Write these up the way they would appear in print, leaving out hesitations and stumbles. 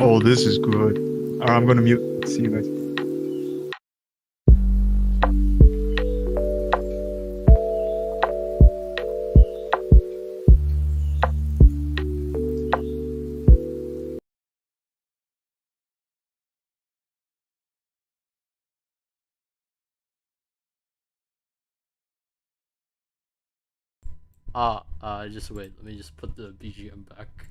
Oh, this is good. I'm gonna mute. See you guys. Just wait. Let me just put the BGM back.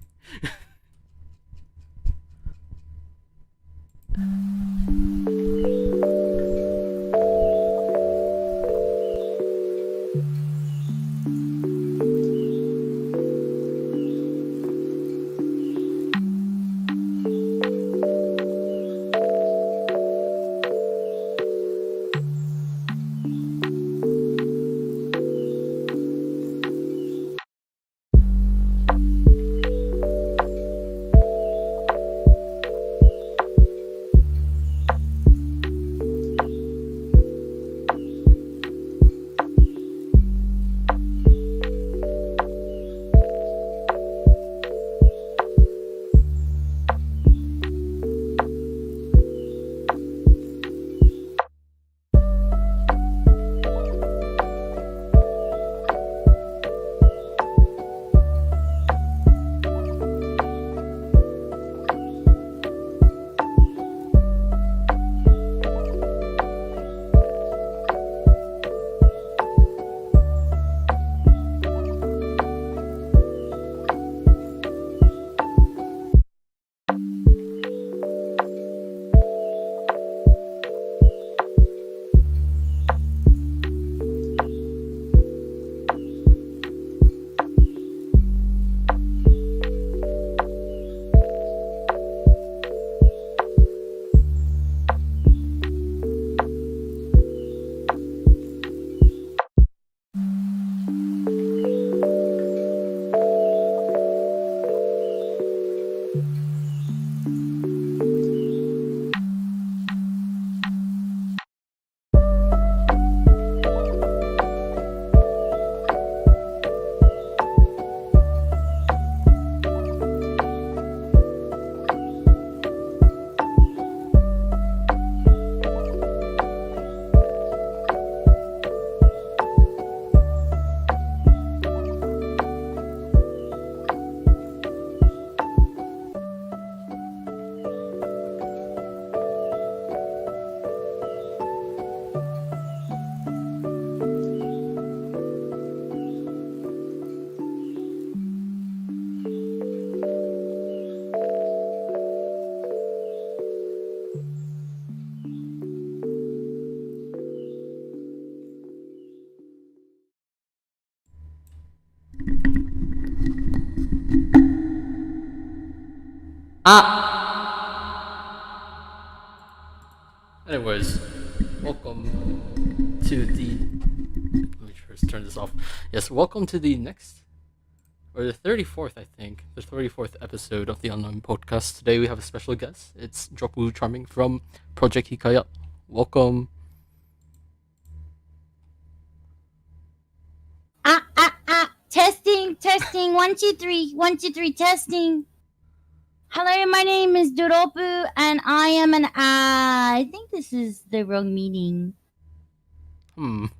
Anyways, welcome to the. Let me first turn this off. Yes, welcome to the next, or the 34th, I think, the 34th episode of the Unnamed Podcast. Today we have a special guest. It's Duroppu Charming from Project Hikayat. Welcome. Testing. 1, 2, 3. 1, 2, 3. Testing. Hello, my name is Duroppu, and I am an. I think this is the wrong meeting. Wait,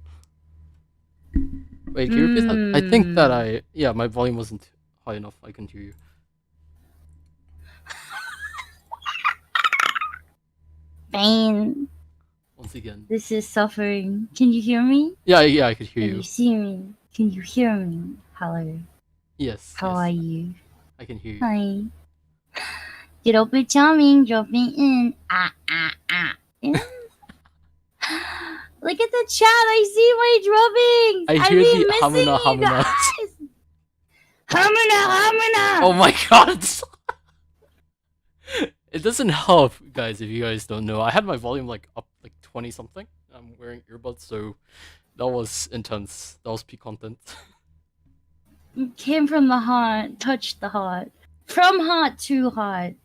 can you repeat that? I think that my volume wasn't high enough. I can hear you. Pain. Once again. This is suffering. Can you hear me? Yeah, I could hear you. Can you see me? Can you hear me? Hello. Yes. How are you? I can hear you. Hi. Duroppu Charming dropping in. Look at the chat. I see my droppings. I hear the hamuna. Hamuna. Oh my god. It doesn't help, guys, if you guys don't know. I had my volume like up like 20 something. I'm wearing earbuds, so that was intense. That was peak content. It came from the heart, touched the heart. From heart to heart.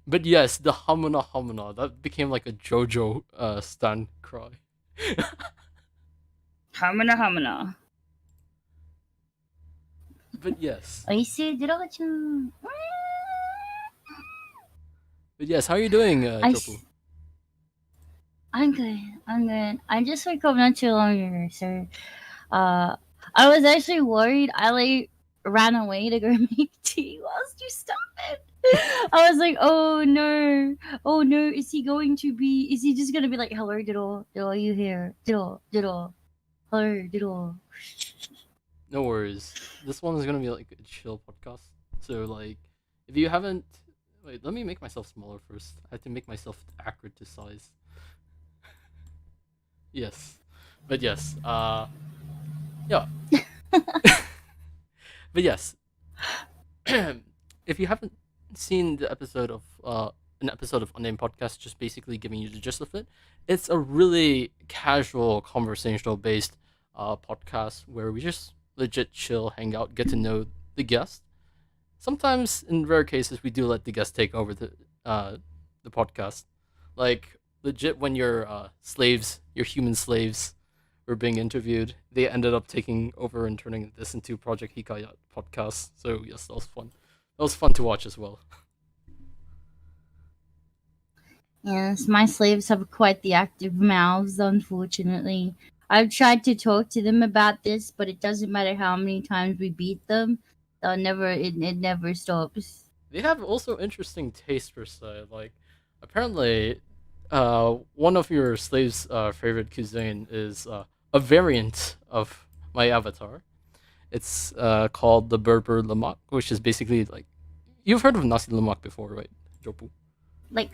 But yes, the hamuna, that became like a JoJo stan cry. Hamuna. But yes. Oisui Duroppu-chan. But yes, how are you doing, I Duroppu? s- I'm good. I'm good. I just woke up not too long ago, so I was actually worried. I like ran away to go make tea whilst you stopped it. I was like, oh no, oh no, is he going to be? Is he just gonna be like, hello, diddle, diddle, are you here, diddle, diddle, hello, diddle. No worries. This one is gonna be like a chill podcast. So like, if you haven't, wait, let me make myself smaller first. I have to make myself accurate to size. Yes, but yes. Yeah. But yes. If you haven't seen the episode of an episode of Unnamed Podcast, just basically giving you the gist of it, it's a really casual, conversational based podcast where we just legit chill, hang out, get to know the guest. Sometimes, in rare cases, we do let the guest take over the podcast. Like legit, when your slaves, your human slaves, were being interviewed, they ended up taking over and turning this into Project Hikayat podcast. So yes, that was fun. That was fun to watch as well. Yes, my slaves have quite the active mouths, unfortunately. I've tried to talk to them about this, but it doesn't matter how many times we beat them. They'll never. It never stops. They have also interesting taste per se. Like, apparently, one of your slaves' favorite cuisine is a variant of my avatar. It's called the Berber Lemak, which is basically like you've heard of nasi lemak before, right, Jopu? Like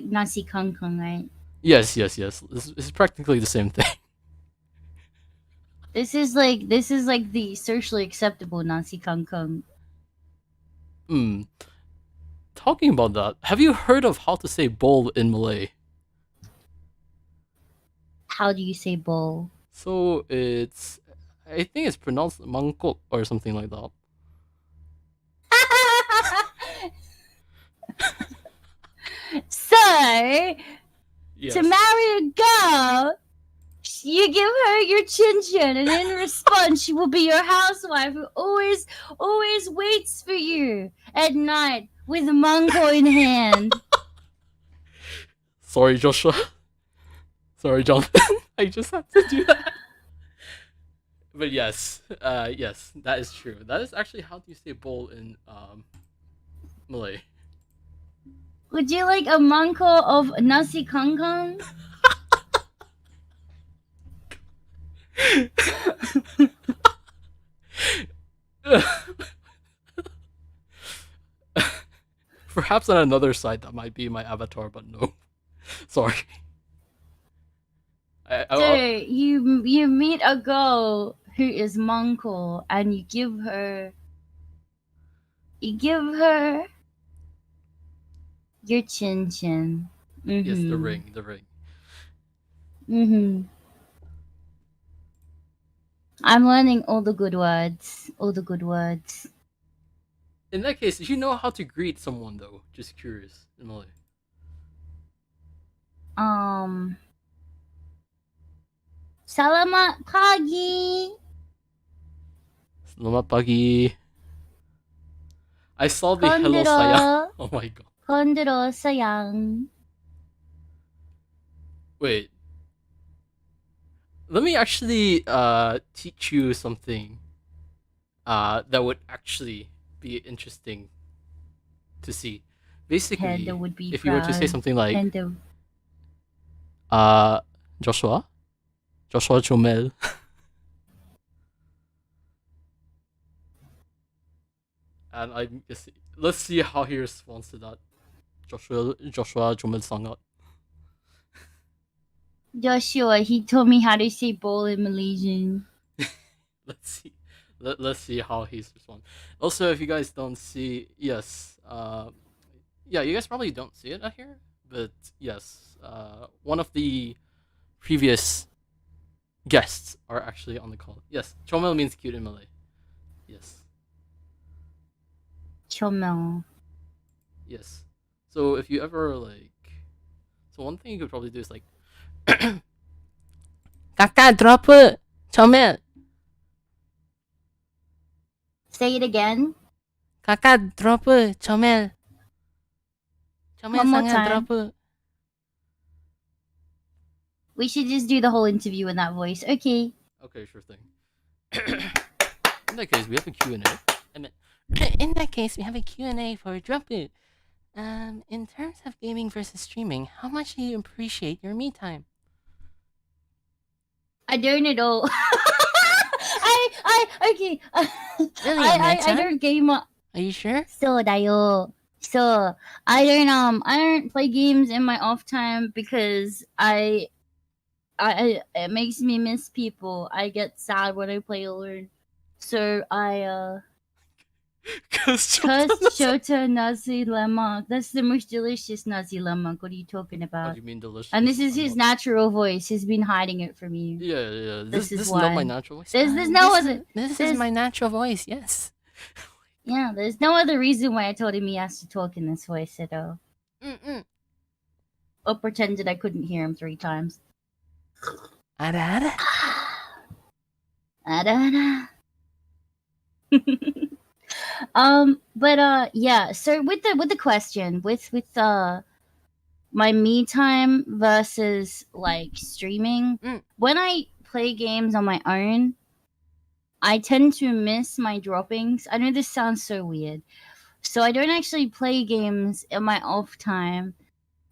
nasi kangkong, right? Yes, yes, yes. This is practically the same thing. This is like the socially acceptable nasi kangkong. Hmm. Talking about that, have you heard of how to say bowl in Malay? How do you say bowl? So I think it's pronounced mangkok or something like that. So to Yes. marry a girl, you give her your chin chin, and in response, she will be your housewife who always waits for you at night with a mango in hand. Sorry, Joshua. Sorry, Jonathan. I just had to do that. But yes, yes, that is true. That is actually how do you say bowl in Malay. Would you like a mango of nasi kangkong? Perhaps on another side that might be my avatar, but no. Sorry. So you meet a girl who is mango, and you give her your chin chin. Yes, the Mhm. ring, the ring. Mhm. I'm learning all the good words. All the good words. In that case, you know how to greet someone though. Just curious in Malay. Selamat pagi. Selamat pagi. I saw the hello Kondiro. saya. Oh my god. Kondiro sayang. Wait. Let me actually teach you something that would actually be interesting to see. Basically, Panda would be if you were to say proud. something like Panda. Joshua Chomel. And I guess let's see how he responds to that. Joshua Chomel Sangat. Joshua, he told me how to say bowl in Malaysian. Let's see. Let's see how he's responding. Also, if you guys don't see, yes, yeah, you guys probably don't see it out here, but yes, one of the previous guests are actually on the call. Yes, Chomel means cute in Malay. Yes, Chomel. yes. So if you ever like, so one thing you could probably do is like, Kakak Duroppu, Chomel. Say it again. Kakak Duroppu, Chomel. One more 조명상은 time. 드롭프. We should just do the whole interview in that voice. Okay. Okay, sure thing. In that case, we have a Q&A. In that case, we have a Q&A for Duroppu. In terms of gaming versus streaming, how much do you appreciate your me time? I don't at all. Okay. Really, I Aneta? don't game. Are you sure? So I don't play games in my off time because it makes me miss people. I get sad when I play alone. So Cause Shota nasi lemak. That's the most delicious nasi lemak. What are you talking What about? do you mean delicious? And this is his I'm not- natural voice. He's been hiding it from you. Yeah. This is is not my why. natural voice. There's no other. This is there's- my natural voice. Yes. Yeah, there's no other reason why I told him he has to talk in this voice at all. Or pretended I couldn't hear him 3 times. Ara. Yeah. So with the question, with my me time versus like streaming, when I play games on my own, I tend to miss my droppings. I know this sounds so weird. So I don't actually play games in my off time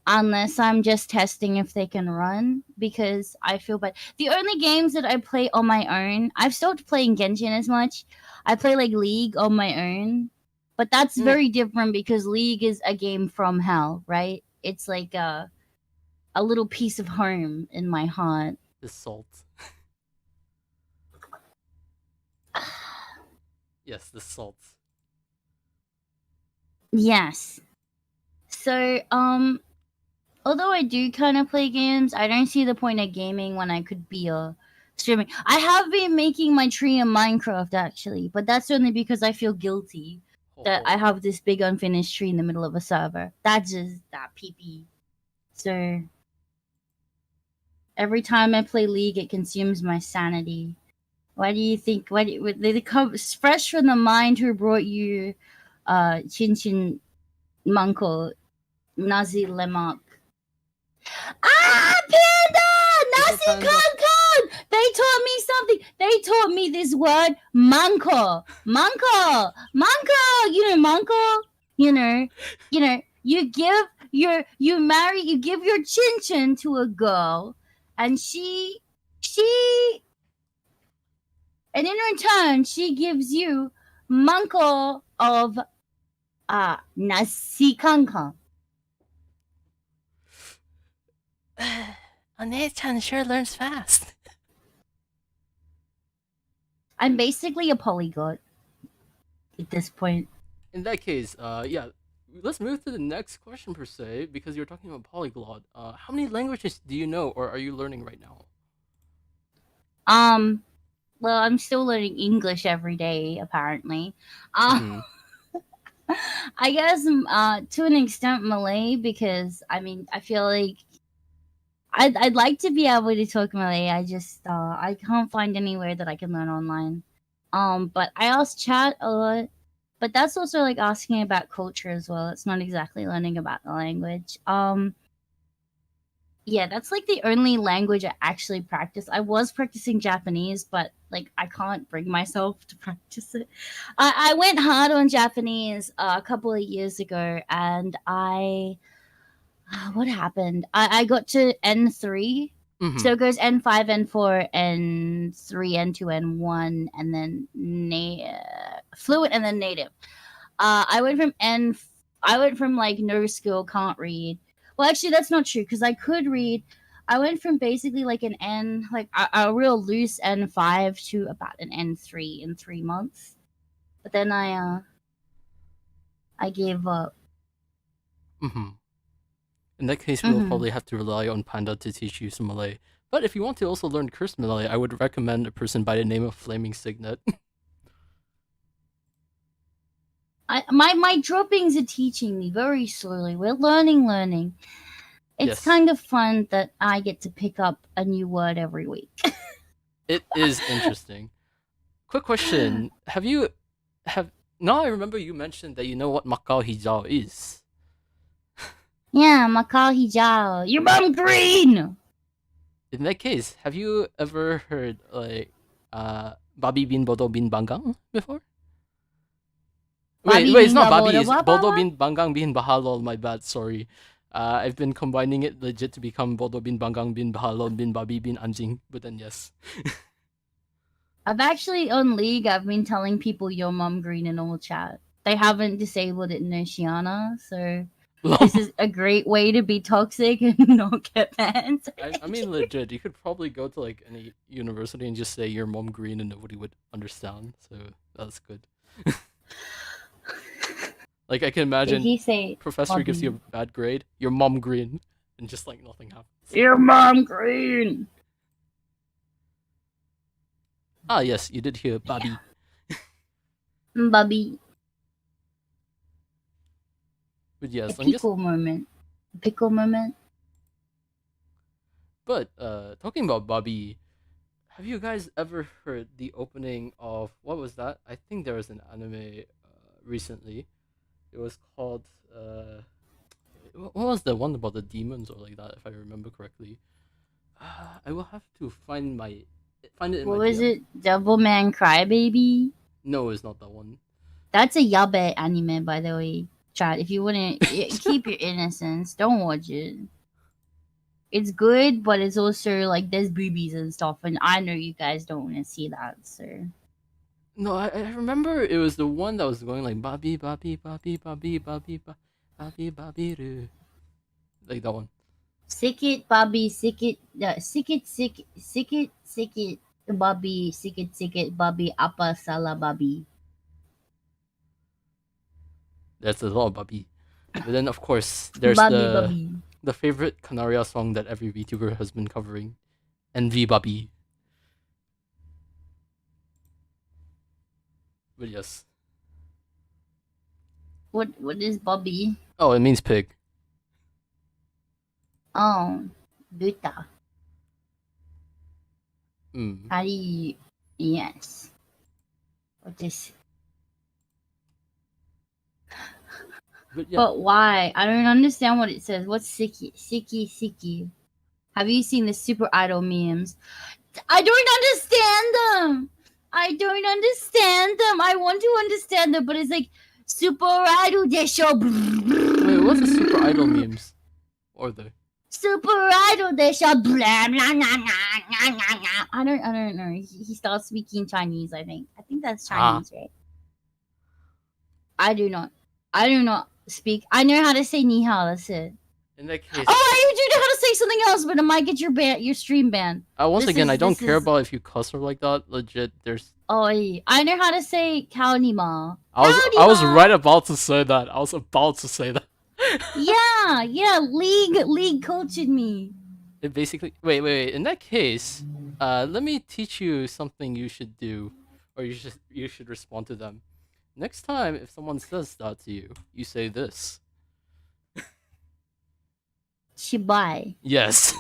unless I'm just testing if they can run because I feel bad. The only games that I play on my own, I've stopped playing Genshin as much. I play like League on my own, but that's very different because League is a game from hell, right? It's like a little piece of home in my heart. The salt. Yes, the salt. Yes. So, although I do kind of play games, I don't see the point of gaming when I could be streaming. I have been making my tree in Minecraft actually, but that's only because I feel guilty that I have this big unfinished tree in the middle of a server. That's just that PP. So every time I play League, it consumes my sanity. Why do you think? They come fresh from the mind who brought you, Chin Chin Manko, Nazi Lemak. Panda! Nasi Kankan! They taught me something. They taught me this word, manko. Manko! Manko! You know, manko? You know, you give you give your chin chin to a girl, and and in return, she gives you manko of nasi kankan. One-chan sure learns fast. I'm basically a polyglot at this point. In that case, let's move to the next question per se, because you're talking about polyglot. How many languages do you know, or are you learning right now? Well, I'm still learning English every day, apparently. I guess to an extent Malay, because I mean I feel like I'd like to be able to talk Malay. I just I can't find anywhere that I can learn online. But I ask chat a lot. But that's also like asking about culture as well. It's not exactly learning about the language. Yeah, that's like the only language I actually practice. I was practicing Japanese, but like I can't bring myself to practice it. I went hard on Japanese a couple of years ago, and what happened? I got to N3. So it goes N5, N4, N3, N2, N1, and then fluent, and then native. I went from like no skill, can't read. Well, actually, that's not true because I could read. I went from basically like an N, like a real loose N5 to about an N3 in 3 months. But then I gave up. In that case, we'll probably have to rely on Panda to teach you some Malay. But if you want to also learn Curse Malay, I would recommend a person by the name of Flaming Signet. My droppings are teaching me very slowly. We're learning. It's kind of fun that I get to pick up a new word every week. It is interesting. Quick question: Now I remember you mentioned that you know what Macau Hijau is. Yeah, Makal Hijao. Your mom green! In that case, have you ever heard like Babi bin Bodo bin Banggang before? Wait, Babi it's bin not Gabo Babi. da It's Baba? Bodo bin Banggang bin Bahalol. My bad. Sorry. I've been combining it legit to become Bodo bin Banggang bin Bahalol bin Babi bin Anjing. But then yes. I've actually on League. I've been telling people your mom green in all chat. They haven't disabled it in Oceania, so this is a great way to be toxic and not get banned. I mean, legit. You could probably go to like any university and just say your mom green, and nobody would understand. So that's good. Like I can Did imagine, he say professor gives you a bad grade, your mom green, and just like nothing happens. your mom green? Ah, yes, you did hear Babi. Bobby. But yes, A I'm just. pickle moment. Pickle moment. But talking about Babi, have you guys ever heard the opening of what was that? I think there was an anime recently. It was called what was the one about the demons or like that? If I remember correctly, I will have to find it in What my was DM. it? Devilman Crybaby? No, it's not that one. That's a yabe anime, by the way. Chat. If you wouldn't keep your innocence, don't watch it. It's good, but it's also like there's boobies and stuff, and I know you guys don't want to see that, so. No, I remember it was the one that was going like Babi Babi Babi Babi Babi Babi Babi Ru. Like that one. Sick it, Bobby, sick it, sick it, sick it, Bobby, sick it, Bobby, apa salah Bobby. That's a lot of Babi. But then of course there's Bobby. the favorite Canaria song that every VTuber has been covering. Envy Babi. But yes. What is Bobby? Oh, it means pig. Oh, Buta. Mm. Yes. What is? But yeah. But why? I don't understand what it says. What's Siki? Have you seen the Super Idol memes? I don't understand them. I want to understand them, but it's like Super Idol desho. Wait, what's the Super Idol memes? Or the Super Idol desho. I don't know. He starts speaking Chinese. I think that's Chinese, right? I do not speak. I know how to say ni hao. That's it. In that case, oh, you do know how to say something else, but it might get your stream banned. Once again, I don't care about if you cuss or like that. Legit, there's. Oh, I know how to say Kaonima. I was right about to say that. Yeah. League coaching me. It basically. Wait. In that case, let me teach you something you should do, or you should respond to them. Next time, if someone says that to you, you say this. Chibai. Yes.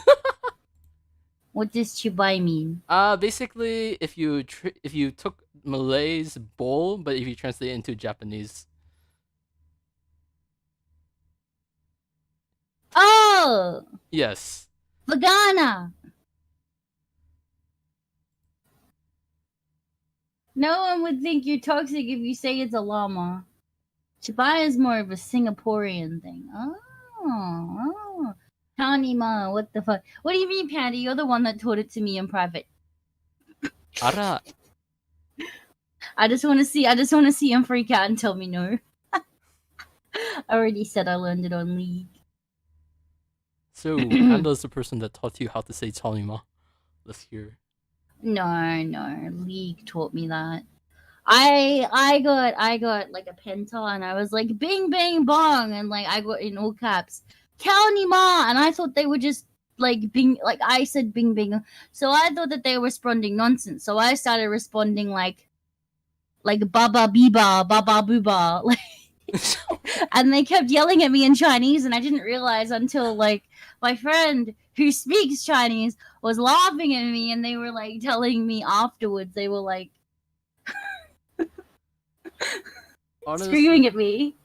What does chibai mean? Basically, if you took Malay's bowl, but if you translate it into Japanese. Oh. Yes. Vagana. No one would think you're toxic if you say it's a llama. Chibai is more of a Singaporean thing. Oh. Kanima, what the fuck? What do you mean, Patty? You're the one that told it to me in private. Ara. I just want to see him freak out and tell me no. I already said I learned it on League. So, Panda's the person that taught you how to say Tanima. Let's hear. No. League taught me that. I got like a penta and I was like bing bang bong and like I got in all caps Kaonima and I thought they were just like bing like I said bing bing, so I thought that they were responding nonsense, so I started responding like baba biba baba booba like and they kept yelling at me in Chinese and I didn't realize until like my friend who speaks Chinese was laughing at me and they were like telling me afterwards, they were like screaming at me.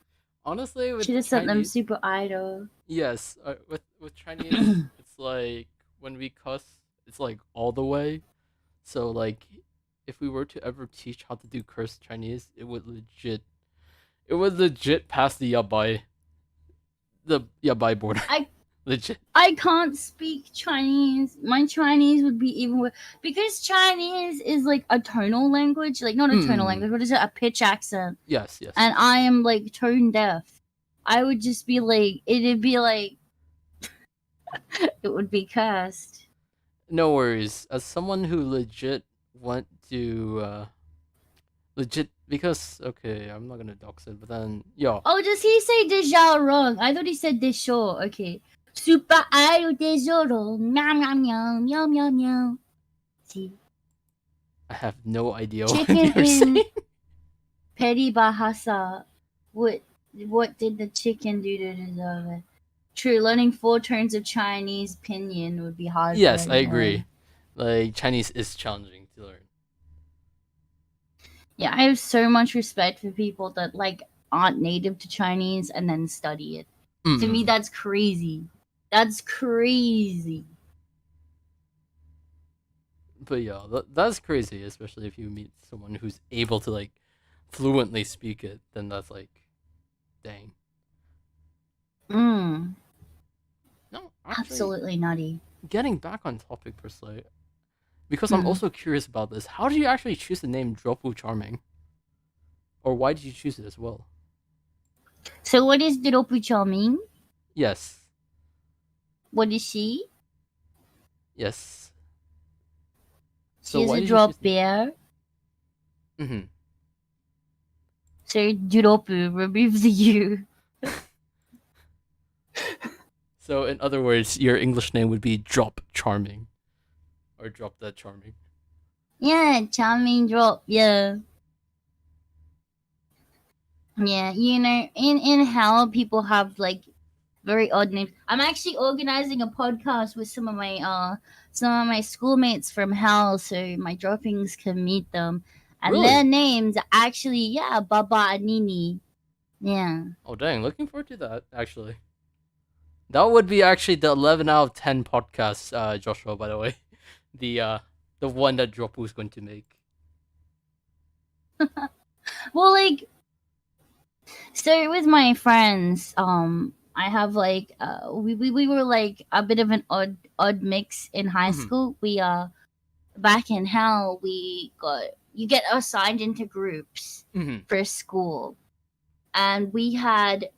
Honestly, with Should have sent them Chinese, Super Idol. yes, with Chinese, it's like when we cuss, it's like all the way. So like, if we were to ever teach how to do curse Chinese, it would legit pass the yabai border. I Legit. I can't speak Chinese. My Chinese would be even worse because Chinese is like a tonal language, like not a tonal language. What is it? A pitch accent. Yes, yes. And I am like tone deaf. I would just be like, it'd be like, it would be cursed. No worries. As someone who legit went to legit because okay, I'm not gonna dox it, but then yo, Oh, does he say déjà wrong? I thought he said déjà. Okay. Super idol déjà wrong. Meow meow meow meow meow meow. See. I have no idea what Chicken you're saying. in Petty Bahasa. What did the chicken do to deserve it? True, learning 4 turns of Chinese pinyin would be hard. Yes, for I anyone. agree. Like Chinese is challenging to learn. Yeah, I have so much respect for people that like aren't native to Chinese and then study it. To me, that's crazy. That's crazy. But yeah, that's crazy, especially if you meet someone who's able to like fluently speak it. Then that's like, dang. Mm, No, actually, absolutely nutty. getting back on topic per se, because I'm also curious about this. How did you actually choose the name Duroppu Charming? Or why did you choose it as well? So, what is Duroppu mean? Yes. What is she? Yes. She's why a did you drop choose bear. Mm-hmm. So, Duroppu removes the U. So in other words, your English name would be Drop Charming. Or Drop Dead Charming. Yeah, charming drop. Yeah. Yeah, you know, in hell, people have like very odd names. I'm actually organizing a podcast with some of my schoolmates from hell, so my droppings can meet them, and Really? their names are actually Baba and Nini. Yeah. Oh dang, looking forward to that, actually. That would be actually the 11 out of 10 podcast, Joshua, by the way. The one that Duroppu is going to make. Well, like, so with my friends, I have like we were like a bit of an odd mix in high school. We back in hell you get assigned into groups for school, and we had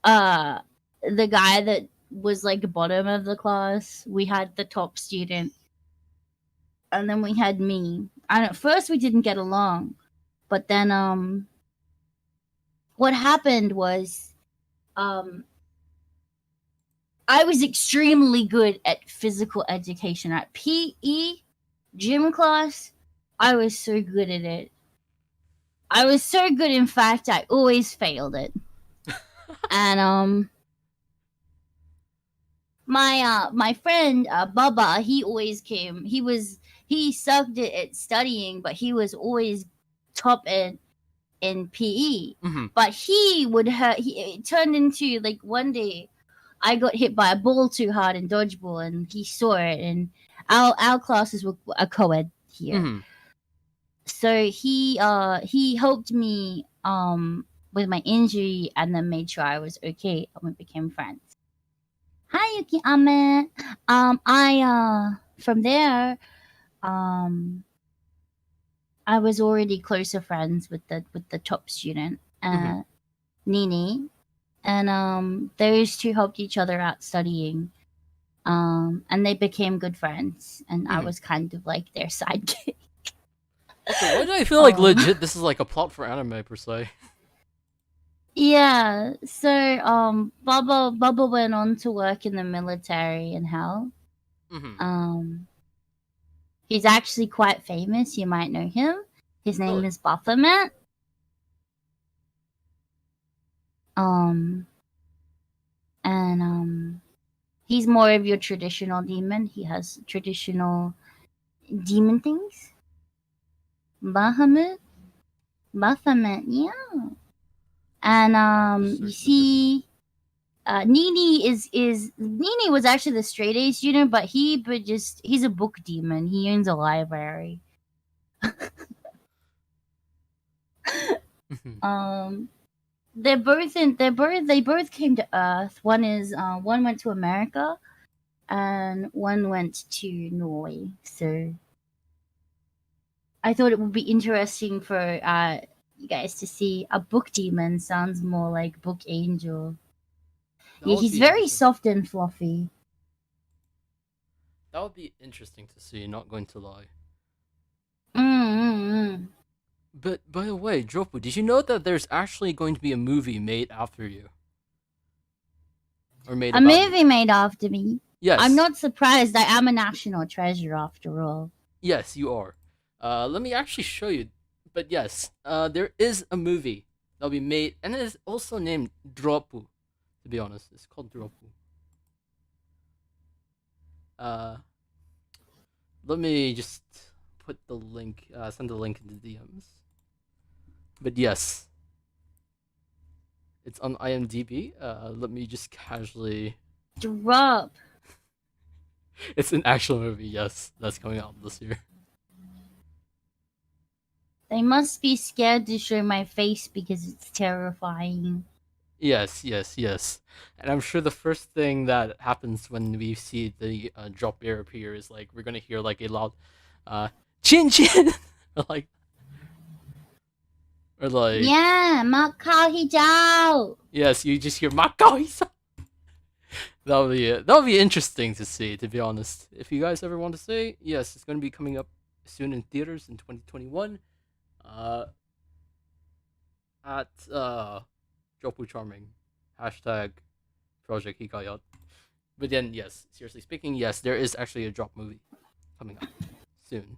the guy that was like the bottom of the class. We had the top student, and then we had me. And at first we didn't get along, but then what happened was I was extremely good at physical education. At PE gym class, I was so good at it. I was so good, in fact, I always failed it. And my friend Bubba, he always came. He sucked at studying, but he was always top in PE. But he would it turned into like one day I got hit by a ball too hard in dodgeball, and he saw it. And our classes were a co-ed here, so he helped me with my injury, and then made sure I was okay, and we became friends. Hi, Yuki Ame. I from there, I was already closer friends with the top student, Nini. And those two helped each other out studying, and they became good friends, and I was kind of like their sidekick. Okay, why do I feel like legit this is like a plot for anime per se? Yeah, so Bubba went on to work in the military in hell. He's actually quite famous. You might know him. His name is Baphomet. And he's more of your traditional demon. He has traditional demon things. Baphomet, yeah. And Just you search the first one. see, Nini was actually the straight A student, but he's a book demon. He owns a library. Um, they both came to Earth. One went to America, and one went to Norway. So I thought it would be interesting for you guys to see a book demon. Sounds more like book angel. That Yeah, would he's be very interesting. soft and fluffy. That would be interesting to see. Not going to lie. Mm. But by the way, Duroppu, did you know that there's actually going to be a movie made after you, or made A about you? movie made after me. Yes. I'm not surprised. I am a national treasure after all. Yes, you are. Let me actually show you. But yes, there is a movie that'll be made, and it is also named Duroppu. To be honest, it's called Duroppu. Let me just put the link, send the link in the DMs. But yes, it's on IMDb. Let me just casually. Drop. It's an actual movie. Yes, that's coming out this year. They must be scared to show my face because it's terrifying. Yes. And I'm sure the first thing that happens when we see the drop bear appear is like we're gonna hear like a loud chin chin or like Yeah, Macau Hijao. yes, you just hear Makao. That'll be interesting to see, to be honest. If you guys ever want to say, yes, it's gonna be coming up soon in theaters in 2021. At Jopu Charming. Hashtag Project Hikayat. But then, yes, seriously speaking, yes, there is actually a drop movie coming up soon.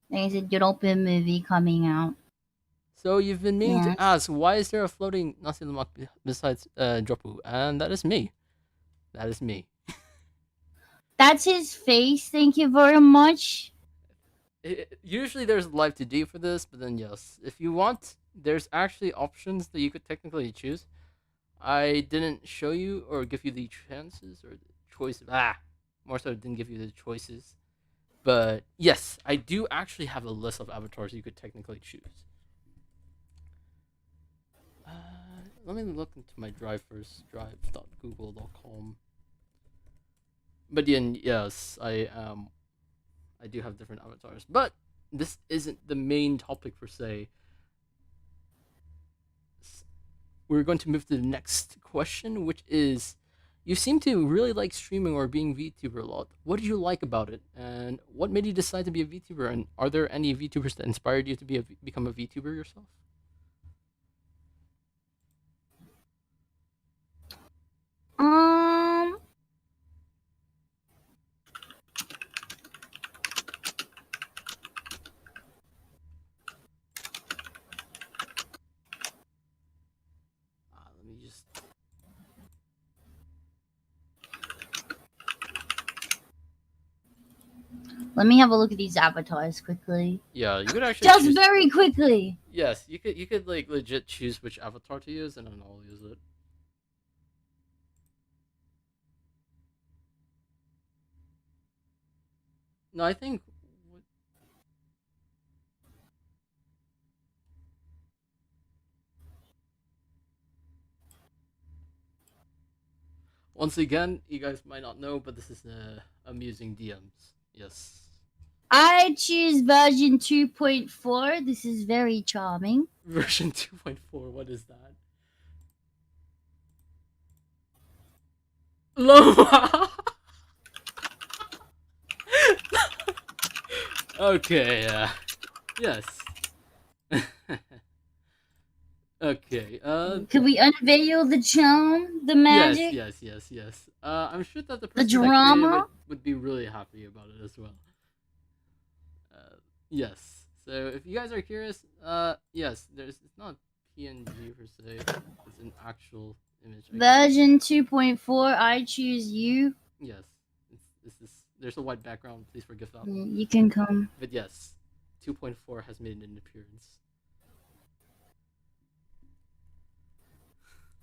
There's a Duroppu movie coming out. So you've been meaning Yes. to ask, why is there a floating nasi lemak besides Jopu? And that is me. That is me. That's his face. Thank you very much. Usually there's live to do for this, but then yes, if you want, there's actually options that you could technically choose. I didn't show you or give you the chances or the choice. More so didn't give you the choices. But yes, I do actually have a list of avatars you could technically choose. Let me look into my drive first, drive.google.com. But then yes, I do have different avatars. But this isn't the main topic per se. We're going to move to the next question, which is, you seem to really like streaming or being VTuber a lot. What did you like about it, and what made you decide to be a VTuber? And are there any VTubers that inspired you to become a VTuber yourself? Um, Let me just. let me have a look at these avatars quickly. Yeah, you could actually. Just very quickly. Yes, you could like legit choose which avatar to use, and then I'll use it. No, I think. Once again, you guys might not know, but this is amusing DMs. Yes. I choose version 2.4. This is very charming. Version 2.4. What is that? Loma. Okay. Yes. Okay. Could we unveil the charm, the magic? Yes. I'm sure that the The person that drama? created it would be really happy about it as well. Yes. So if you guys are curious, yes, it's not PNG per se. It's an actual image. Version 2.4, I choose you. Yes. There's a white background. Please forgive that. You can come. But yes, 2.4 has made an appearance.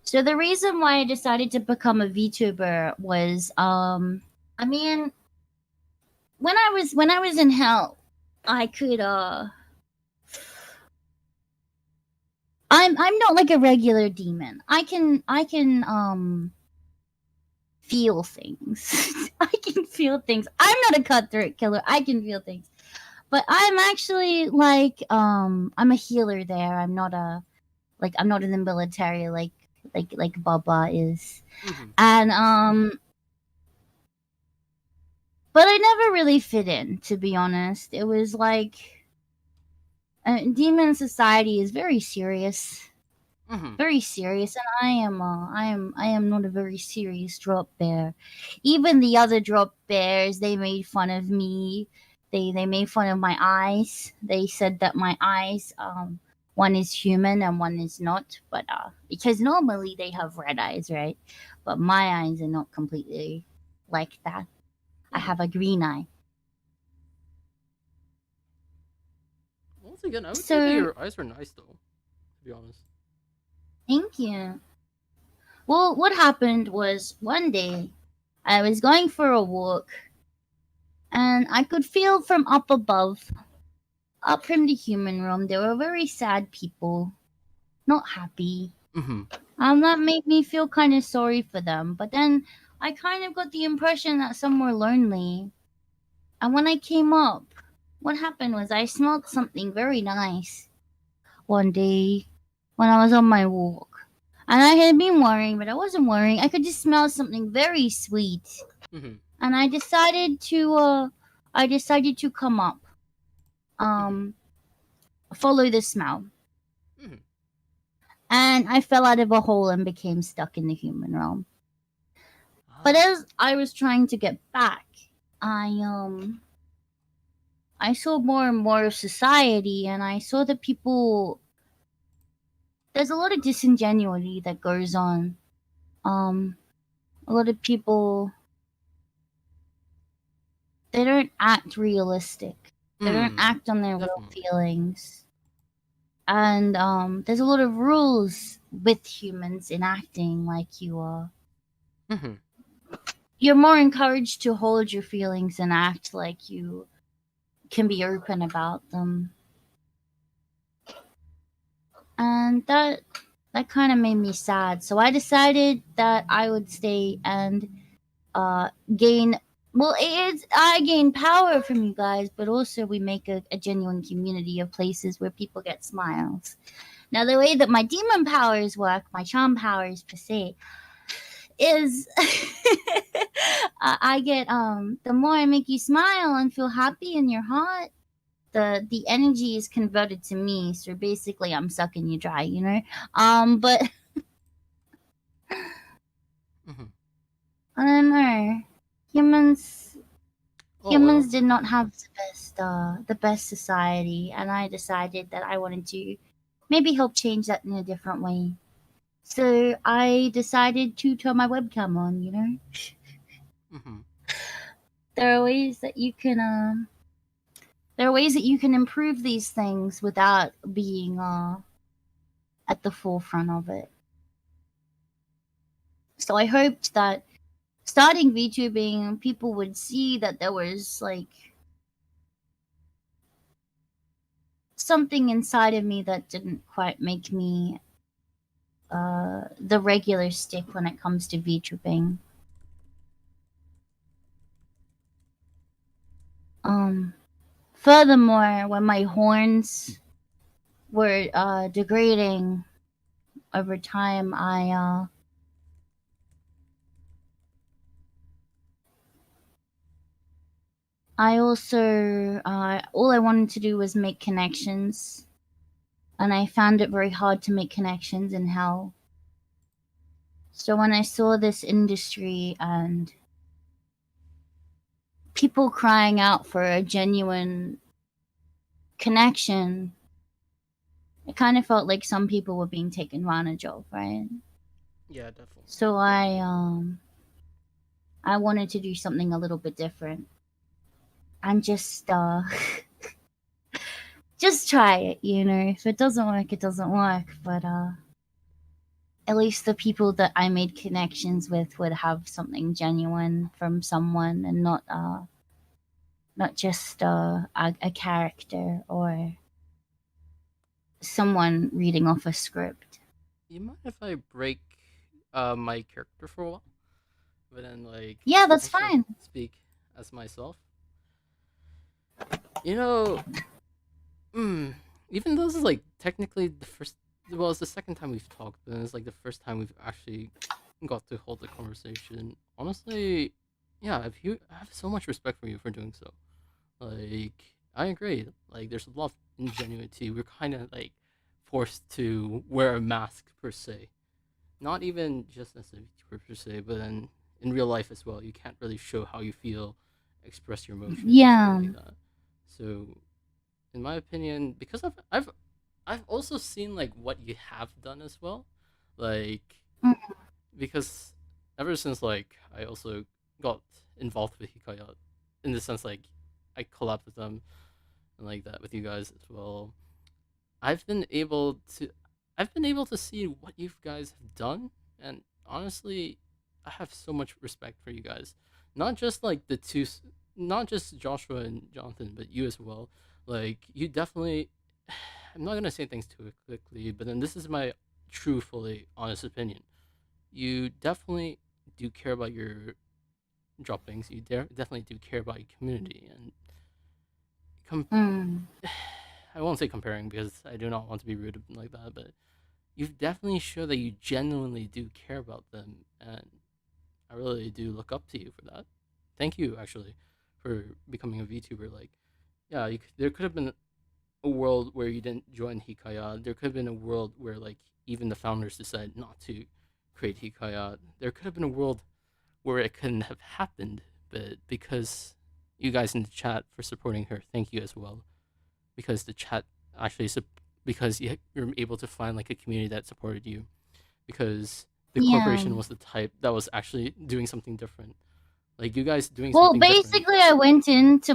So the reason why I decided to become a VTuber was, I mean, when I was in hell, I could I'm not like a regular demon. I can feel things. I can feel things. I'm not a cutthroat killer. I can feel things. But I'm actually like I'm a healer there. I'm not in the military like Baba is. Mm-hmm. And but I never really fit in, to be honest. It was like demon society is Mm-hmm. very serious, and I am not a very serious drop bear. Even the other drop bears, they made fun of me. They made fun of my eyes. They said that my eyes, one is human and one is not, but because normally they have red eyes, right? But my eyes are not completely like that. I Mm-hmm. have a green eye. Once again, I would say that So your eyes are nice, though. To be honest. thank you. Well, what happened was one day I was going for a walk and I could feel from up above, up from the human realm, there were very sad people, not happy. Mm-hmm. That made me feel kind of sorry for them. But then I kind of got the impression that some were lonely. And when I came up, what happened was I smelled something very nice one day when I was on my walk. And I had been worrying, but I wasn't worrying. I could just smell something very sweet. Mm-hmm. And I decided to come up. Mm-hmm. Um follow the smell. Mm-hmm. And I fell out of a hole and became stuck in the human realm. But Ah. as I was trying to get back, I saw more and more of society, and I saw that people there's a lot of disingenuity that goes on. Um a lot of people, they don't act realistic. They don't Mm. act on their real Definitely. feelings. And there's a lot of rules with humans in acting like you are. Mm-hmm. You're more encouraged to hold your feelings and act like you can be open about them. And that kind of made me sad. So I decided that I would stay and gain. Well, it's I gain power from you guys, but also we make a genuine community of places where people get smiles. Now, the way that my demon powers work, my charm powers per se, is I get the more I make you smile and feel happy in your heart, the energy is converted to me. So basically, I'm sucking you dry, you know. But Mm-hmm. I don't know. Humans Oh humans well. did not have the best society, and I decided that I wanted to maybe help change that in a different way. So I decided to turn my webcam on. You know, Mm-hmm. there are ways that you can there are ways that you can improve these things without being at the forefront of it. So I hoped that starting VTubing, people would see that there was like something inside of me that didn't quite make me the regular stick when it comes to VTubing. Um, Furthermore, when my horns were degrading over time, I also all I wanted to do was make connections, and I found it very hard to make connections in hell. So when I saw this industry and people crying out for a genuine connection, it kind of felt like some people were being taken advantage of, right? Yeah, definitely. So I wanted to do something a little bit different and just try it, you know. If it doesn't work, it doesn't work. But at least the people that I made connections with would have something genuine from someone, and not just a character or someone reading off a script. You mind if I break my character for a while? But then like Yeah, that's actually fine. speak as myself. You know, mm, even though this is like technically the first, well, it's the second time we've talked, but it's like the first time we've actually got to hold the conversation. Honestly, yeah, I have so much respect for you for doing so. Like, I agree. Like, there's a lot of ingenuity. We're kind of like forced to wear a mask per se, not even just as a VTuber per se, but then in real life as well. You can't really show how you feel, express your emotions, stuff Yeah. like that. So, in my opinion, because I've also seen like what you have done as well, like Mm. because ever since like I also got involved with Hikayat in the sense like I collabed with them and like that with you guys as well. I've been able to I've been able to see what you guys have done, and honestly, I have so much respect for you guys. Not just like not just Joshua and Jonathan, but you as well. Like you definitely I'm not gonna say things too quickly, but then this is my truthfully honest opinion. You definitely do care about your droppings. You definitely do care about your community, and com- Mm. I won't say comparing because I do not want to be rude like that, but you've definitely showed that you genuinely do care about them, and I really do look up to you for that. Thank you, actually, for becoming a VTuber. Like, yeah, there could have been a world where you didn't join Hikaya. There could have been a world where, like, even the founders decided not to create Hikaya. There could have been a world where it couldn't have happened, but because you guys in the chat for supporting her, thank you as well. Because the chat actually, because you're able to find like a community that supported you. Because the Yeah. corporation was the type that was actually doing something different. Like you guys doing Well, something different. basically, I went into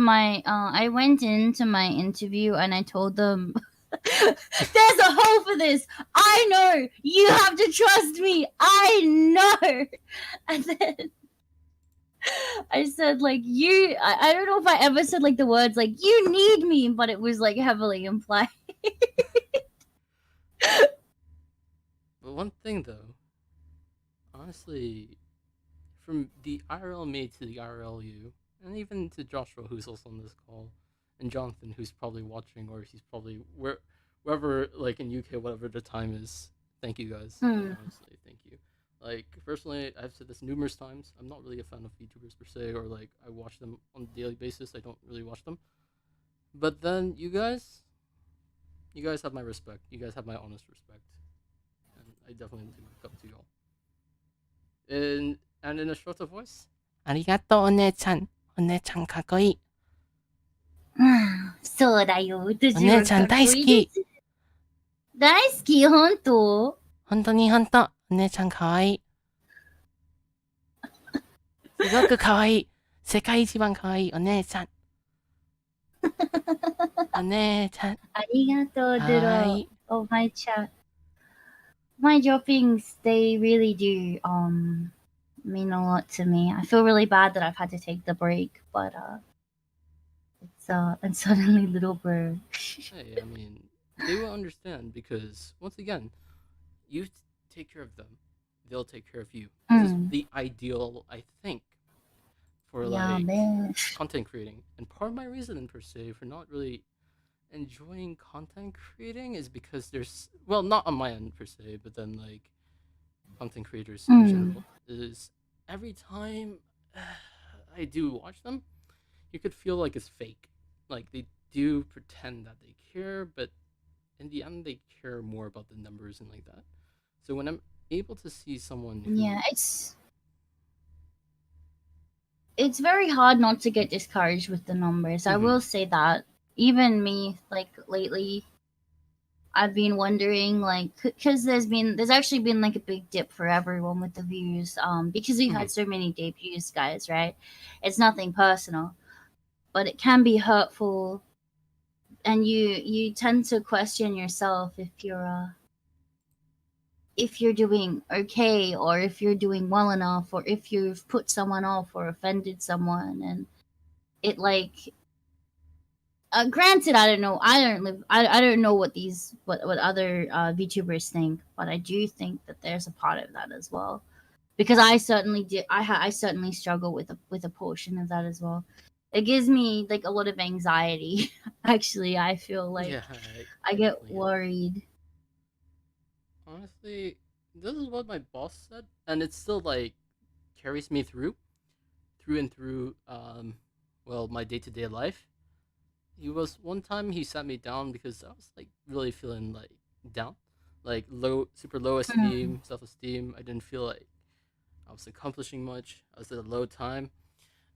my interview and I told them, "There's a hole for this. I know. You have to trust me. I know." And then I said, like, I don't know if I ever said like the words like "you need me," but it was like heavily implied. But one thing though, honestly, from the IRL me to the IRL you, and even to Joshua who's also on this call, and Jonathan who's probably watching or he's probably wherever like in UK whatever the time is. Thank you guys. Hmm. Honestly, thank you. Like personally, I've said this numerous times. I'm not really a fan of VTubers per se, or like I watch them on a daily basis. I don't really watch them. But then you guys have my respect. You guys have my honest respect, and I definitely do look up to y'all. And in a shorter voice, ありがとうお姉ちゃん。お姉ちゃんかっこいい。そうだよ。私お姉ちゃん大好き。大好き、本当。本当に本当。お姉ちゃんかわいい。すごくかわいい。世界一番かわいいお姉ちゃん。お姉ちゃん。ありがとう、はーい。Oh, my chat. My droppings, they really do mean a lot to me. I feel really bad that I've had to take the break, but and suddenly little bird. Hey, I mean, they will understand because once again, you take care of them, they'll take care of you. This is the ideal, I think, for Yeah, like man. content creating. And part of my reason per se for not really enjoying content creating is because there's not on my end per se, but then like content creators in general is every time I do watch them, you could feel like it's fake. Like they do pretend that they care, but in the end they care more about the numbers and like that. So when I'm able to see someone who, Yeah, it's very hard not to get discouraged with the numbers. I will say that. Even me, like lately, I've been wondering, like, because there's actually been like a big dip for everyone with the views, because we've had so many debuts, guys, right? It's nothing personal, but it can be hurtful, and you tend to question yourself if you're if you're doing okay, or if you're doing well enough, or if you've put someone off or offended someone. And it like, granted, I don't know, I don't know what these what other VTubers think, but I do think that there's a part of that as well, because I certainly did. I certainly struggle with a portion of that as well. It gives me like a lot of anxiety. Actually, I feel like Yeah, I I get definitely get that. worried. Honestly, this is what my boss said, and it still like carries me through and through. Well, my day to day life. He was one time he sat me down because I was like really feeling like down, like super low Mm. esteem, self esteem. I didn't feel like I was accomplishing much. I was at a low time,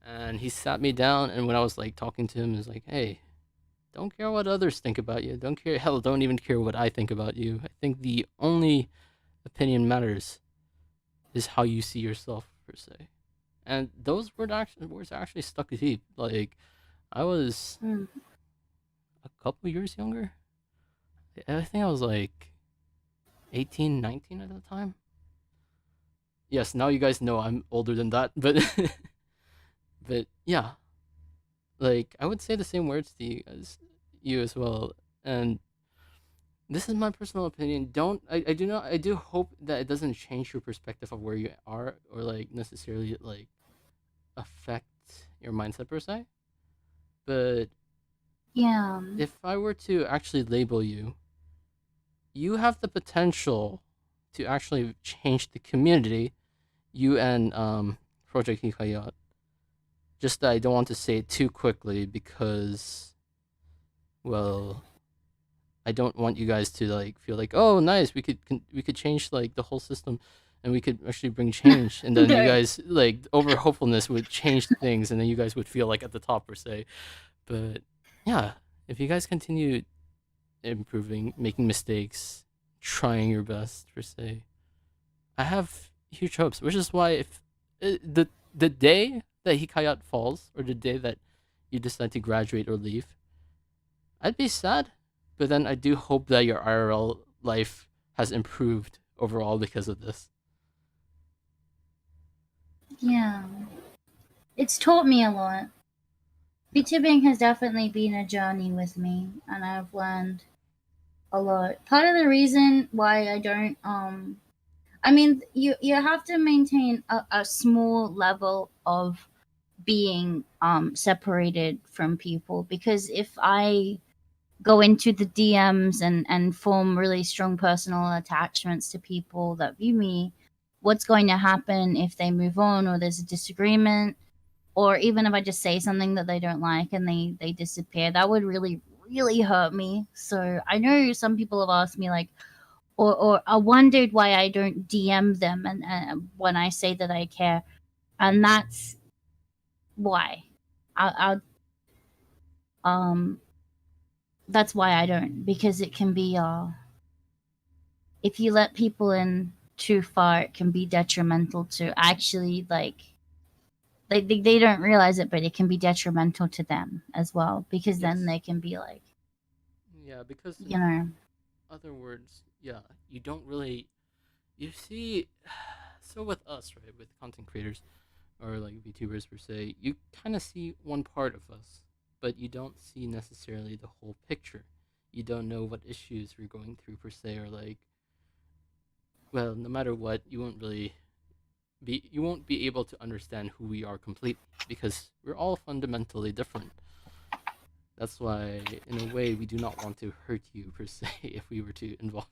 and he sat me down. And when I was like talking to him, he was like, "Hey, don't care what others think about you. Don't care. Hell, don't even care what I think about you. I think the only opinion matters is how you see yourself per se." And those words actually stuck deep. Like I was Mm. a couple years younger. I think I was like 18, 19 at the time. Yes, now you guys know I'm older than that, but but yeah, like I would say the same words to you as well. And this is my personal opinion. Don't I do not I do hope that it doesn't change your perspective of where you are, or like necessarily like affect your mindset per se. But Yeah. if I were to actually label you, you have the potential to actually change the community. You and Project Hikayat. Just that I don't want to say it too quickly because, well, I don't want you guys to like feel like, oh, nice, we could change like the whole system, and we could actually bring change, and then you Right. guys like over hopefulness would change things, and then you guys would feel like at the top per se. But yeah, if you guys continue improving, making mistakes, trying your best per se, I have huge hopes. Which is why if the day that Hikayat falls, or the day that you decide to graduate or leave, I'd be sad. But then I do hope that your IRL life has improved overall because of this. Yeah. It's taught me a lot. Yeah. VTubing has definitely been a journey with me, and I've learned a lot. Part of the reason why I don't I mean, you have to maintain a small level of being separated from people, because if I go into the DMs and form really strong personal attachments to people that view me, what's going to happen if they move on, or there's a disagreement, or even if I just say something that they don't like and they disappear? That would really really hurt me. So I know some people have asked me like, or I wondered why I don't DM them, and when I say that I care, and that's why. I that's why I don't, because it can be if you let people in too far, it can be detrimental to actually like they don't realize it, but it can be detrimental to them as well, because then Yes. they can be like, Yeah, because you in know, other words, yeah, you don't really you see. So with us, right, with content creators or like VTubers per se, you kind of see one part of us, but you don't see necessarily the whole picture. You don't know what issues we're going through per se, or like, well, no matter what, you won't be able to understand who we are completely because we're all fundamentally different. That's why, in a way, we do not want to hurt you per se if we were to involve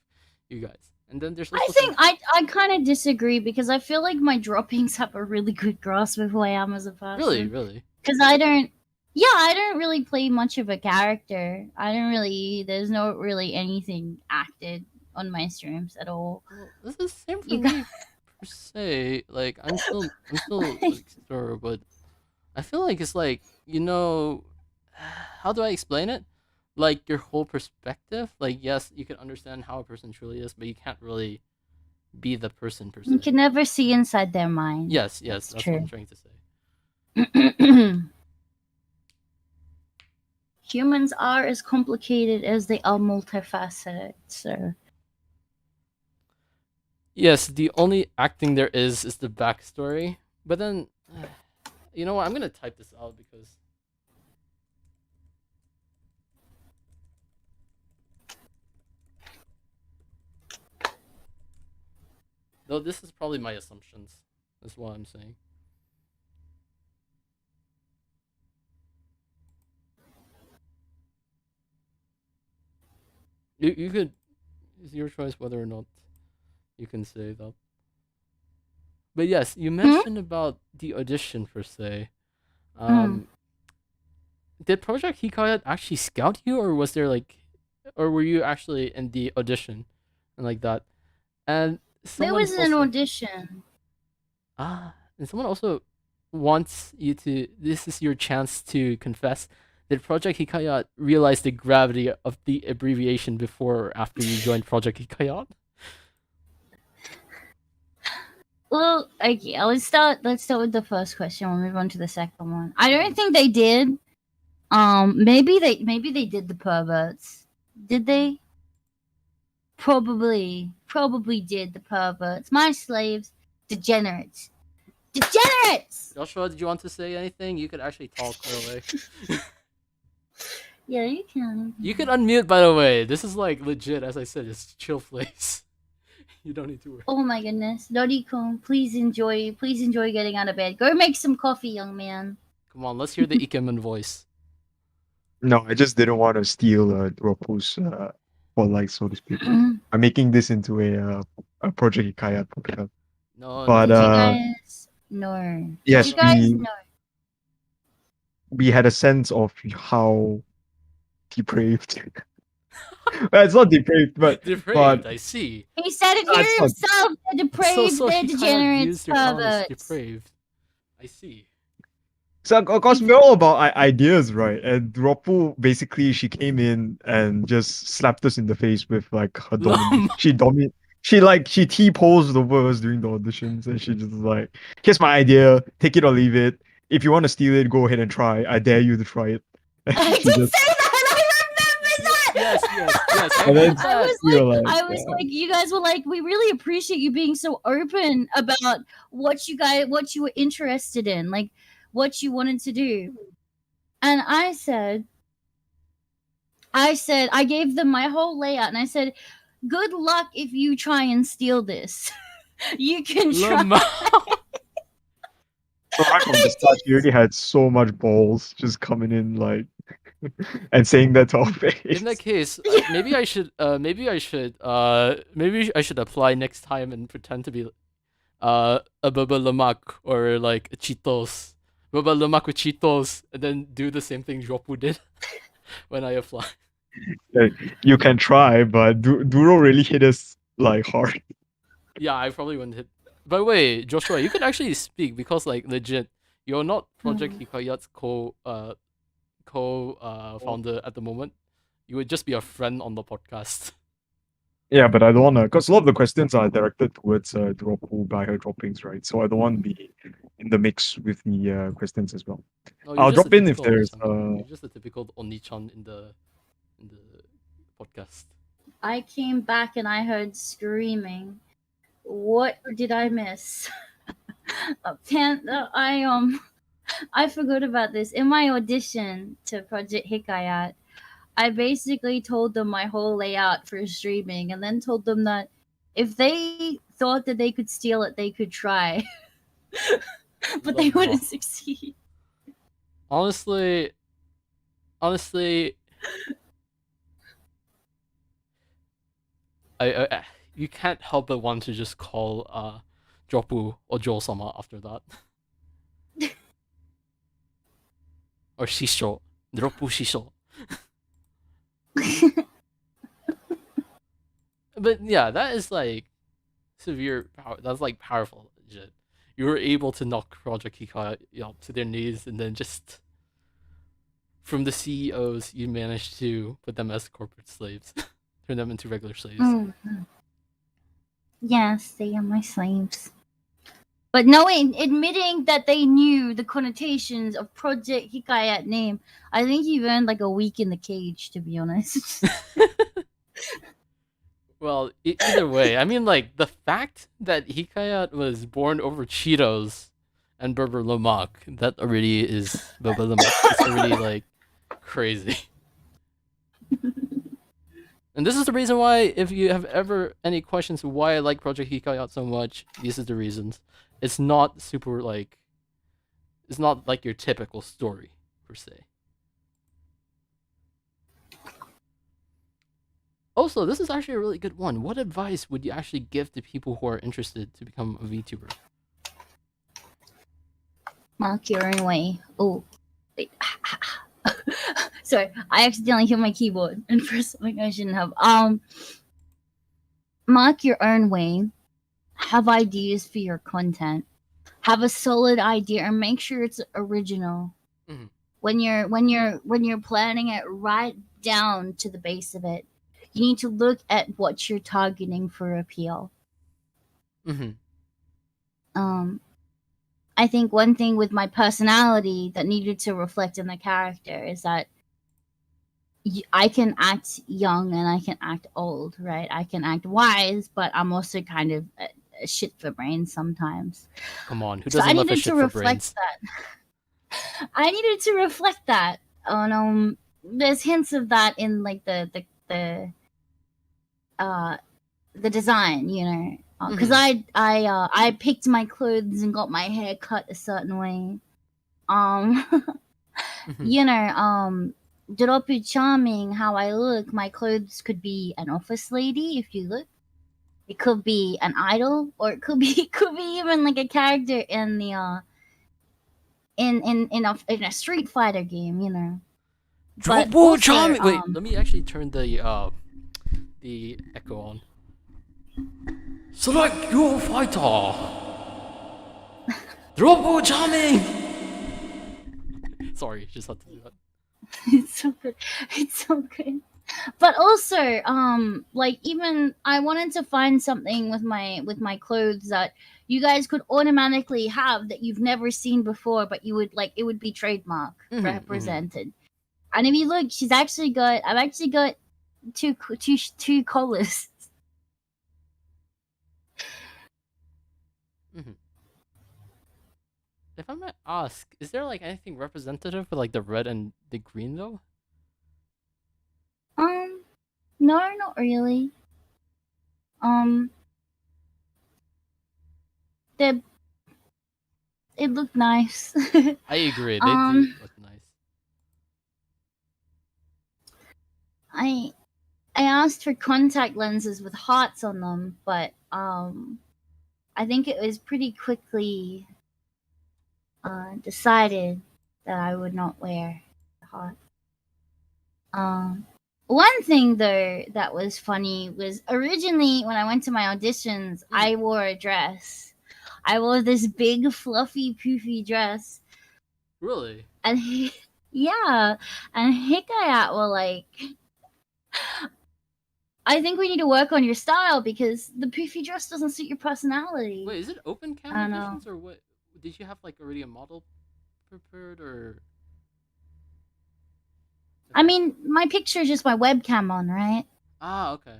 you guys. And then there's I also think some. I kind of disagree, because I feel like my droppings have a really good grasp of who I am as a Really, person. really. Because I don't, yeah, I don't really play much of a character. I don't really, there's no really anything acted on my streams at all. Well, this is the same for You got, me per se. Like I'm still an explorer, but I feel like it's like how do I explain it? Like your whole perspective. Like yes, you can understand how a person truly is, but you can't really be the person per you se. can never see inside their mind. Yes, yes, That's that's what I'm true. trying to say. Humans are as complicated as they are multifaceted. So Yes, the only acting there is the backstory. But then, you know what? I'm gonna type this out because though this is probably my assumptions. That's what I'm saying. You could. It's your choice whether or not you can say that. But yes, you mentioned about the audition per se. Um, did Project Hikayat actually scout you, or was there like, or were you actually in the audition, and like that? And There someone was an also audition. and someone also wants you to. This is your chance to confess. Did Project Hikayat realize the gravity of the abbreviation before or after you joined Project Hikayat? Well, okay, let's start with the first question. We'll move on to the second one. I don't think they did. Maybe they did the perverts. Did they? Probably did the perverts. My slaves, degenerates. Joshua, did you want to say anything? You could actually talk, by the way. Yeah, you can. You can unmute, by the way. This is like legit, as I said, it's chill place. You don't need to worry. Oh my goodness, Doriko, please enjoy getting out of bed. Go make some coffee, young man. Come on, let's hear the Ikemen voice. No, I just didn't want to steal Duroppu's spotlight, so to speak. I'm making this into a Project Hikayat podcast. No, But Did you guys know? yes, Did you guys know? we had a sense of how depraved. Well, it's not depraved, but depraved. I see. He said it That's here not- himself. They're depraved. So They're he kind of degenerates. used your comments Perverts. depraved. I see. So, of course, we're all about ideas, right? And Duroppu, basically, she came in and just slapped us in the face with like her dominance. She T-posed over us during the auditions, and she just like, here's my idea, take it or leave it. If you want to steal it, go ahead and try. I dare you to try it. And I did she say just- that. I remember that. Yes. I And then- heard that. I was like, you guys were like, we really appreciate you being so open about what you were interested in, like what you wanted to do. And I gave them my whole layout, and I said, good luck if you try and steal this. You can try. So right from the start, she already had so much balls just coming in like and saying that to our face. In that case, maybe I should apply next time and pretend to be a Baba Lemak or like a Cheetos. Baba Lemak with Cheetos, and then do the same thing Duroppu did when I apply. You can try, but Duro really hit us like hard. Yeah, I probably wouldn't hit. By the way, Joshua, you can actually speak because like legit, you're not Project Hikayat's founder at the moment. You would just be a friend on the podcast. Yeah, but I don't want to, because a lot of the questions are directed towards Duroppu by her droppings, right? So I don't want to be in the mix with the questions as well. No, you're I'll just drop a in if typical there's Oni-chan. You're just a typical Oni-chan in the podcast. I came back and I heard screaming. What did I miss? I forgot about this. In my audition to Project Hikayat, I basically told them my whole layout for streaming, and then told them that if they thought that they could steal it, they could try, but they wouldn't succeed. Honestly, I you can't help but want to just call Duroppu or Joel-sama after that. Or Shisho. Duroppu Shisho. But yeah, that is like severe power. That's like powerful legit. You were able to knock Project Hikayat to their knees, and then just from the CEOs, you managed to put them as corporate slaves, turn them into regular slaves. Yes, they are my slaves. But admitting that they knew the connotations of Project Hikayat name, I think you've earned like a week in the cage, to be honest. Well, either way, I mean, like the fact that Hikayat was born over Cheetos and Berber Lamak, that already is Berber Lamak. It's already like crazy. And this is the reason why, if you have ever any questions why I like Project Hikayat so much, these are the reasons. It's not super like, it's not like your typical story per se. Also, this is actually a really good one. What advice would you actually give to people who are interested to become a VTuber? Mark your own way. Oh, wait. Sorry, I accidentally hit my keyboard and pressed something I shouldn't have. Mark your own way. Have ideas for your content. Have a solid idea and make sure it's original. Mhm. When you're planning it right down to the base of it, you need to look at what you're targeting for appeal. I think one thing with my personality that needed to reflect in the character is that I can act young and I can act old, right? I can act wise, but I'm also kind of a shit for brains sometimes. Come on, who So doesn't I love a needed shit to for reflect brains? that. I needed to reflect that. There's hints of that in like the design, you know, because I picked my clothes and got my hair cut a certain way. You know, Duroppu charming, how I look, my clothes could be an office lady if you look. It could be an idol, or it could be even like a character in the in a Street Fighter game, you know. But Duroppu also, charming. Wait, let me actually turn the echo on. Select your fighter. Duroppu charming. Sorry, just had to do that. It's so good. It's so good. But also, like even I wanted to find something with my clothes that you guys could automatically have that you've never seen before, but you would like it would be trademark represented. And if you look, I've actually got two collars. If I might ask, is there like anything representative for like the red and the green though? No, not really. They it looked nice. I agree. They do look nice. I asked for contact lenses with hearts on them, but I think it was pretty quickly decided that I would not wear the heart. One thing though that was funny was originally when I went to my auditions, I wore a dress. I wore this big, fluffy, poofy dress. Really? And yeah, and Hikayat were like, I think we need to work on your style because the poofy dress doesn't suit your personality. Wait, is it open cam auditions or what? Did you have like already a model prepared or? I mean, my picture is just my webcam on, right? Ah, okay.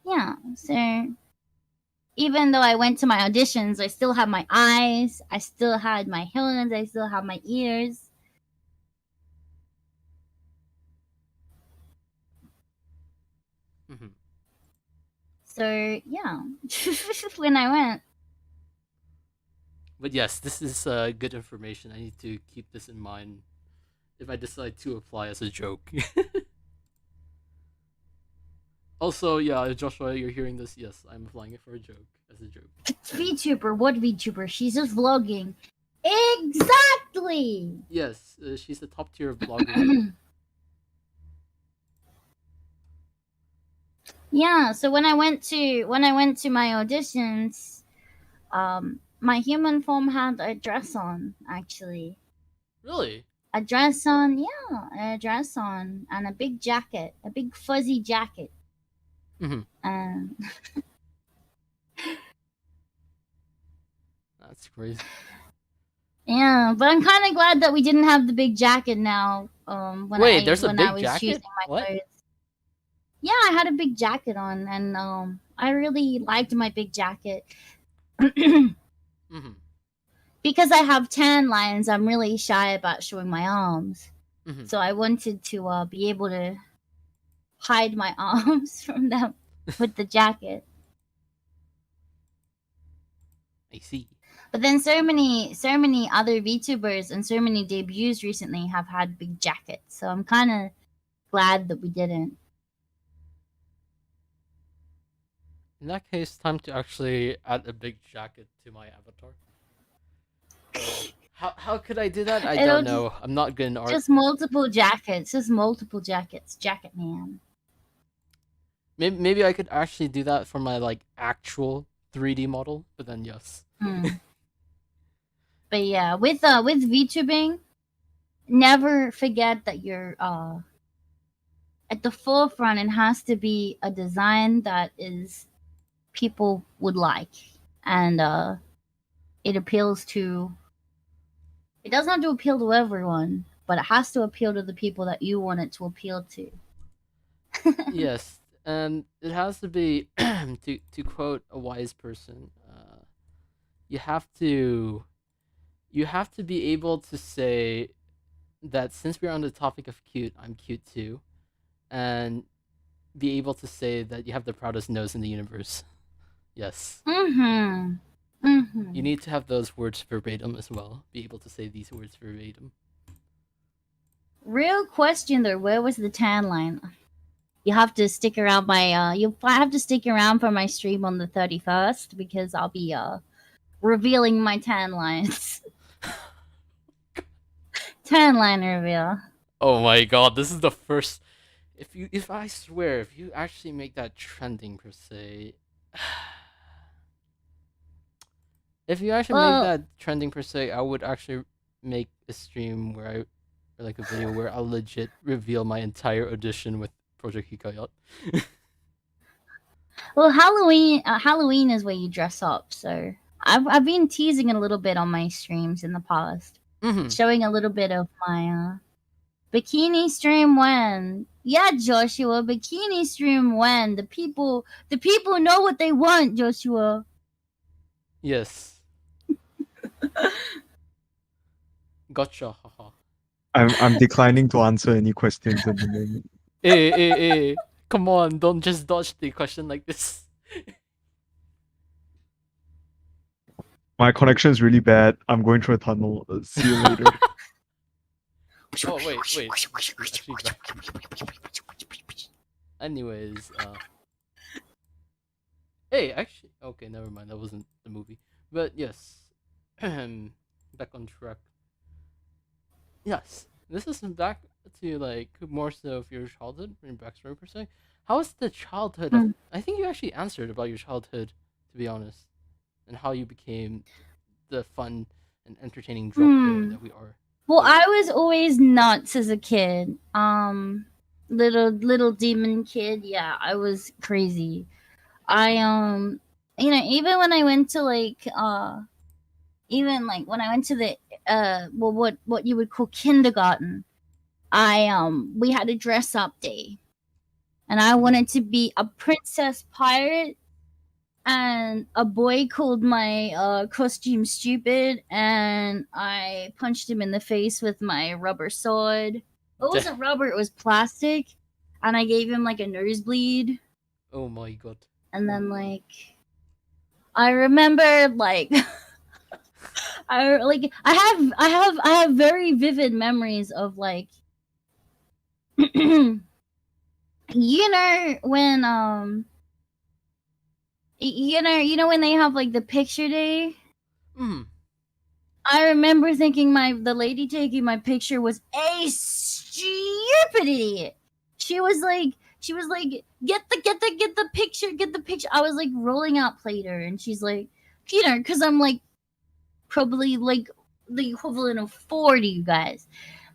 Yeah, so even though I went to my auditions, I still had my eyes, I still had my hands, I still had my ears. So yeah, when I went. But yes, this is good information. I need to keep this in mind if I decide to apply as a joke. Also, yeah, Joshua, you're hearing this. Yes, I'm applying it for a joke as a joke. VTuber, what VTuber? She's just vlogging. Exactly. Yes, she's a top tier vlogger. Yeah, so when I went to my auditions, my human form had a dress on, actually. Really? A dress on, yeah, a dress on, and a big jacket, a big fuzzy jacket. That's crazy. Yeah, but I'm kind of glad that we didn't have the big jacket now. When Wait, there's a when big I was jacket? choosing my What? clothes. Yeah, I had a big jacket on, and I really liked my big jacket. Mm-hmm. Because I have tan lines, I'm really shy about showing my arms. Mm-hmm. So I wanted to be able to hide my arms from them with the jacket. I see. But then so many other VTubers and so many debuts recently have had big jackets. So I'm kind of glad that we didn't. In that case, time to actually add a big jacket to my avatar. How could I do that? I It'll don't know. I'm not good in art. just multiple jackets. Just multiple jackets. Jacket man. Maybe I could actually do that for my like actual 3D model. But then yes. But yeah, with VTubing, never forget that you're at the forefront. It has to be a design that is people would like, and it appeals to. It doesn't have to appeal to everyone, but it has to appeal to the people that you want it to appeal to. Yes, and it has to be to quote a wise person. You have to be able to say that since we're on the topic of cute, I'm cute too, and be able to say that you have the proudest nose in the universe. Yes. Mm-hmm. You Mm-hmm. need to have those words verbatim as well. Be able to say these words verbatim. Real question though, where was the tan line? You have to stick around you have to stick around for my stream on the 31st because I'll be revealing my tan lines. Tan line reveal. Oh my god, this is the first. If I swear, if you actually make that trending per se, if you actually make Well, that trending per se, I would actually make a stream where or like a video where I'll legit reveal my entire audition with Project Hikayat. well, Halloween is where you dress up. So I've been teasing it a little bit on my streams in the past, Mm-hmm. showing a little bit of my bikini stream when. Yeah, Joshua, bikini stream when the people know what they want, Joshua. Yes. Gotcha. Haha. I'm declining to answer any questions at the moment. Hey. Come on, don't just dodge the question like this. My connection is really bad. I'm going through a tunnel. See you later. Oh wait. Actually, anyways, hey, actually, okay, never mind. That wasn't the movie, but yes, back on track. Yes, this is back to like more so of your childhood and backstory per se. How was the childhood of? I think you actually answered about your childhood, to be honest, and how you became the fun and entertaining drop bear that we are. Well, I was always nuts as a kid. Little demon kid. Yeah, I was crazy. I even when I went to even like when I went to the well, what you would call kindergarten, we had a dress up day, and I wanted to be a princess pirate, and a boy called my costume stupid, and I punched him in the face with my rubber sword. It wasn't rubber, it was plastic, and I gave him like a nosebleed. Oh my god. And then I remember I have very vivid memories of you know when you know when they have like the picture day. I remember thinking the lady taking my picture was a stupid idiot. She was like get the picture. I was like rolling out Play-Doh, and she's like, because I'm like probably like the equivalent of 40, you guys.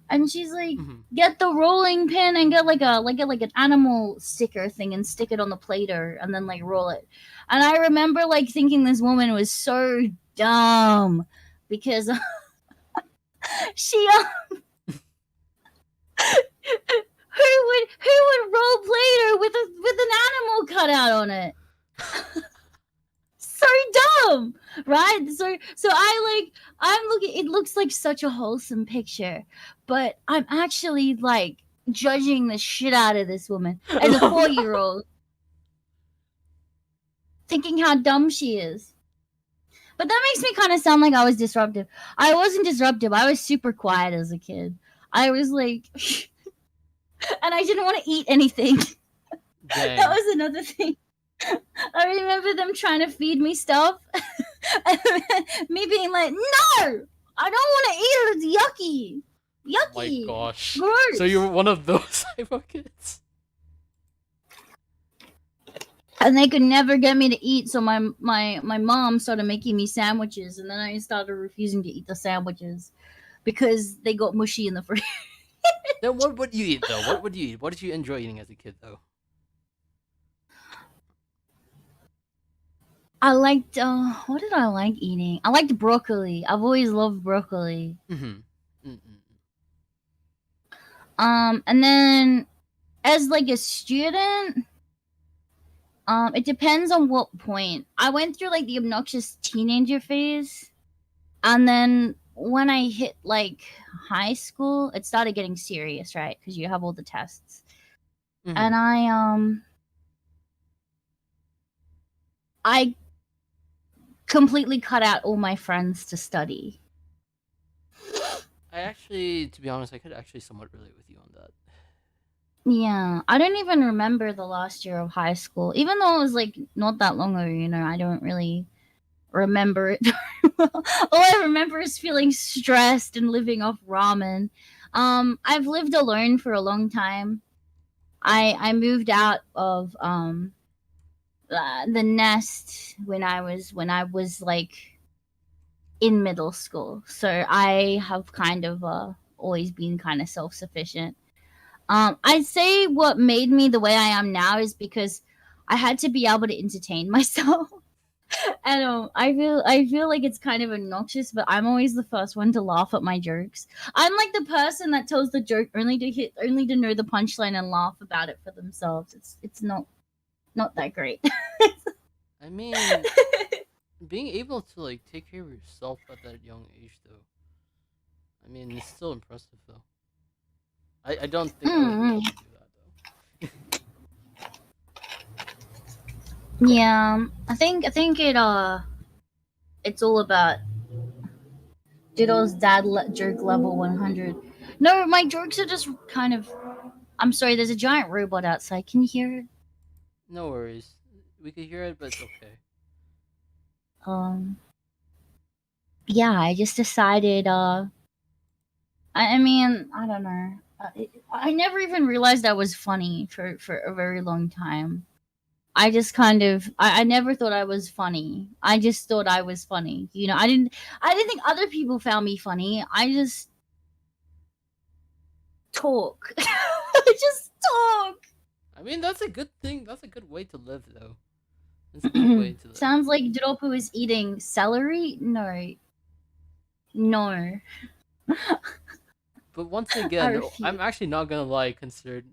And she's like, get the rolling pin and get like an animal sticker thing and stick it on the Play-Doh and then like roll it. And I remember like thinking this woman was so dumb because she who would roll Play-Doh with an animal cutout on it? So dumb, right? So I'm looking. It looks like such a wholesome picture, but I'm actually like judging the shit out of this woman as a 4-year-old, thinking how dumb she is. But that makes me kind of sound like I was disruptive. I wasn't disruptive. I was super quiet as a kid. I was like, and I didn't want to eat anything. Dang. That was another thing. I remember them trying to feed me stuff. Me being like, no, I don't want to eat it. It's yucky. Yucky. Oh my gosh. Gross. So you're one of those type of kids? And they could never get me to eat, so my mom started making me sandwiches, and then I started refusing to eat the sandwiches because they got mushy in the fridge. Then what would you eat though? What would you eat? What did you enjoy eating as a kid though? I liked what did I like eating? I liked broccoli. I've always loved broccoli. Mm-hmm. And then as like a student, it depends on what point. I went through like the obnoxious teenager phase, and then when I hit like high school, it started getting serious, right? Because you have all the tests, Mm-hmm. and I completely cut out all my friends to study. I actually, to be honest, I could actually somewhat relate with you on that. Yeah, I don't even remember the last year of high school, even though it was like not that long ago. I don't really remember it. All I remember is feeling stressed and living off ramen. I've lived alone for a long time. I moved out of the nest when I was like in middle school, so I have kind of always been kind of self-sufficient. I'd say what made me the way I am now is because I had to be able to entertain myself. And I feel like it's kind of obnoxious, but I'm always the first one to laugh at my jokes. I'm like the person that tells the joke only to know the punchline and laugh about it for themselves. It's not that great. I mean, being able to like take care of yourself at that young age, though. I mean, it's still impressive, though. I don't think I would be able to do that, though. Yeah, I think it's all about Ditto's jerk level 100. No, my jokes are just kind of. I'm sorry. There's a giant robot outside. Can you hear it? No worries. We could hear it, but it's okay. Yeah, I just decided. I mean, I don't know. I never even realized I was funny for a very long time. I just kind of I never thought I was funny. I just thought I was funny. I didn't think other people found me funny. I just talk. I just talk. I mean, that's a good thing. That's a good way to live, though. That's a good way to live. Sounds like Duroppu is eating celery? No. But once again, I'm actually not gonna lie, considered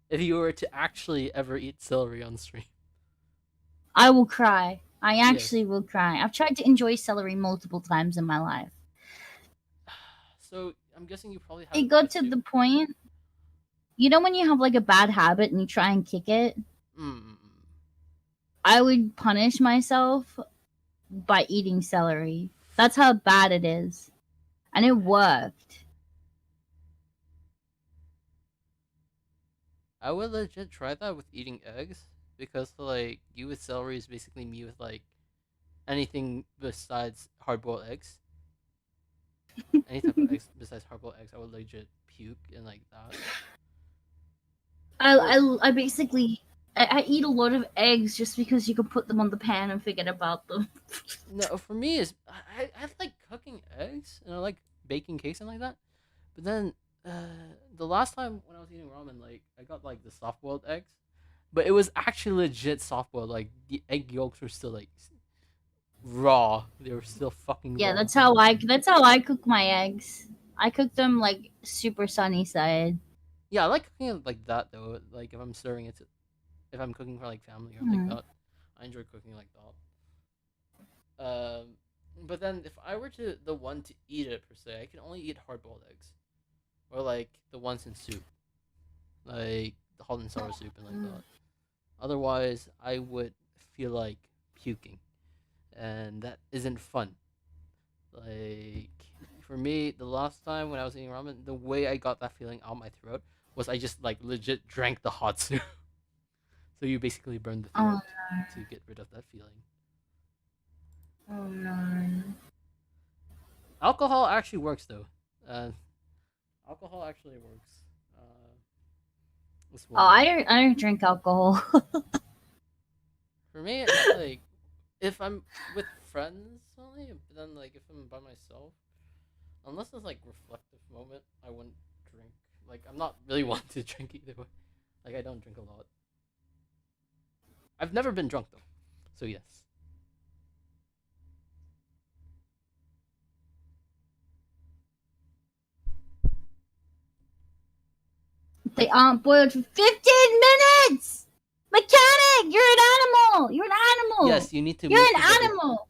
if you were to actually ever eat celery on stream. I will cry. I actually will cry. I've tried to enjoy celery multiple times in my life. So I'm guessing you probably have. It got to the point. When you have like a bad habit and you try and kick it? I would punish myself by eating celery. That's how bad it is. And it worked. I would legit try that with eating eggs, because like you with celery is basically me with like anything besides hard-boiled eggs. Any type of eggs besides hard-boiled eggs, I would legit puke and like that. I basically I eat a lot of eggs just because you can put them on the pan and forget about them. No, for me is I like cooking eggs and I like baking cakes and like that. But then the last time when I was eating ramen, like I got like the soft boiled eggs, but it was actually legit soft boiled. Like the egg yolks were still like raw. They were still fucking Yeah, raw. that's how I cook my eggs. I cook them like super sunny side. Yeah, I like cooking it like that though. Like if I'm serving it, if I'm cooking for like family or like Mm. that, I enjoy cooking like that. But then if I were to the one to eat it per se, I can only eat hard boiled eggs, or like the ones in soup, like the hot and sour soup and like that. Otherwise, I would feel like puking, and that isn't fun. Like for me, the last time when I was eating ramen, the way I got that feeling out my throat was I just like legit drank the hot soup. So you basically burn the Oh throat to get rid of that feeling. oh no. Alcohol actually works though. Uh, alcohol actually works. As Oh, well. I don't drink alcohol. For me, it's like if I'm with friends only, but then like if I'm by myself, unless it's like reflective moment, I wouldn't drink. Like I'm not really one to drink either way. Like I don't drink a lot. I've never been drunk though, so yes. They aren't boiled for 15 minutes! Mechanic, you're an animal! You're an animal! Yes, you need to You're make an sure that animal!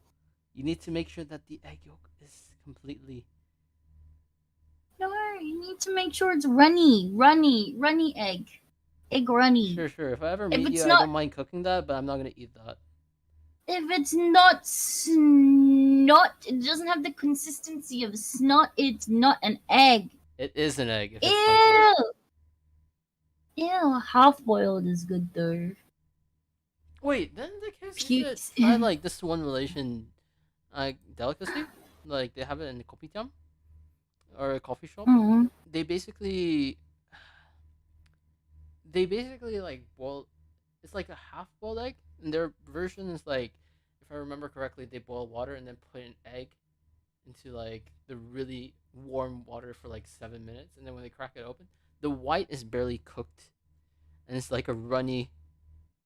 you need to make sure that the egg yolk is completely. No, you need to make sure it's runny egg. Egg runny. Sure. If I ever If meet you, it's I not don't mind cooking that, but I'm not gonna eat that. if it's not snot, it doesn't have the consistency of snot, it's not an egg. It is an egg if it's hard boiled. Ew! Ew, half boiled is good though. Wait, then in the case you should Pukes. try like this one Malaysian delicacy. Like they have it in the kopitiam or a coffee shop. Mm. They basically like boil. It's like a half boiled egg, and their version is like, if I remember correctly, they boil water and then put an egg into like the really warm water for like 7 minutes, and then when they crack it open, the white is barely cooked, and it's like a runny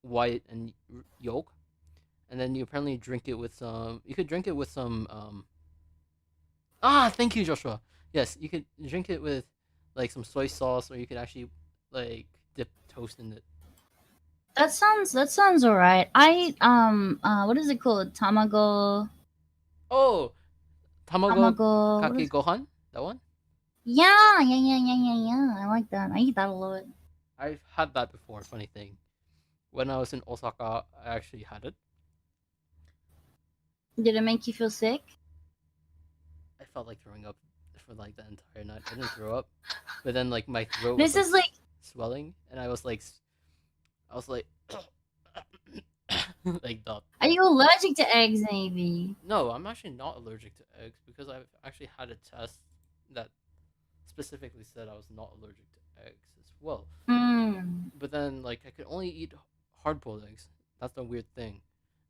white and yolk, and then you apparently drink it with some. You could drink it with some. Thank you, Joshua. Yes, you could drink it with like some soy sauce, or you could actually like dip toast in it. That sounds alright. What is it called? Oh, tamago Tamago what kake is gohan. That one. yeah. I like that. I eat that a lot. I've had that before. Funny thing, when I was in Osaka, I actually had it. Did it make you feel sick? I felt like throwing up for like the entire night. I didn't throw up, but then like my throat was This like is like swelling, and I was like, like that. are you allergic to eggs, maybe? No, I'm actually not allergic to eggs because I've actually had a test that specifically said I was not allergic to eggs as well. Mm. But then like I could only eat hard boiled eggs. That's the weird thing.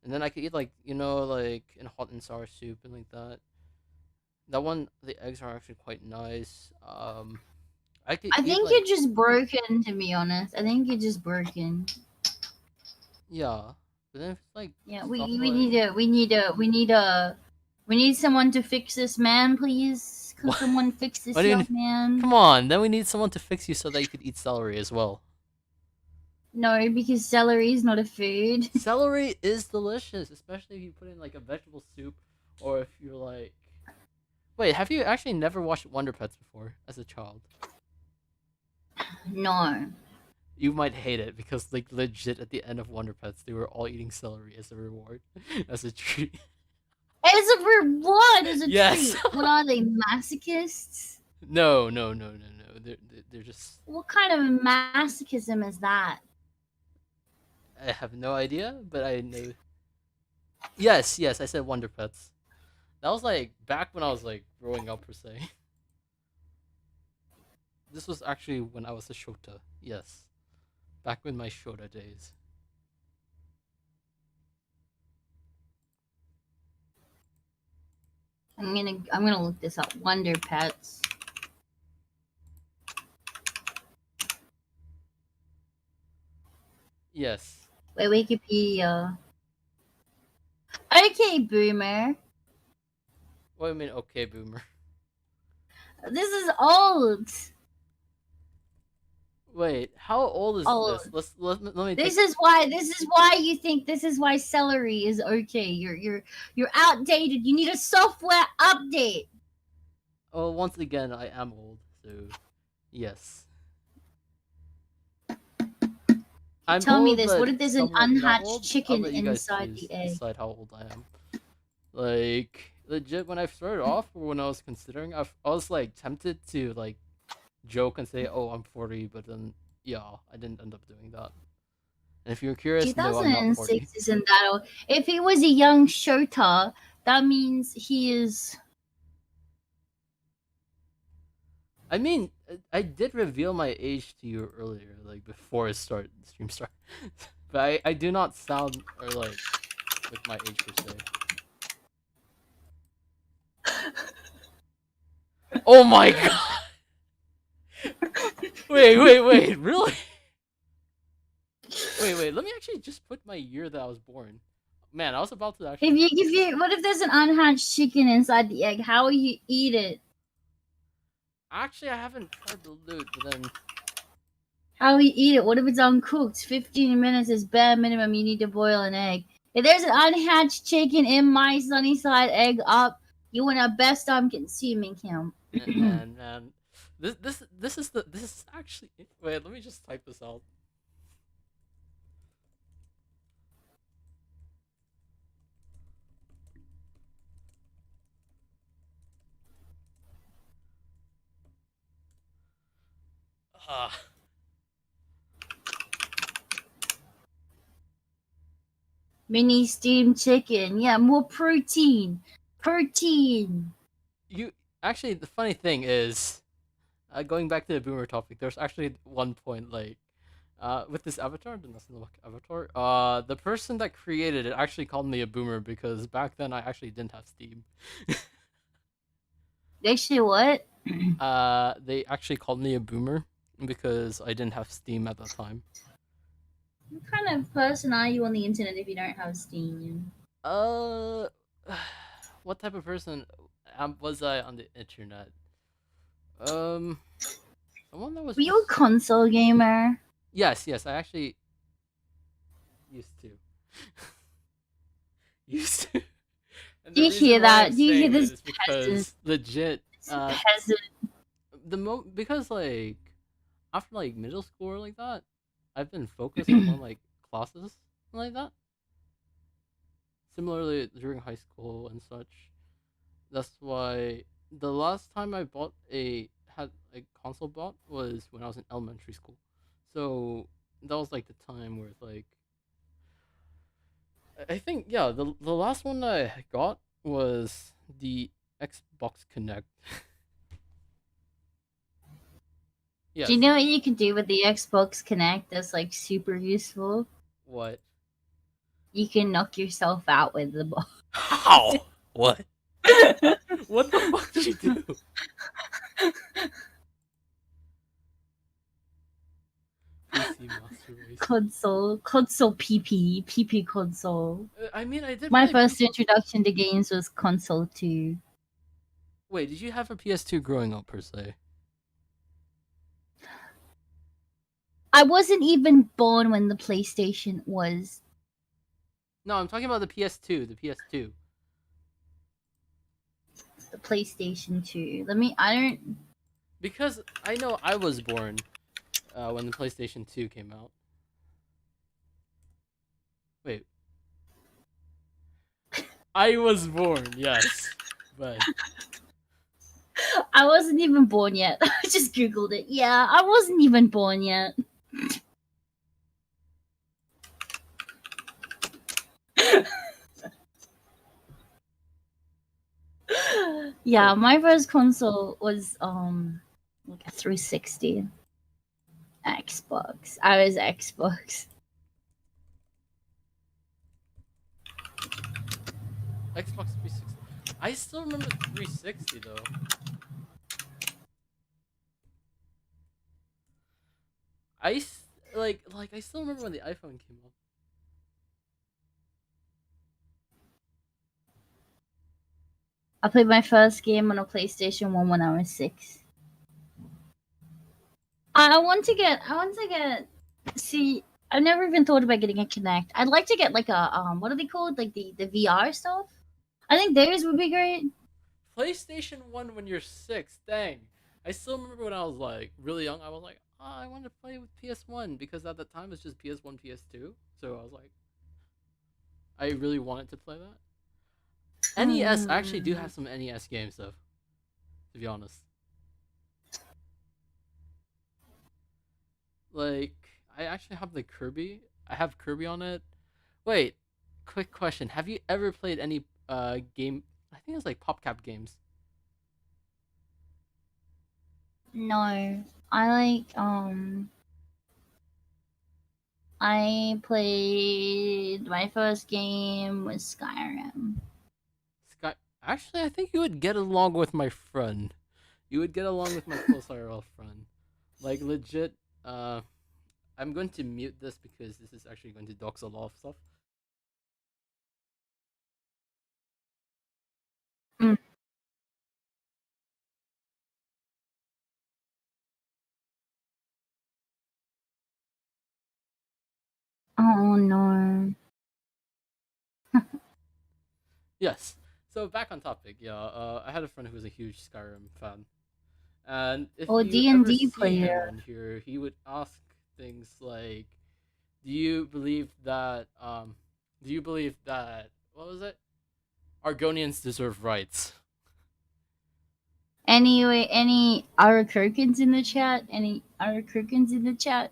And then I could eat like like in hot and sour soup and like that. That one, the eggs are actually quite nice. I could I eat think like you're just broken, to be honest. I think you're just broken. yeah, but then if it's like Yeah, stuff we need someone to fix this man, please. Can What? someone fix this What do you young need? man? Come on, then we need someone to fix you so that you could eat celery as well. No, because celery is not a food. Celery is delicious, especially if you put in like a vegetable soup, or if you're like. Wait, have you actually never watched Wonder Pets before as a child? No. You might hate it because like legit at the end of Wonder Pets, they were all eating celery as a reward, as a treat. As a reward, as a Yes. treat. What are they, masochists? No. They're just. What kind of masochism is that? I have no idea, but I know. Yes, I said Wonder Pets. That was like back when I was like growing up per se. This was actually when I was a Shota. Yes, back in my Shota days. I'm gonna look this up. Wonder Pets. Yes. Wait, Wikipedia. Okay, boomer. What do you mean, okay, boomer? This is This is old. Wait, how old is Oh, this? Let me this take. is why you think this is why celery is okay. You're outdated. You need a software update. Oh, once again, I am old, so yes. I'm Tell me old, this. What but if there's an somewhat not unhatched old. I'll chicken let you guys inside choose the egg? decide how old I am. Like legit, when I started off, or when I was considering, I was like tempted to like joke and say, "Oh, I'm 40," but then yeah, I didn't end up doing that. And if you're curious, no, I'm not 40. 2006 isn't that old. If he was a young Shota, that means he is. I mean, I did reveal my age to you earlier, like before the stream start. But I do not sound or like with my age per se. Oh my god! Wait, really? Wait, let me actually just put my year that I was born. Man, I was about to actually. What if there's an unhatched chicken inside the egg? How will you eat it? Actually, I haven't tried the loot, but then. How will you eat it? What if it's uncooked? 15 minutes is bare minimum. You need to boil an egg. If there's an unhatched chicken in my sunny side egg up, you in a best I'm consuming him. Man. This is actually. Wait, let me just type this out. Ah. Mini steamed chicken. Yeah, more protein. Protein. You actually, the funny thing is, going back to the boomer topic, there's actually one point like, with this avatar, the National avatar, the person that created it actually called me a boomer because back then I actually didn't have Steam. Actually, what? They actually called me a boomer because I didn't have Steam at that time. What kind of person are you on the internet if you don't have Steam? What type of person was I on the internet? Someone that was Were you a just console gamer? yes, I actually used to. used to. And Do the you hear reason why that? I'm Do you hear saying that this is peasant? because legit, Peasant. because like after like middle school or like that, I've been focused on more like classes like that. Similarly during high school and such. That's why the last time I had a console bought was when I was in elementary school. So that was like the time where like I think yeah, the last one I got was the Xbox Connect. Do you Yes. know what you can do with the Xbox Connect that's like super useful? What? You can knock yourself out with the ball. How? What? What the fuck did you do? PC Master Race. Console PP console. I mean, I did My play. first introduction to games was console 2. Wait, did you have a PS2 growing up per se? I wasn't even born when the PlayStation was. No, I'm talking about the PS2. The PS2. The PlayStation 2. I don't. Because I know I was born when the PlayStation 2 came out. Wait. I was born, yes. But I wasn't even born yet. I just googled it. Yeah, I wasn't even born yet. Yeah, my first console was like a 360. Xbox. I was Xbox. Xbox 360. I still remember 360 though. I still remember when the iPhone came out. I played my first game on a PlayStation 1 when I was 6. I want to get. I want to get. See, I've never even thought about getting a Kinect. I'd like to get like a What are they called? Like the VR stuff. I think theirs would be great. PlayStation 1 when you're 6. Dang. I still remember when I was like really young. I was like, oh, I want to play with PS1 because at the time it's just PS1, PS2. So I was like, I really wanted to play that. NES, I actually do have some NES games though, to be honest. Like, I actually have the Kirby. I have Kirby on it. Wait, quick question. Have you ever played any game? I think it's like PopCap games. No, I like I played my first game was Skyrim. Sky. Actually, I think you would get along with my friend. You would get along with my close IRL friend. Like legit. I'm going to mute this because this is actually going to dox a lot of stuff. Mm. Oh no. Yes. So back on topic. Yeah. I had a friend who was a huge Skyrim fan, and if Oh, you D and ever D see him player. on here, he would ask things like, "Do you believe that? Do you believe that? What was it? Argonians deserve rights." Anyway, any Arakirkins in the chat? Any Arakirkins in the chat?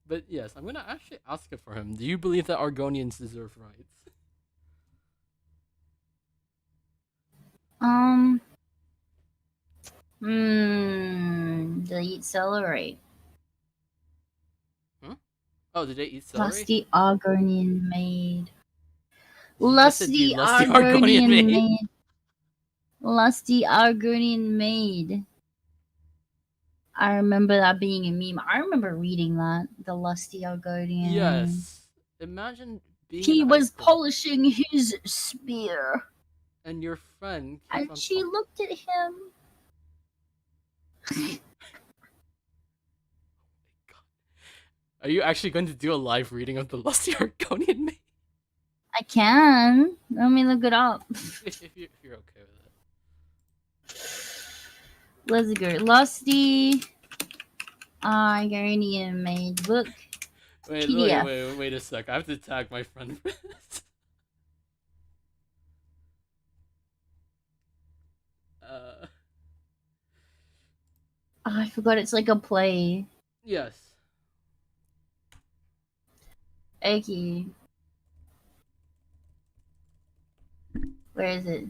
But yes, I'm gonna actually ask it for him. Do you believe that Argonians deserve rights? Um. Delete celery. Huh? Oh, did they eat celery? Lusty Argonian maid. You just said the Lusty lusty Argonian Argonian maid. maid. Lusty Argonian maid. I remember that being a meme. I remember reading that. The Lusty Argonian. Yes. Imagine being He in high was school polishing his spear. and your friend keeps And on she talking. looked at him. Are you actually going to do a live reading of the lusty Argonian maid? I can. Let me look it up. if you're okay with it. Let's go. Lusty Argonian maid book. PDF. Wait a sec. I have to tag my friend for this. Oh, I forgot it's like a play. Yes. Okay. Where is it?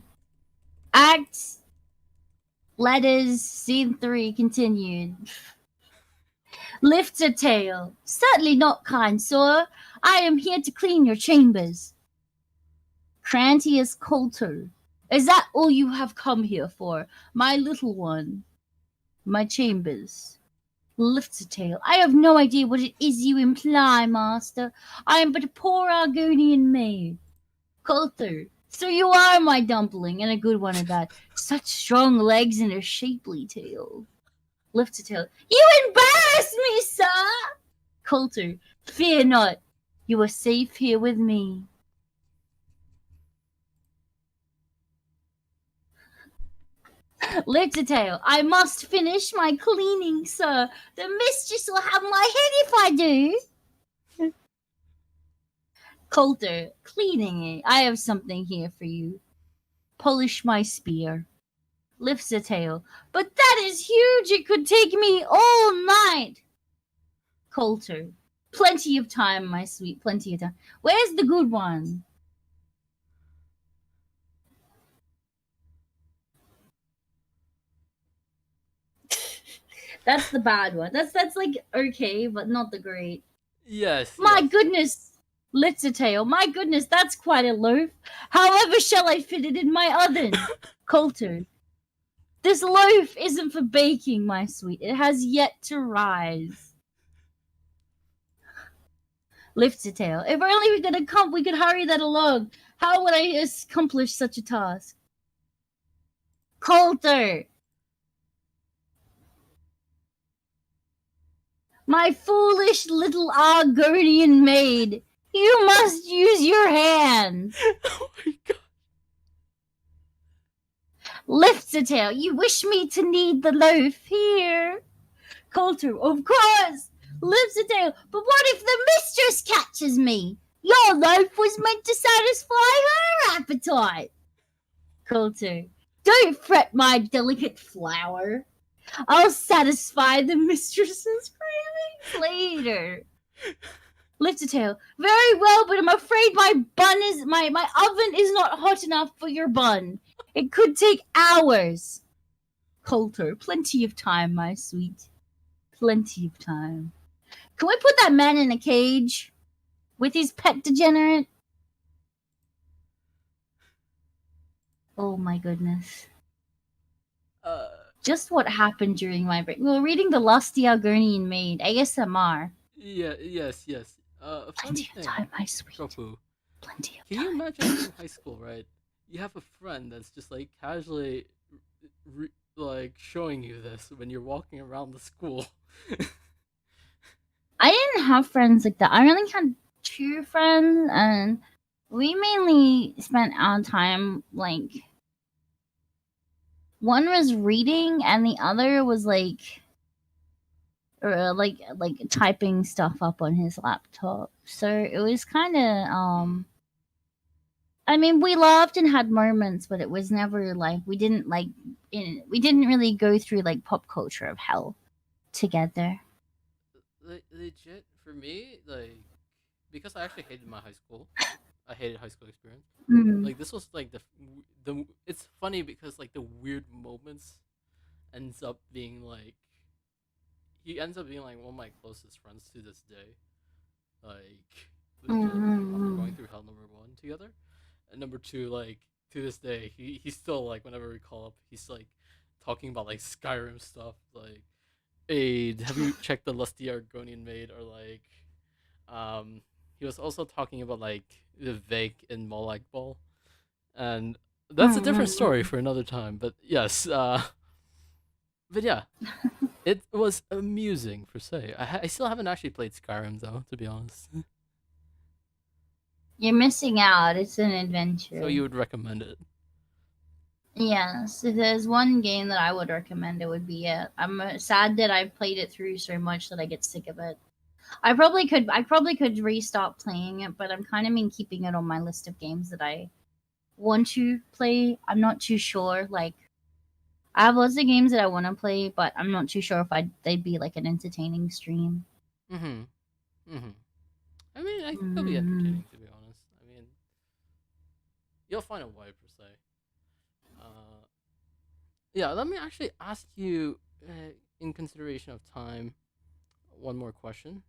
Act Letters Scene 3 continued. Lifts a tail. Certainly not, kind sir. I am here to clean your chambers. Crantius Coulter. Is that all you have come here for, my little one? My chambers. Lifts a tail. I have no idea what it is you imply, master. I am but a poor Argonian maid. Coulter. So you are my dumpling, and a good one at that. Such strong legs and a shapely tail. Lifts a tail. You embarrass me, sir! Coulter. Fear not. You are safe here with me. Lifts a tail. I must finish my cleaning, sir. The mistress will have my head if I do. Coulter. Cleaning it. I have something here for you. Polish my spear. Lifts a tail. But that is huge. It could take me all night. Coulter. Plenty of time, my sweet. Plenty of time. Where's the good one? That's the bad one. That's like okay, but not the great. Yes. My yes. goodness. Lifts a tail. My goodness, that's quite a loaf. However shall I fit it in my oven? Coulter. This loaf isn't for baking, my sweet. It has yet to rise. Lifts a tail. If only we could hurry that along. How would I accomplish such a task? Coulter! My foolish little Argonian maid! You must use your hands! Oh my god. Lifts a tail. You wish me to knead the loaf here? Coulter, of course! Lifts a tail. But what if the mistress catches me? Your loaf was meant to satisfy her appetite. Coulter, don't fret, my delicate flower. I'll satisfy the mistress's cravings later. Lifts a tail. Very well, but I'm afraid my oven is not hot enough for your bun. It could take hours. Coulter, plenty of time, my sweet. Plenty of time. Can we put that man in a cage with his pet degenerate? Oh my goodness. Just what happened during my break. We were reading The Lusty Argonian Maid, ASMR. Yes. Funny Plenty of thing, time, my sweet. Duroppu, Plenty of can time. you imagine in high school, right? You have a friend that's just like casually, like showing you this when you're walking around the school. I didn't have friends like that. I only had 2 friends, and we mainly spent our time like one was reading, and the other was like typing stuff up on his laptop. So it was kind of I mean, we laughed and had moments, but it was never like we didn't really go through like pop culture of hell together. Legit for me, like because I actually hated my high school. I hated high school experience. Mm. Like this was like the it's funny because like the weird moments ends up being like he ends up being like one of my closest friends to this day. Like legit, after going through hell number 1 together, and number 2, like to this day, he's still like whenever we call up, he's like talking about like Skyrim stuff. Like, hey, have you checked the Lusty Argonian Maid? Or like, he was also talking about like the Vake in Molag Ball, and that's a different story for another time. But yes, but yeah, it was amusing per se. I still haven't actually played Skyrim though, to be honest. You're missing out. It's an adventure. So you would recommend it? Yes, if there's one game that I would recommend, it would be it. I'm sad that I've played it through so much that I get sick of it. I probably could restart playing it, but I'm kind of been keeping it on my list of games that I want to play. I'm not too sure. Like, I have lots of games that I want to play, but I'm not too sure if they'd be like an entertaining stream. I mean, I think it'll be entertaining, to be honest. I mean, you'll find a way per se. Yeah, let me actually ask you, in consideration of time, one more question.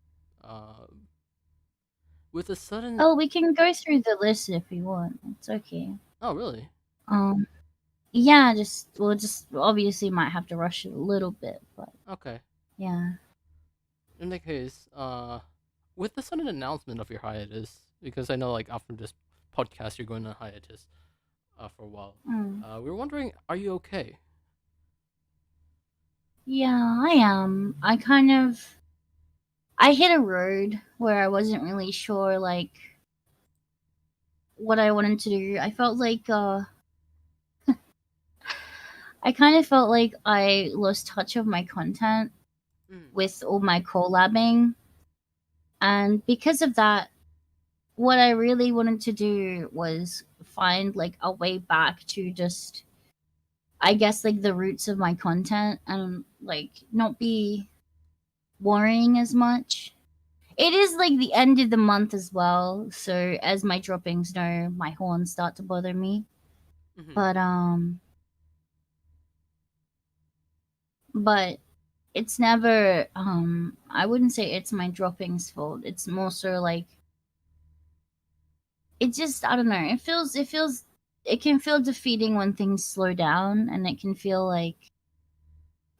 With a sudden, Oh, we can go through the list if you want. It's okay. oh really? Yeah, we'll just obviously might have to rush it a little bit, but Okay. yeah. In that case, with the sudden announcement of your hiatus, because I know like after this podcast you're going on hiatus, for a while. We were wondering, are you okay? Yeah, I am. I hit a road where I wasn't really sure like what I wanted to do. I felt like I kind of felt like I lost touch of my content with all my collabing. And because of that, what I really wanted to do was find like a way back to just, I guess, like the roots of my content and like not be worrying as much. It is like the end of the month as well, so as my droppings know, my horns start to bother me. But it's never I wouldn't say it's my droppings fault. It's more so like it just, I don't know, it can feel defeating when things slow down, and it can feel like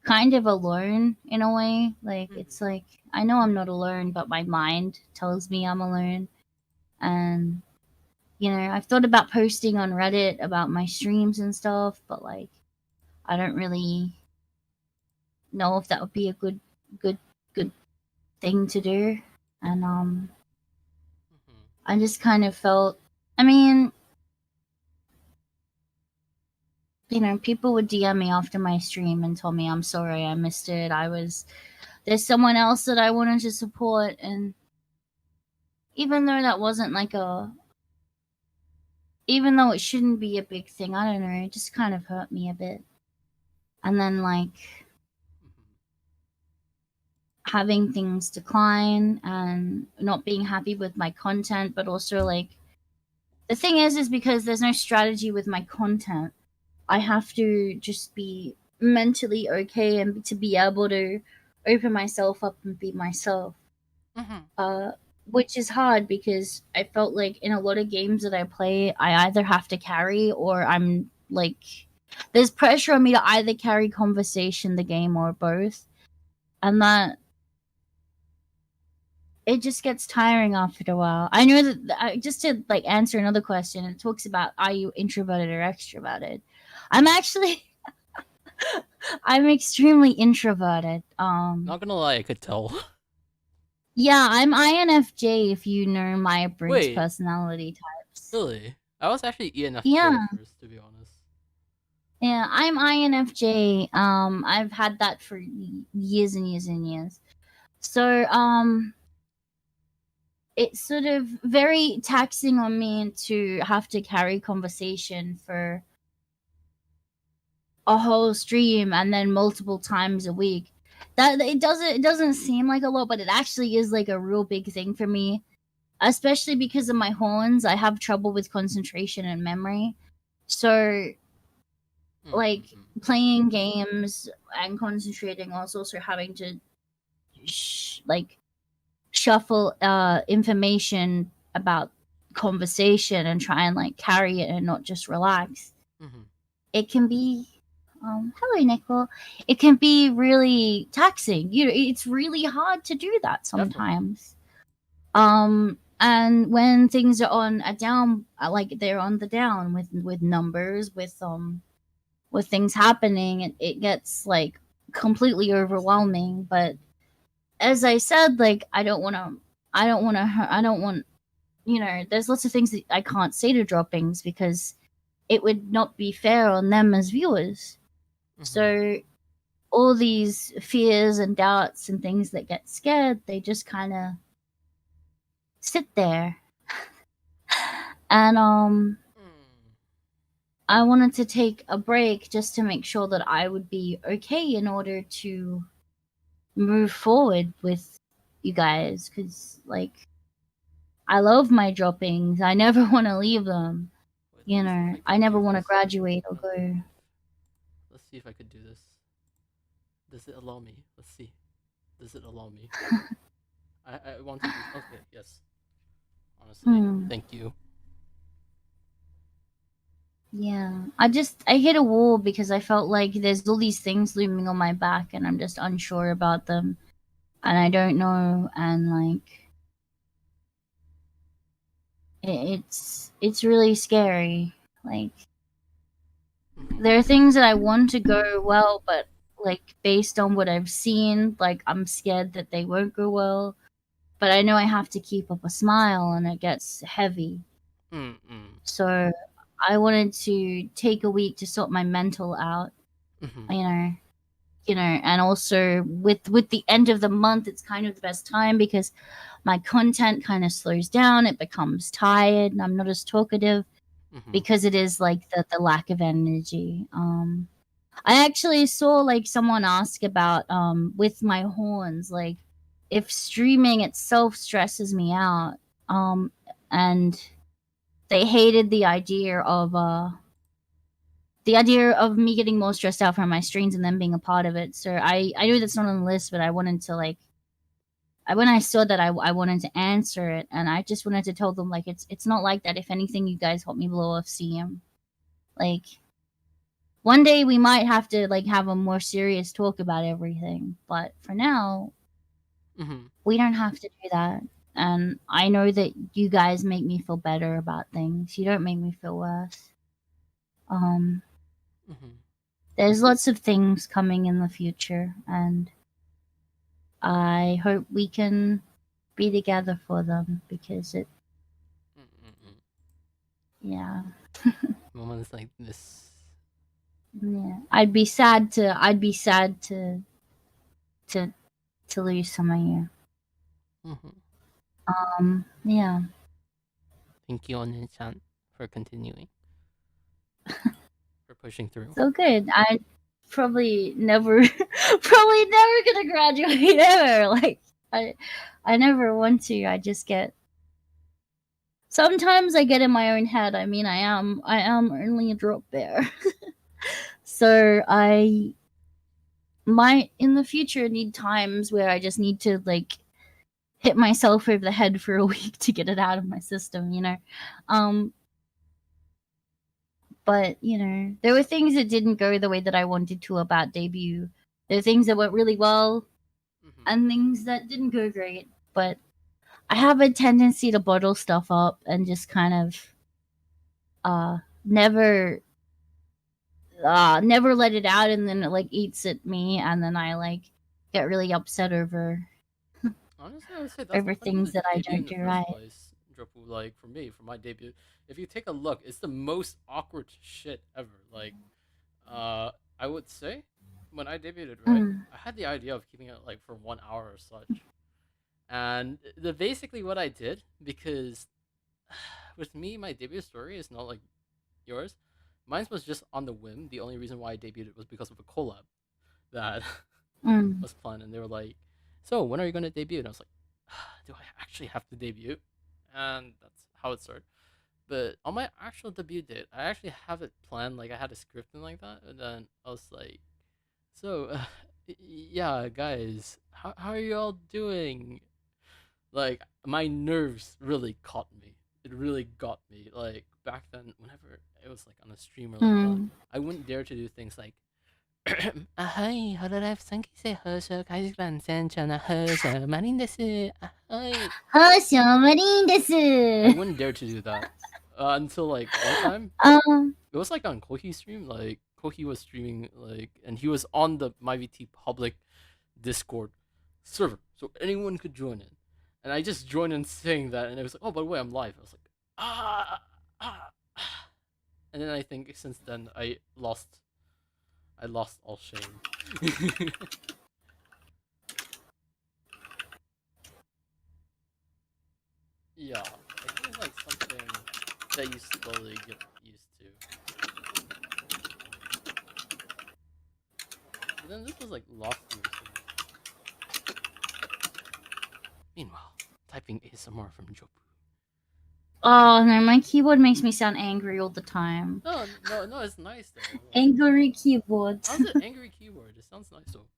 kind of alone in a way. Like it's like I know I'm not alone, but my mind tells me I'm alone. And you know, I've thought about posting on Reddit about my streams and stuff, but like I don't really know if that would be a good good thing to do. And I just kind of felt, I mean, you know, people would DM me after my stream and told me I'm sorry, I missed it. There's someone else that I wanted to support, and even though that wasn't like even though it shouldn't be a big thing, I don't know, it just kind of hurt me a bit. And then like having things decline and not being happy with my content, but also like the thing is because there's no strategy with my content, I have to just be mentally okay and to be able to open myself up and be myself. Which is hard because I felt like in a lot of games that I play, I either have to carry or I'm like, there's pressure on me to either carry conversation, the game, or both. And that, it just gets tiring after a while. I know that, just to like answer another question, it talks about, are you introverted or extroverted? I'm actually, I'm extremely introverted. Not gonna lie, I could tell. Yeah, I'm INFJ if you know Myers-Briggs Wait. personality types. Really? I was actually ENFJ Yeah. at first, to be honest. Yeah, I'm INFJ. I've had that for years and years and years. So, it's sort of very taxing on me to have to carry conversation for a whole stream and then multiple times a week. That it doesn't seem like a lot, but it actually is like a real big thing for me, especially because of my horns. I have trouble with concentration and memory. So like playing games and concentrating, also having to shuffle information about conversation and try and like carry it and not just relax. It can be hello Nicole, it can be really taxing. You know, it's really hard to do that sometimes. And when things are on a down, like they're on the down with numbers, with things happening, it gets like completely overwhelming. But as I said, like I don't want, you know, there's lots of things that I can't say to droppings because it would not be fair on them as viewers. So all these fears and doubts and things that get scared, they just kind of sit there. And I wanted to take a break just to make sure that I would be okay in order to move forward with you guys, because like I love my droppings. I never want to leave them. You know, I never want to graduate or go. Let's see if I could do this. Does it allow me? Let's see. Does it allow me? I want to do. Okay, yes. Honestly, thank you. Yeah, I hit a wall because I felt like there's all these things looming on my back and I'm just unsure about them. And I don't know, and like it's really scary. Like there are things that I want to go well, but like based on what I've seen, like I'm scared that they won't go well. But I know I have to keep up a smile and it gets heavy. So I wanted to take a week to sort my mental out. You know, and also with the end of the month, it's kind of the best time because my content kind of slows down. It becomes tired, and I'm not as talkative because it is like the lack of energy. I actually saw like someone ask about with my horns, like if streaming itself stresses me out, and they hated the idea of me getting more stressed out from my streams and them being a part of it. So I knew that's not on the list, but I wanted to like, when I saw that, I wanted to answer it, and I just wanted to tell them like it's not like that. If anything, you guys help me blow off CM. Like one day we might have to like have a more serious talk about everything, but for now, we don't have to do that. And I know that you guys make me feel better about things. You don't make me feel worse. there's lots of things coming in the future, and I hope we can be together for them because it, Mm-mm-mm. yeah, Moments like this. yeah. I'd be sad to to lose some of you. Mm-hmm. Yeah. Thank you, Onen-chan, for continuing, for pushing through. So good. I probably never, probably never gonna graduate ever. Like I never want to. I just get. Sometimes I get in my own head. I mean, I am only a drop bear, so I might in the future need times where I just need to like hit myself over the head for a week to get it out of my system. Um, but there were things that didn't go the way that I wanted to about debut. There are things that went really well Mm-hmm. and things that didn't go great. But I have a tendency to bottle stuff up and just kind of never never let it out, and then it like eats at me, and then I like get really upset Honestly, I would say that's the over point of things the that I debut don't in the do first right. place, Duroppu. Like for me, for my debut, if you take a look, it's the most awkward shit ever. Like, I would say when I debuted, right, Mm, I had the idea of keeping it like for 1 hour or such, and basically what I did because with me, my debut story is not like yours. Mine was just on the whim. The only reason why I debuted was because of a collab that mm, was planned, and they were like, "So when are you gonna debut?" And I was like, "Do I actually have to debut?" And that's how it started. But on my actual debut date, I actually have it planned. Like I had a script and like that, and then I was like, "So, yeah, guys, how are you all doing?" Like my nerves really caught me. It really got me. Like back then, whenever it was like on a stream or like that, mm. I wouldn't dare to do things like あ、はい、ホロライフ3期生放送開始版船長の放送マリンです。あ、はい。I はしょまりんです。wouldn't dare to do that until like one time. Um, It was like on Kohi stream. Like Kohi was streaming like, and he was on the MyVT public Discord server, so anyone could join in. And I just joined in saying that, and it was like, oh, by the way, I'm live. I was like, ah, ah, ah. And then I think since then I lost all shame. Yeah, I think it's like something that you slowly get used to. But then this was like last year, so. Meanwhile, typing ASMR from Jopu. oh no, my keyboard makes me sound angry all the time. No, no, no, it's nice though. Like, Angry keyboard. how's it angry keyboard? It sounds nice though.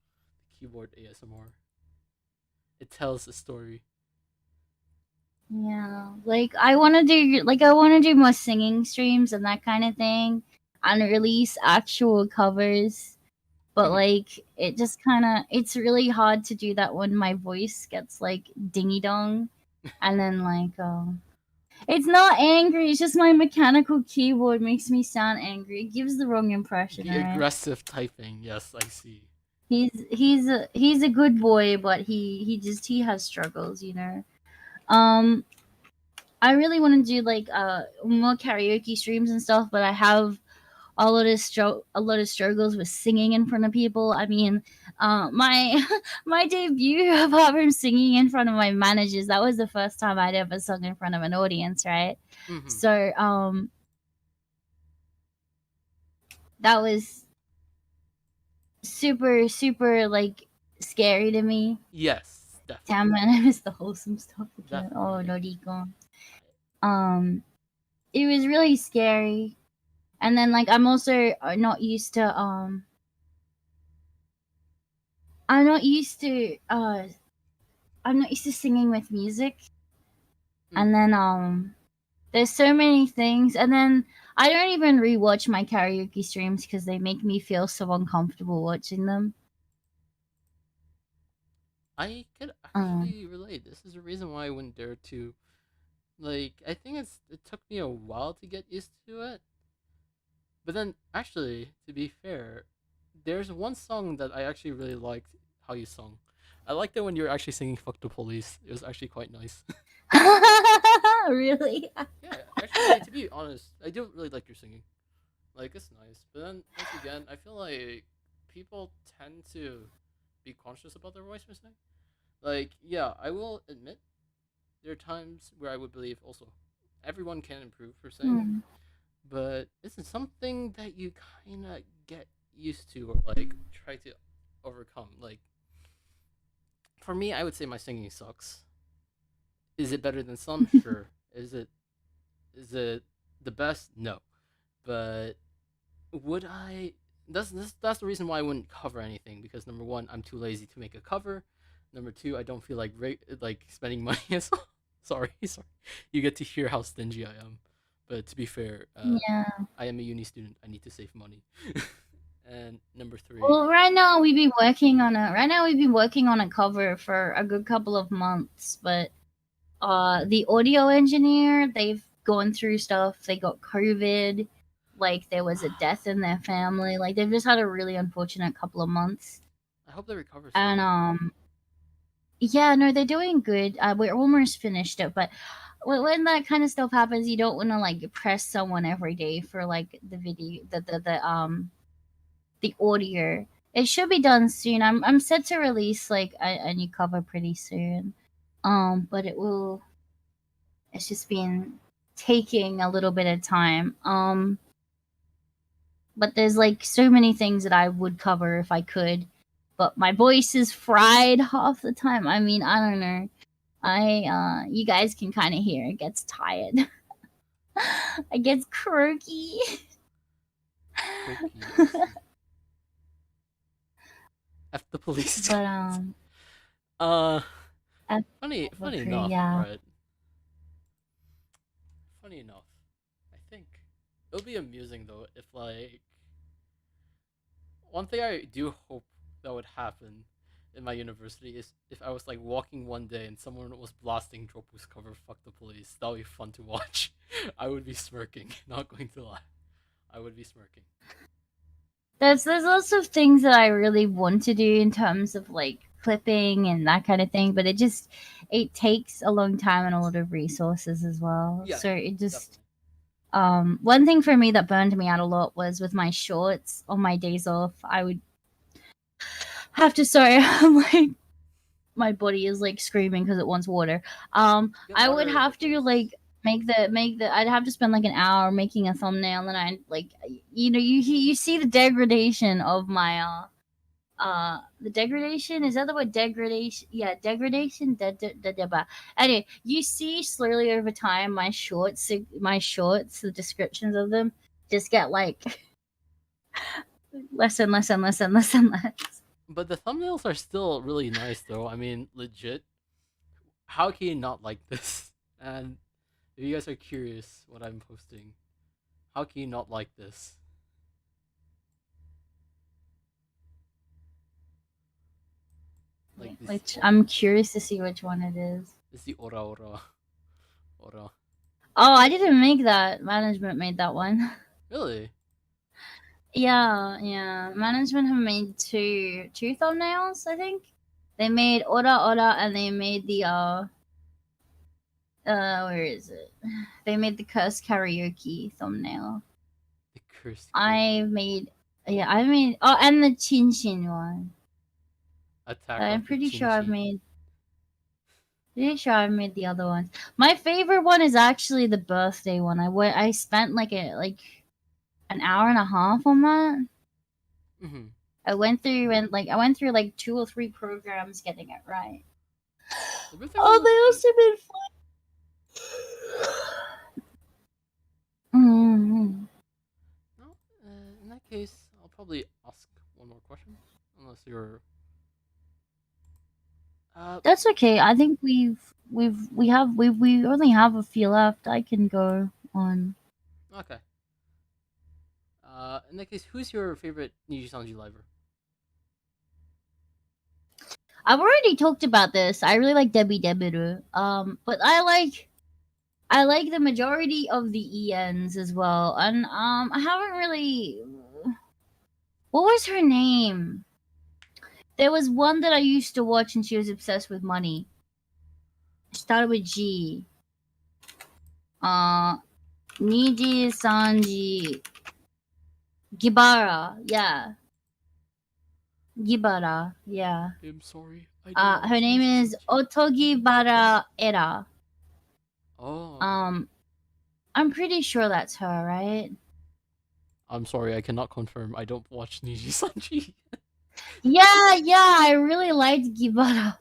Keyboard ASMR. It tells a story. Yeah, like I want to do more singing streams and that kind of thing, and release actual covers. But Mhm. like it just kind of it's really hard to do that when my voice gets like dingy dong, and then like it's not angry. It's just my mechanical keyboard makes me sound angry. It gives the wrong impression, The right? aggressive typing, yes, I see. He's a good boy, but he has struggles. Um, I really want to do like more karaoke streams and stuff, but I have a lot of struggles with singing in front of people. I mean, my my debut, apart from singing in front of my managers, that was the first time I'd ever sung in front of an audience, right? Mm-hmm. So that was super like scary to me. Yes, Damn definitely. man, I missed the wholesome stuff again. Oh Definitely. no, Deacon. Um, it was really scary, and then like I'm also not used to I'm not used to I'm not used to singing with music, and Mm-hmm. then there's so many things, and then I don't even rewatch my karaoke streams because they make me feel so uncomfortable watching them. I could Um, actually relate. This is the reason why I wouldn't dare to. Like, I think it took me a while to get used to it. But then, actually, to be fair, there's one song that I actually really liked how you sung. I liked it when you were actually singing "Fuck the Police." It was actually quite nice. Really? Yeah, actually, to be honest, I do really like your singing. Like it's nice, but then once again, I feel like people tend to be conscious about their voice missing. Like, yeah, I will admit there are times where I would believe also everyone can improve per se, Hmm. but this is something that you kind of get used to or like try to overcome. Like for me, I would say my singing sucks. Is it better than some? Sure. Is it the best? No. But would I? That's the reason why I wouldn't cover anything because number one, I'm too lazy to make a cover. Number two, I don't feel like like spending money as well. Sorry. You get to hear how stingy I am. But to be fair, Yeah. I am a uni student. I need to save money. And number three, Well, right now we've been working on a. Right now we've been working on a cover for a good couple of months, but the audio engineer, they've gone through stuff. They got COVID. Like there was a death in their family. Like they've just had a really unfortunate couple of months. I hope they recover And soon. yeah, no, they're doing good. We're almost finished it, but when that kind of stuff happens, you don't want to like press someone every day for like the video, the audio. It should be done soon. I'm set to release like a new cover pretty soon. But it will. It's just been taking a little bit of time. But there's like so many things that I would cover if I could. But my voice is fried half the time. I mean, I don't know. You guys can kind of hear it gets tired. It gets croaky. Croaky, I see. F the police. But uh, I- funny okay, enough, yeah. right? Funny enough, I think it'll be amusing though if like one thing I do hope that would happen in my university is if I was like walking one day and someone was blasting Duroppu's cover "Fuck the Police." That would be fun to watch. I would be smirking, not going to lie. I would be smirking. There's lots of things that I really want to do in terms of like clipping and that kind of thing, but it takes a long time and a lot of resources as well. Yeah, So it just definitely. one thing for me that burned me out a lot was with my shorts on my days off. I would have to sorry, I'm like my body is like screaming because it wants water. Get I would water, have of to course. like make the I'd have to spend like an hour making a thumbnail, and I like you see the degradation of my the degradation, is that the word? Degradation, yeah, degradation. Anyway, you see slowly over time the descriptions of them just get like less and less and less and less and less. But the thumbnails are still really nice though. I mean, legit. How can you not like this? And if you guys are curious what I'm posting, how can you not like this? Like this, Which I'm curious to see which one it is. this is the ora ora ora. Oh, I didn't make that. Management made that one. Really? Yeah. Management have made two thumbnails, I think. They made Ora Ora and they made the where is it? They made the curse karaoke thumbnail. The cursed I made oh, and the Chin Chin one. attack I'm of the pretty Chin sure Chin. I've made the other ones. My favorite one is actually the birthday one. I spent like an hour and a half on that. Mm-hmm. I went through like 2 or 3 programs getting it right. The birthday one Oh, they was also been fun. Mm-hmm. no. In that case, I'll probably ask one more question, unless you're. That's okay. I think we only have a few left. I can go on. Okay. In that case, who's your favorite Niji Sanji liver? I've already talked about this. I really like Debbie Debiru. But I like the majority of the ENs as well. And I haven't really What was her name? There was one that I used to watch, and she was obsessed with money. It started with G. Niji Sanji Gibara. Yeah, Gibara. Yeah. I'm sorry. I don't Her watch name Niji is Sanji. Otogibara Era. Oh. I'm pretty sure that's her, right? I'm sorry, I cannot confirm. I don't watch Niji Sanji. Yeah, I really liked Gibara.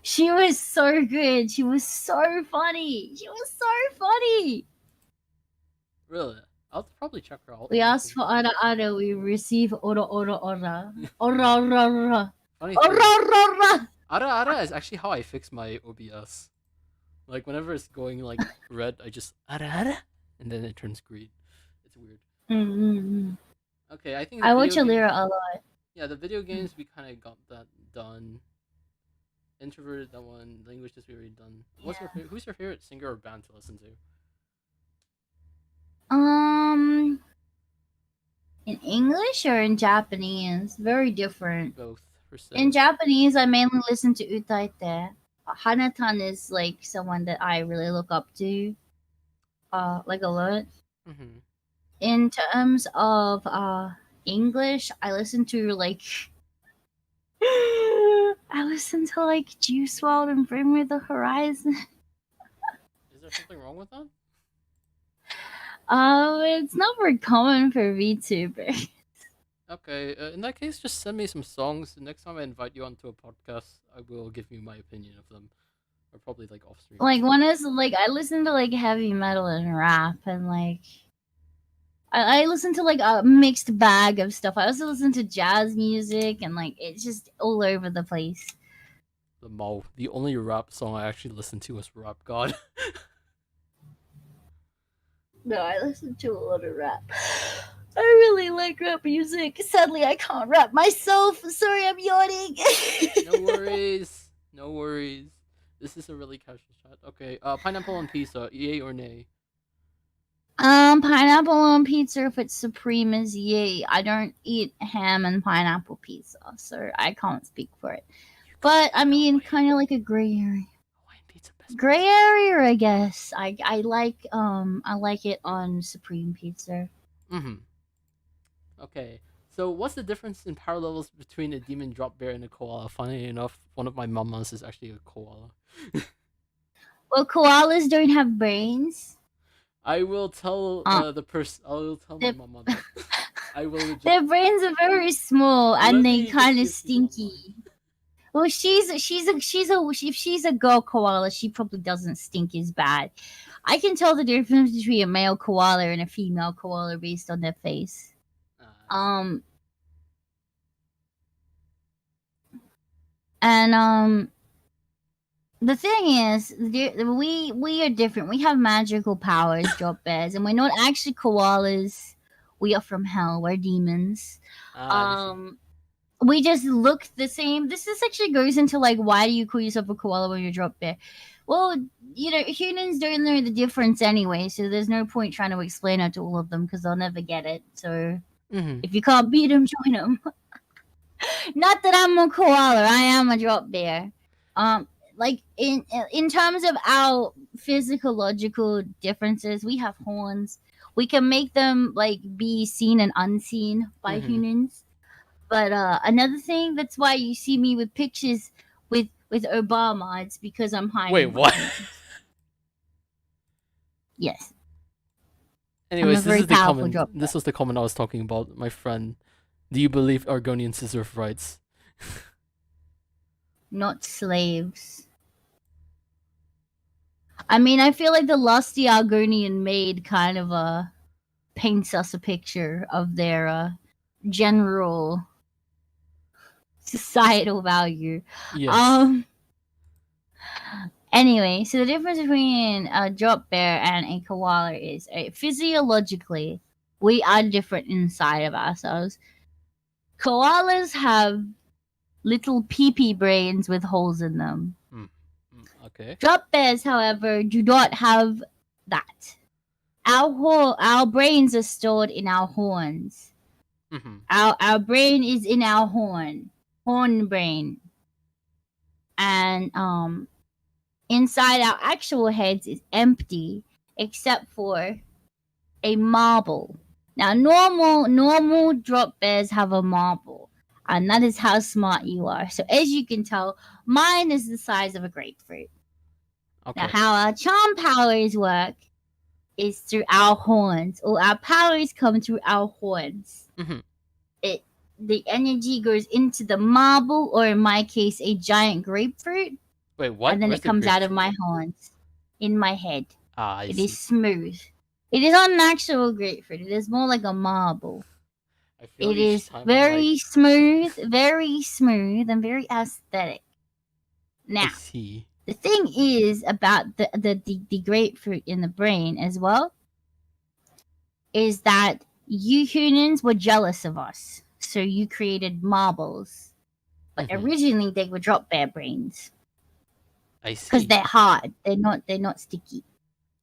She was so good. She was so funny. Really? I'll probably check her out. We asked for Ara Ara, we receive Ora Ora Ora. Ora Ora Ora. Funny Ora thing, Ora Ora. Ara is actually how I fix my OBS. Like whenever it's going like red, I just Ara, and then it turns green. It's weird. Okay, I think the I watch video game- Alira a lot. Yeah, the video games we kind of got that done. Introverted, that one. Languages we already done. Who's your favorite singer or band to listen to? In English or in Japanese? Very different. Both per se. In Japanese, I mainly listen to Utaite. Hanatan is like someone that I really look up to, like a lot. Mm-hmm. In terms of English, I listen to like Juice WRLD and Bring Me the Horizon. Is there something wrong with that? It's not very common for VTubers. Okay, in that case, just send me some songs. The next time I invite you onto a podcast, I will give you my opinion of them, or probably like off stream. Like one is like I listen to like heavy metal and rap, and like I listen to like a mixed bag of stuff. I also listen to jazz music, and like it's just all over the place. The only rap song I actually listened to was Rap God. No, I listen to a lot of rap. I really like rap music. Sadly, I can't rap myself. Sorry, I'm yawning. No worries. This is a really casual chat. Okay, pineapple on pizza, yay or nay? Pineapple on pizza if it's supreme is yay. I don't eat ham and pineapple pizza, so I can't speak for it. But I mean, kind of like a gray area. Gray area, I guess. I like it on supreme pizza. Mm-hmm. Okay. So what's the difference in power levels between a demon drop bear and a koala? Funny enough, one of my mamas is actually a koala. Well, koalas don't have brains. I will tell the person. I will tell my mama that. I will. Their brains are very small and they kind of stinky. Well, if she's a girl koala, she probably doesn't stink as bad. I can tell the difference between a male koala and a female koala based on their face. The thing is, we are different. We have magical powers, drop bears, and we're not actually koalas. We are from hell. We're demons. We just look the same. This actually goes into like, why do you call yourself a koala when you're drop bear? Well, you know, humans don't know the difference anyway, so there's no point trying to explain it to all of them because they'll never get it. So if you can't beat them, join them. Not that I'm a koala, I am a drop bear. Like in terms of our physiological differences, we have horns. We can make them like be seen and unseen by humans. But another thing, that's why you see me with pictures with Obama. It's because I'm hiding. Wait, what? Yes. Anyways, this was the comment I was talking about. My friend, do you believe Argonians deserve rights? Not slaves. I mean, I feel like the lusty Argonian maid kind of paints us a picture of their general societal value. Yes. Anyway, so the difference between a drop bear and a koala is physiologically, we are different inside of ourselves. Koalas have little pee-pee brains with holes in them. Okay. Drop bears, however, do not have that. Our brains are stored in our horns. Mm-hmm. Our brain is in our horn brain, and inside our actual heads is empty except for a marble. Now, normal drop bears have a marble, and that is how smart you are. So, as you can tell, mine is the size of a grapefruit. Now, Okay. how our charm powers work is through our horns, or our powers come through our horns. Mm-hmm. The energy goes into the marble, or in my case, a giant grapefruit, Wait, what? and then Where's it the comes out of grapefruit? my horns, in my head. Ah, I It see. is smooth. It is not an actual grapefruit. It is more like a marble. I feel It each is time I'm very smooth, and very aesthetic. I Now, see. the thing is about the grapefruit in the brain as well is that you humans were jealous of us, so you created marbles. But Mhm. originally they were drop bear brains I because see. they're hard. They're not sticky.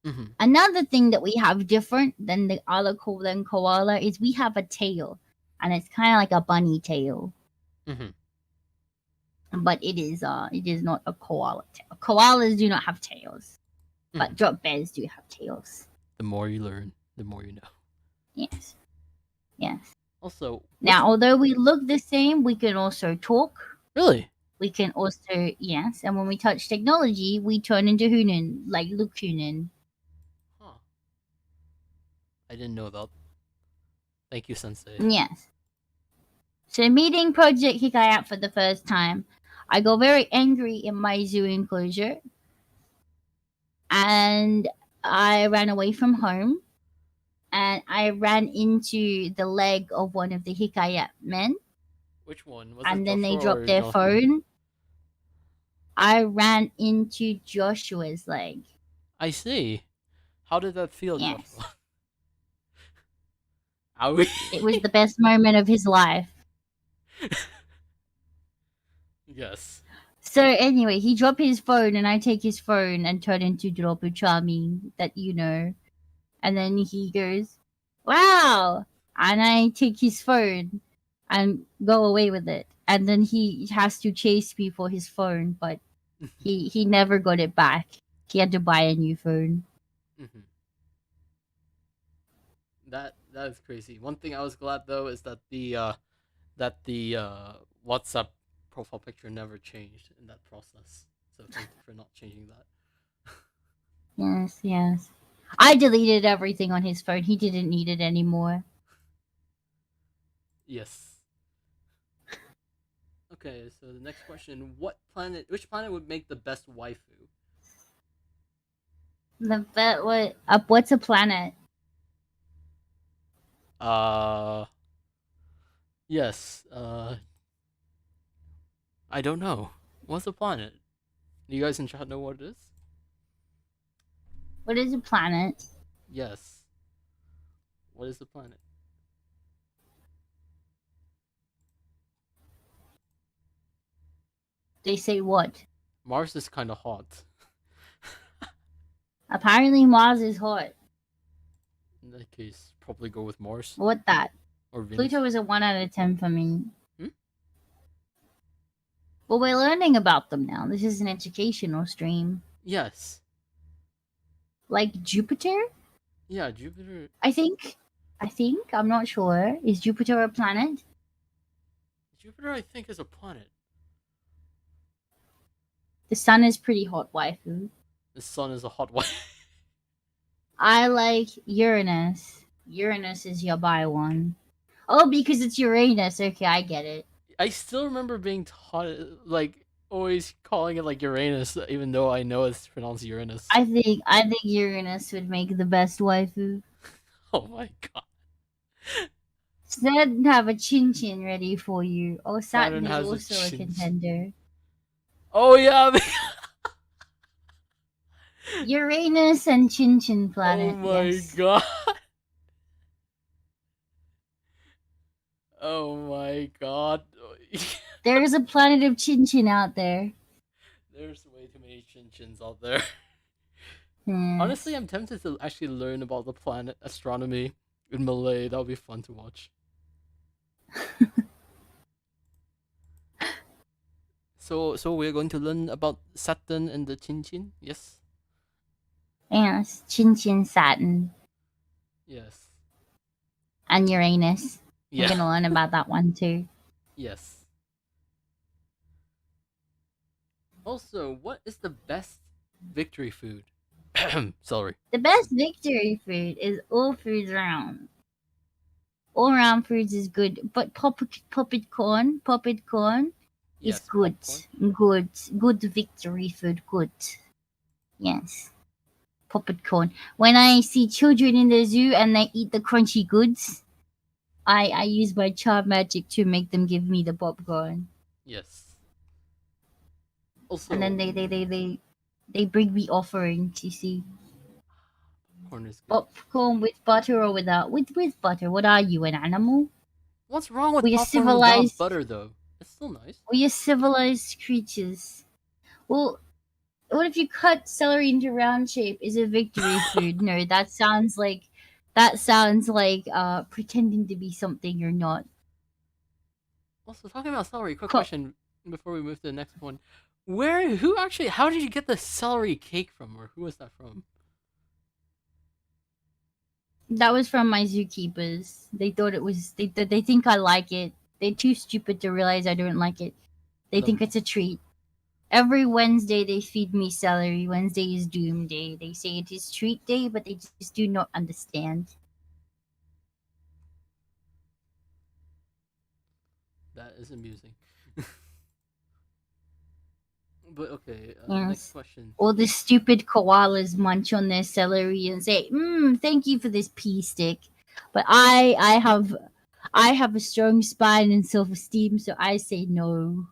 Mm-hmm. Another thing that we have different than the other koala is we have a tail, and it's kind of like a bunny tail. Mm-hmm. But it is not a koala tail. Koalas do not have tails, but drop bears do have tails. The more you learn, the more you know. Yes, yes. Also, Now, although we look the same, we can also talk. really? We can also, yes, and when we touch technology, we turn into Hunan, like Luke Hunan. Huh. I didn't know that. Thank you, Sensei. Yes. So meeting Project Hikayat for the first time, I got very angry in my zoo enclosure, and I ran away from home, and I ran into the leg of one of the Hikayat men, Which one? Was it and then they Joshua dropped or their Jonathan? phone. I ran into Joshua's leg. I see. How did that feel, Yes. Joshua? Owie. It was the best moment of his life. Yes. So anyway, he dropped his phone, and I take his phone and turn into Duroppu Charming, that you know. And then he goes, "Wow!" And I take his phone and go away with it. And then he has to chase me for his phone, but he never got it back. He had to buy a new phone. Mm-hmm. That is crazy. One thing I was glad though is that the WhatsApp profile picture never changed in that process. So thank you for not changing that. Yes, yes. I deleted everything on his phone. He didn't need it anymore. Yes. Okay, so the next question: which planet would make the best waifu? What's a planet? Yes. I don't know. What's a planet? Do you guys in chat know what it is? What is a planet? Yes. What is a planet? They say what? Mars is kind of hot. Apparently Mars is hot. In that case, probably go with Mars What that? or Venus. Pluto is a 1 out of 10 for me. Hmm? Well, we're learning about them now. This is an educational stream. Yes. Like Jupiter? Yeah, Jupiter. I think. I'm not sure. Is Jupiter a planet? Jupiter, I think, is a planet. The sun is pretty hot, waifu. The sun is a hot one. I like Uranus. Uranus is your by one. Oh, because it's Uranus. Okay, I get it. I still remember being taught, like, always calling it like Uranus, even though I know it's pronounced Uranus. I think Uranus would make the best waifu. Oh my god. Saturn have a chin chin ready for you. Oh, Saturn Saturn is has a also a chin-chin. contender. Oh yeah. Uranus and Chin Chin planet. Oh my yes. god. Oh my god. There is a planet of Chin Chin out there. There's way too many chin-chins out there. Hmm. Honestly, I'm tempted to actually learn about the planet astronomy in Malay. That would be fun to watch. So we're going to learn about Saturn and the Chin Chin. Yes. Yes, Chin Chin Saturn Yes. and Uranus. We're Yeah. gonna learn about that one too. Yes. Also, what is the best victory food? Celery. The best victory food is all foods around. All round foods is good, but popped corn is Yes. good. Popcorn. Good victory food. Good. Yes. Popped corn. When I see children in the zoo and they eat the crunchy goods, I use my charm magic to make them give me the popcorn. Yes. And then Also, they bring me offerings, you see. corn is good. Popcorn with butter or without? With butter. What are you, an animal? What's wrong with We are popcorn without civilized. butter, though? It's still nice. We are civilized creatures. Well, what if you cut celery into round shape? Is a victory food? No, that sounds like pretending to be something you're not. Also, talking about celery, quick Co- question before we move to the next one. How did you get the celery cake from, or who was that from? That was from my zookeepers. They thought it was. They think I like it. They're too stupid to realize I don't like it. They think it's a treat. Every Wednesday they feed me celery. Wednesday is doom day. They say it is treat day, but they just do not understand. That is amusing. But okay, Yes. next question. All the stupid koalas munch on their celery and say, thank you for this pea stick. But I have a strong spine and self-esteem, so I say no.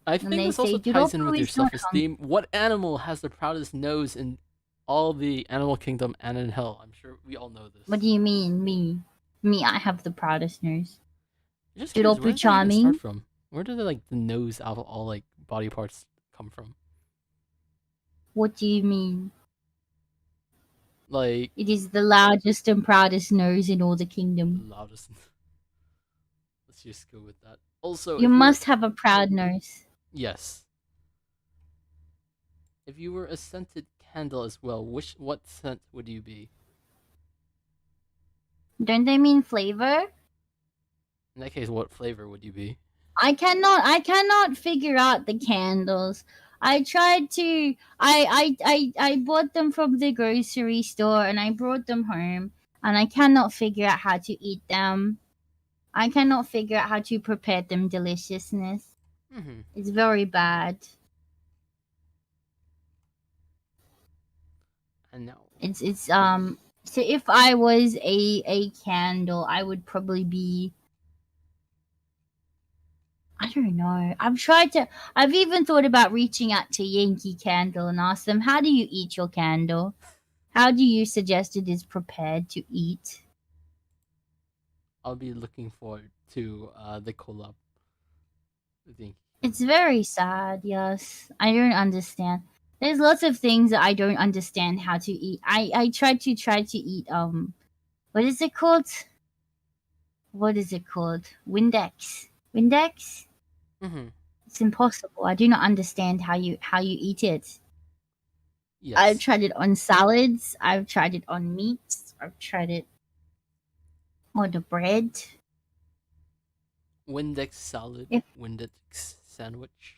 I And think they this also say, ties in Duroppu with your is not self-esteem. What animal has the proudest nose in all the animal kingdom and in hell? I'm sure we all know this. What do you mean, me? Me, I have the proudest nose. Just curious, Duroppu where does that even start charming. from? Where did the nose out of all body parts come from? What do you mean? Like It is the largest and proudest nose in all the kingdom. loudest. Let's just go with that. Also, You if must have a proud nose. yes. If you were a scented candle as well, what scent would you be? Don't they mean flavor? In that case, what flavor would you be? I cannot figure out the candles. I tried to I bought them from the grocery store and I brought them home and I cannot figure out how to eat them. I cannot figure out how to prepare them deliciousness. Mm-hmm. It's very bad. And now It's so if I was a candle, I would probably be, I don't know. I've even thought about reaching out to Yankee Candle and ask them, how do you eat your candle? How do you suggest it is prepared to eat? I'll be looking forward to the collab. I think It's very sad, yes. I don't understand. There's lots of things that I don't understand how to eat. I tried to eat what is it called? What is it called? Windex. Windex? Mm-hmm. It's impossible. I do not understand how you eat it. Yes. I've tried it on salads. I've tried it on meats. I've tried it on the bread. Windex salad. If- Windex sandwich.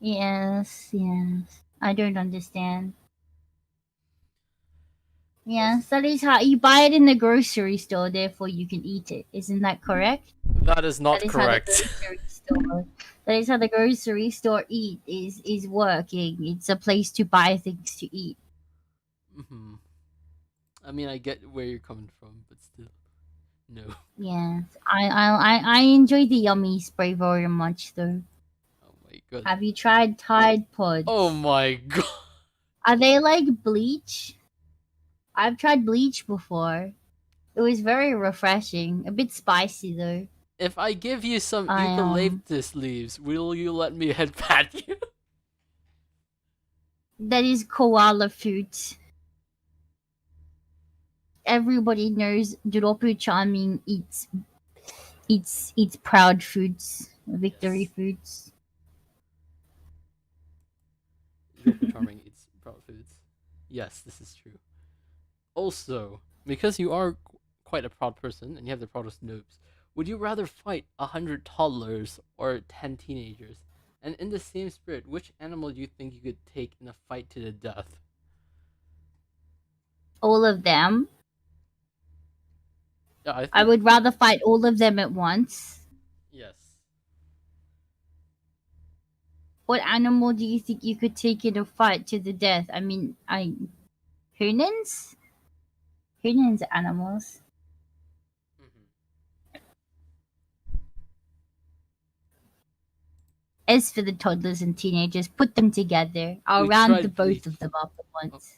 Yes. I don't understand. Yes, that is how you buy it in the grocery store. Therefore, you can eat it. Isn't that correct? That is not That is correct. That is how the grocery store is working. It's a place to buy things to eat. Mm-hmm. I mean, I get where you're coming from, but still, no. Yes, I enjoy the yummy spray very much though. Oh my god. Have you tried Tide Pods? Oh my god. Are they like bleach? I've tried bleach before. It was very refreshing. A bit spicy though. If I give you some I, eucalyptus leaves, will you let me head pat you? That is koala fruit. everybody knows Duroppu Charming eats proud foods, victory Yes. foods. Duroppu Charming eats proud foods. Yes, this is true. Also, because you are quite a proud person and you have the proudest noobs, would you rather fight 100 toddlers or 10 teenagers? And in the same spirit, which animal do you think you could take in a fight to the death? All of them. Yeah, I I think would rather fight all of them at once. yes. What animal do you think you could take in a fight to the death? I mean, humans? Humans are animals. Hmm. As for the toddlers and teenagers, put them together. I'll We round the tried both bleach. of them up at once.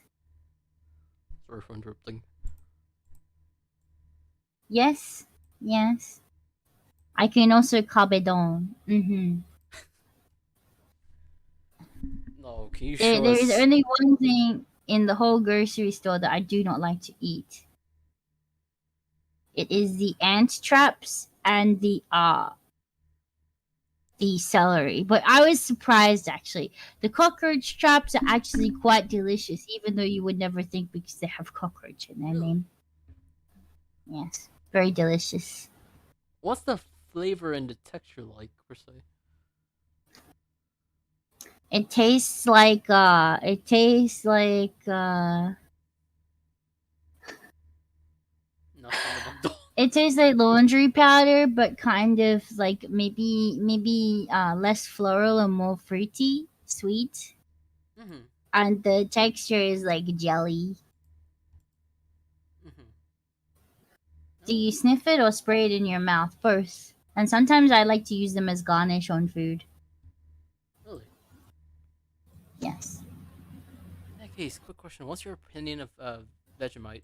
Sorry for interrupting. Yes, yes. I can also kabedon. Mm-hmm. No, can you There, show there is us? only one thing in the whole grocery store that I do not like to eat. It is the ant traps and the celery. But I was surprised actually. The cockroach traps are actually quite delicious, even though you would never think because they have cockroach in their Really? name. Yes, very delicious. What's the flavor and the texture like, per se? It tastes like Nothing about it tastes like laundry powder, but kind of like maybe less floral and more fruity, sweet. Mm-hmm. And the texture is like jelly. Mm-hmm. Do you sniff it or spray it in your mouth first? And sometimes I like to use them as garnish on food. Really? Yes. In that case, quick question: what's your opinion of Vegemite?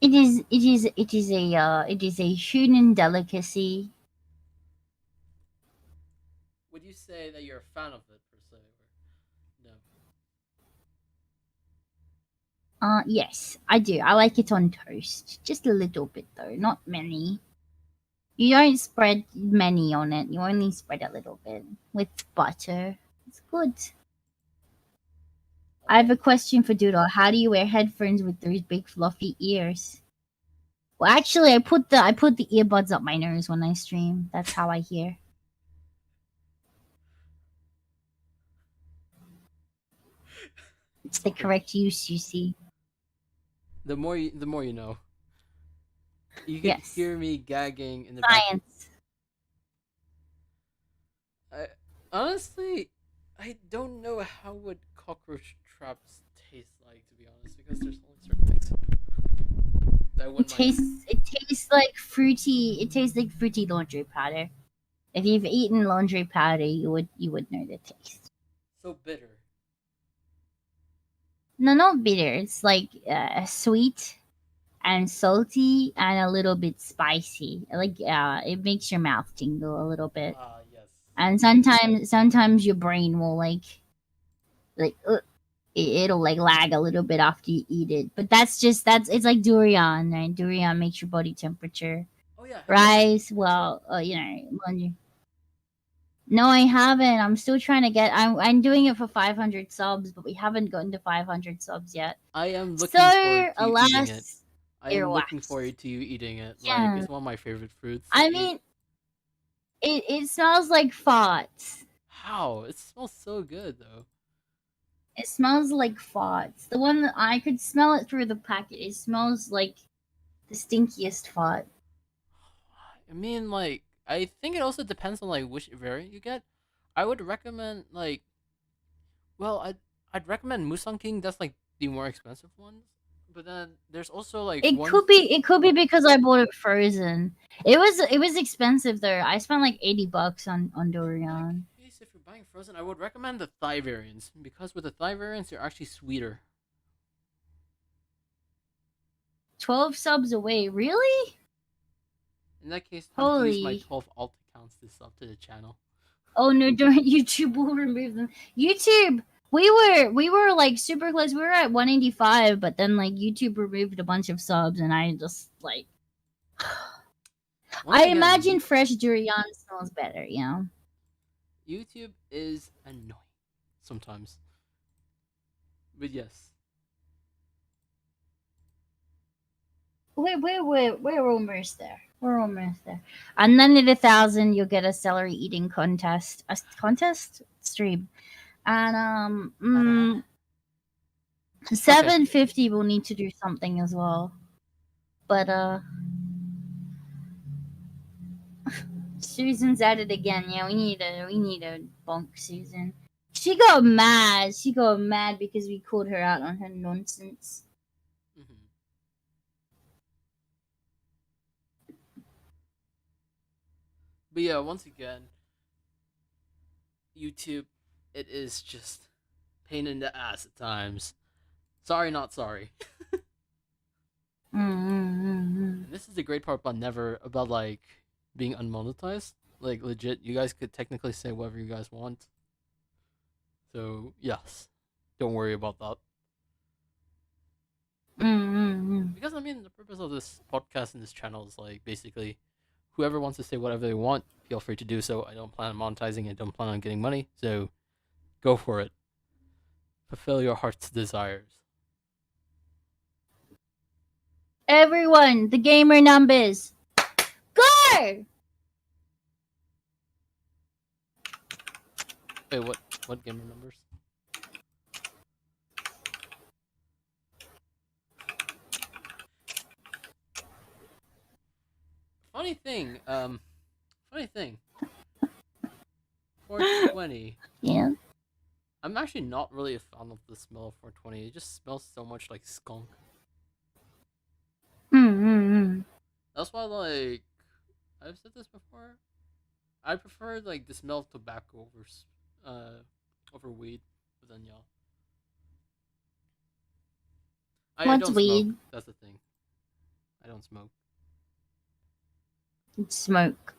It is a Hunan delicacy. Would you say that you're a fan of it, per se, or no? Yes, I do. I like it on toast. Just a little bit though, not many. You don't spread many on it. You only spread a little bit with butter. It's good. I have a question for Doodle. How do you wear headphones with those big fluffy ears? Well, actually, I put the earbuds up my nose when I stream. That's how I hear. It's the Okay. correct use, you see. The more you know. You can Yes. hear me gagging in the back. Science. Honestly, I don't know how would cockroach traps taste like, to be honest, because there's only certain things that I It wouldn't mind. tastes like fruity. It tastes like fruity laundry powder. If you've eaten laundry powder, you would know the taste. So bitter. No, not bitter. It's like sweet and salty and a little bit spicy. Like it makes your mouth tingle a little bit. Ah, yes. And sometimes your brain will like it'll like lag a little bit after you eat it. But it's like durian, right? Durian makes your body temperature Oh yeah. rise. Well, laundry. No, I haven't. I'm still trying to get. I'm doing it for 500 subs, but we haven't gotten to 500 subs yet. I am looking forward to you eating it. Alas, I am looking earwax. forward to you eating it. Yeah. Like, it's one of my favorite fruits. I mean, it smells like farts. How? It smells so good, though. It smells like farts. The one that I could smell it through the packet. It smells like the stinkiest fart. I mean, like, I think it also depends on, like, which variant you get. I would recommend, like, well, I'd recommend Musang King. That's, like, the more expensive ones. But then there's also, like, It ones... could be because I bought it frozen. It was expensive though. I spent like $80 on durian. In case if you're buying frozen, I would recommend the Thai variants, because with the Thai variants, they're actually sweeter. 12 subs away, really? In that case, time to use my Holy. 12 alt accounts to sub to the channel. Oh no, don't YouTube will remove them. YouTube, We were like super close. We were at 185, but then like YouTube removed a bunch of subs, and I just like. Once I again, imagine fresh durian smells better, you know. YouTube is annoying sometimes. But yes. We're almost there. We're almost there. And then at 1,000, you'll get a celery eating contest. A contest stream. And 750 will need to do something as well. But Susan's at it again. Yeah, we need a bonk Susan. She got mad. She got mad because we called her out on her nonsense. Mm-hmm. But yeah, once again, YouTube, it is just pain in the ass at times. Sorry, not sorry. And this is the great part about like being unmonetized. Like legit, you guys could technically say whatever you guys want. So yes, don't worry about that. Because I mean, the purpose of this podcast and this channel is like basically, whoever wants to say whatever they want, feel free to do so. I don't plan on monetizing. I don't plan on getting money. So, go for it. Fulfill your heart's desires. Everyone, the gamer numbers. Go! Wait, what gamer numbers? Funny thing. 420. Yeah. I'm actually not really a fan of the smell of 420. It just smells so much like skunk. That's why, like, I've said this before. I prefer like the smell of tobacco over weed. But then yeah, I What's don't weed? smoke. That's the thing. I don't smoke. It's smoke.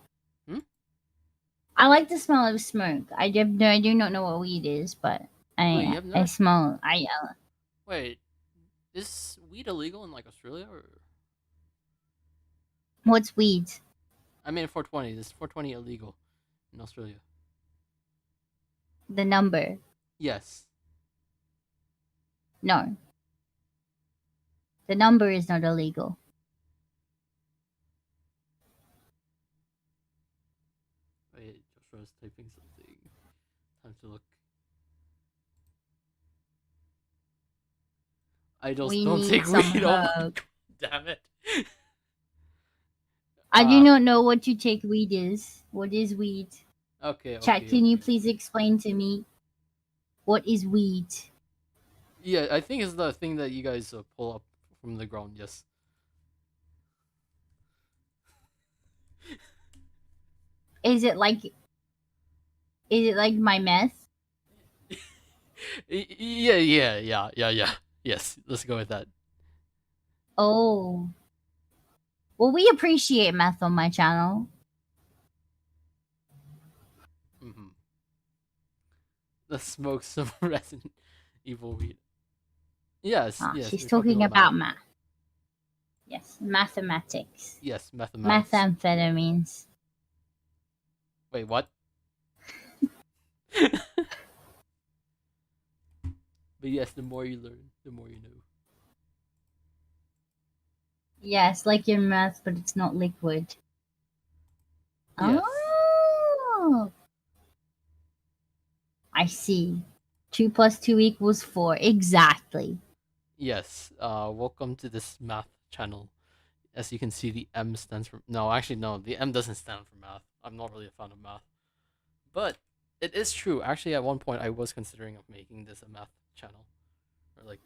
Hmm? I like the smell of smoke. I do not know what weed is, but Wait, you I have I not? smell. Wait, is weed illegal in like Australia or? What's weed? I mean, 420. Is 420 illegal in Australia? The number. Yes. No. The number is not illegal. Wait, Joshua's typing something. Time to look. I just We don't need take some weed. Oh my herb. god, damn it. I do not know what you take weed is. What is weed? Okay. Chat, can you please explain to me what is weed? Yeah, I think it's the thing that you guys pull up from the ground. Yes. Is it like my meth? Yeah. Yes, let's go with that. Oh. Well, we appreciate meth on my channel. Mm-hmm. Let's smoke some Resident Evil weed. Yes, yes. She's we're talking about math. math. Yes, mathematics. Yes, mathematics. Methamphetamines. Wait, what? But yes, the more you learn, the more you know. Yes, like your math, but it's not liquid. Yes. Oh. I see. 2 + 2 = 4. Exactly. Yes. Welcome to this math channel. As you can see, the M stands for... No, actually, no. The M doesn't stand for math. I'm not really a fan of math. But it is true. Actually, at one point, I was considering of making this a math channel. Or, like,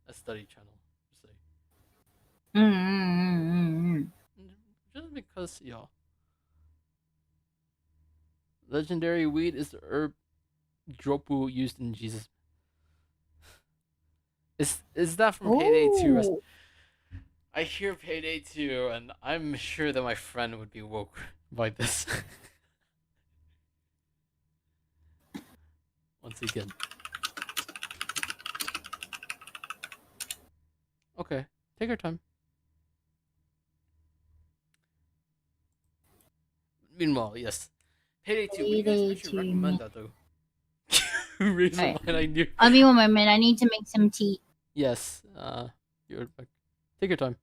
a study channel, per se. Just because, yeah. Legendary weed is the herb Duroppu used in Jesus. Is that from Payday 2? I hear Payday 2, and I'm sure that my friend would be woke by this. Once again. Okay, take your time. Meanwhile, yes, Payday 2. Would you guys Payday actually 2. recommend that though? Raise a Alright. line. I knew. I'll be 1 minute. I need to make some tea. Yes. You're back. Take your time.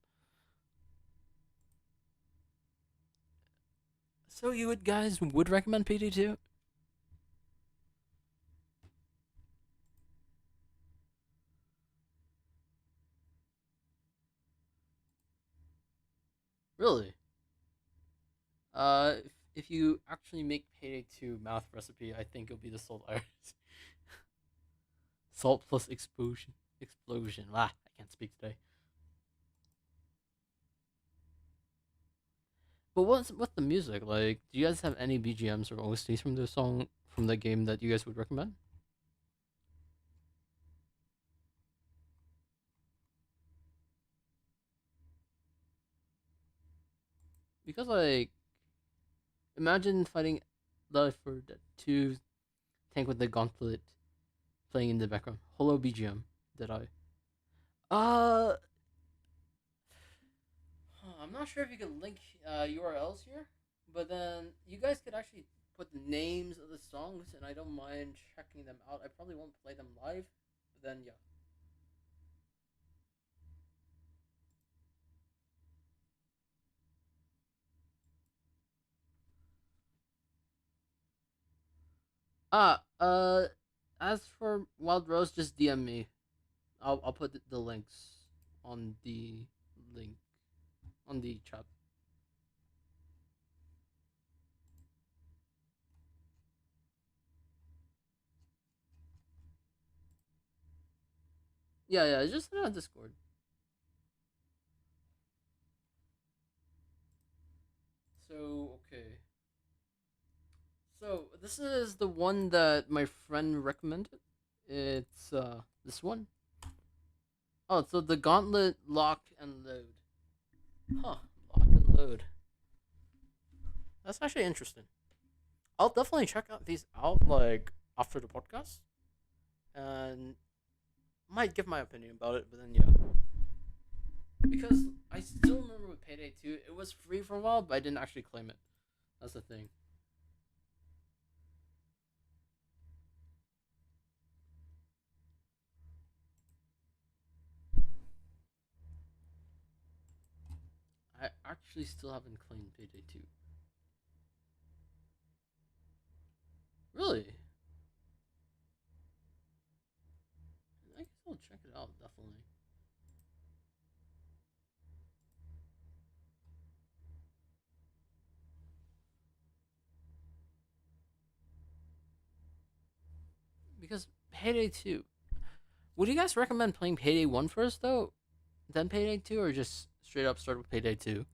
So you would guys would recommend Payday 2? Really? If you actually make Payday 2 mouth recipe, I think it'll be the salt iris. Salt plus explosion. Explosion. Ah, I can't speak today. But what's the music like? Do you guys have any BGMs or OSTs from the song from the game that you guys would recommend? Because like, imagine fighting Left 4 Dead 2 tank with the gauntlet playing in the background. Hello BGM. Did I? Uh, I'm not sure if you can link URLs here, but then you guys could actually put the names of the songs, and I don't mind checking them out. I probably won't play them live, but then yeah. As for Wild Rose, just DM me. I'll put the links on the link on the chat. Yeah, just send it on Discord. So okay. So this is the one that my friend recommended. It's this one. Oh, so the gauntlet lock and load. Huh. Lock and load. That's actually interesting. I'll definitely check out these out like after the podcast and might give my opinion about it, but then yeah. Because I still remember with Payday 2, it was free for a while, but I didn't actually claim it. That's the thing. I actually still haven't claimed Payday 2. Really? I guess I'll check it out, definitely. Because Payday 2. Would you guys recommend playing Payday 1 first, though? Then Payday 2, or just straight up start with Payday 2?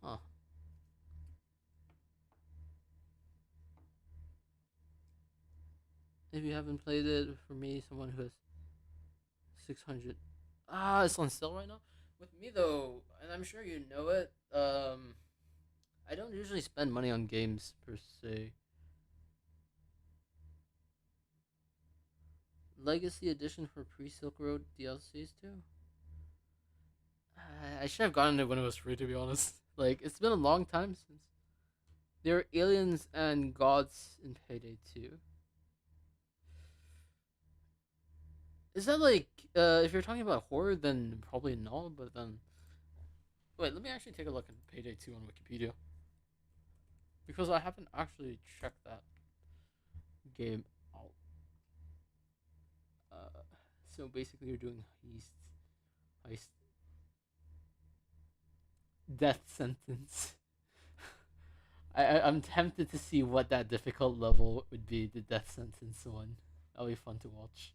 Huh. If you haven't played it, for me, someone who has 600. Ah, it's on sale right now? With me, though, and I'm sure you know it, I don't usually spend money on games, per se. Legacy Edition for pre Silk Road DLCs, too? I should have gotten it when it was free, to be honest. Like, it's been a long time since. There are aliens and gods in Payday 2. Is that like, if you're talking about horror, then probably no, but then. Wait, let me actually take a look at Payday 2 on Wikipedia. Because I haven't actually checked that game out. Uh, so basically, you're doing heist, death sentence. I'm tempted to see what that difficult level would be, the death sentence one. That'll be fun to watch.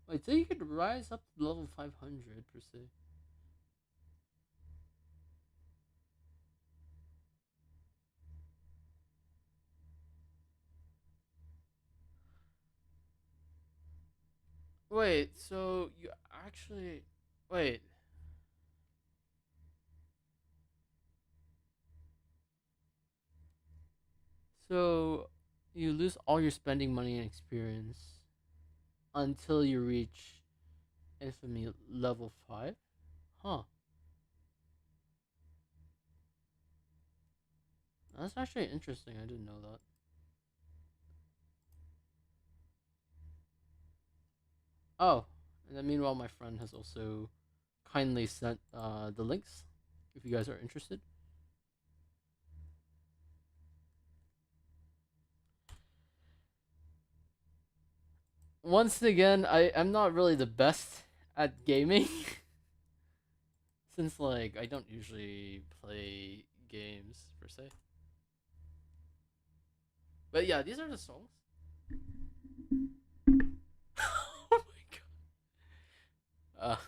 Wait, so you could rise up to level 500 per se. Wait, so you actually. Wait. So you lose all your spending money and experience until you reach infamy level 5? Huh. That's actually interesting. I didn't know that. Oh, and then meanwhile, my friend has also kindly sent the links if you guys are interested. Once again, I'm not really the best at gaming since like I don't usually play games per se. But yeah, these are the songs. Oh my god.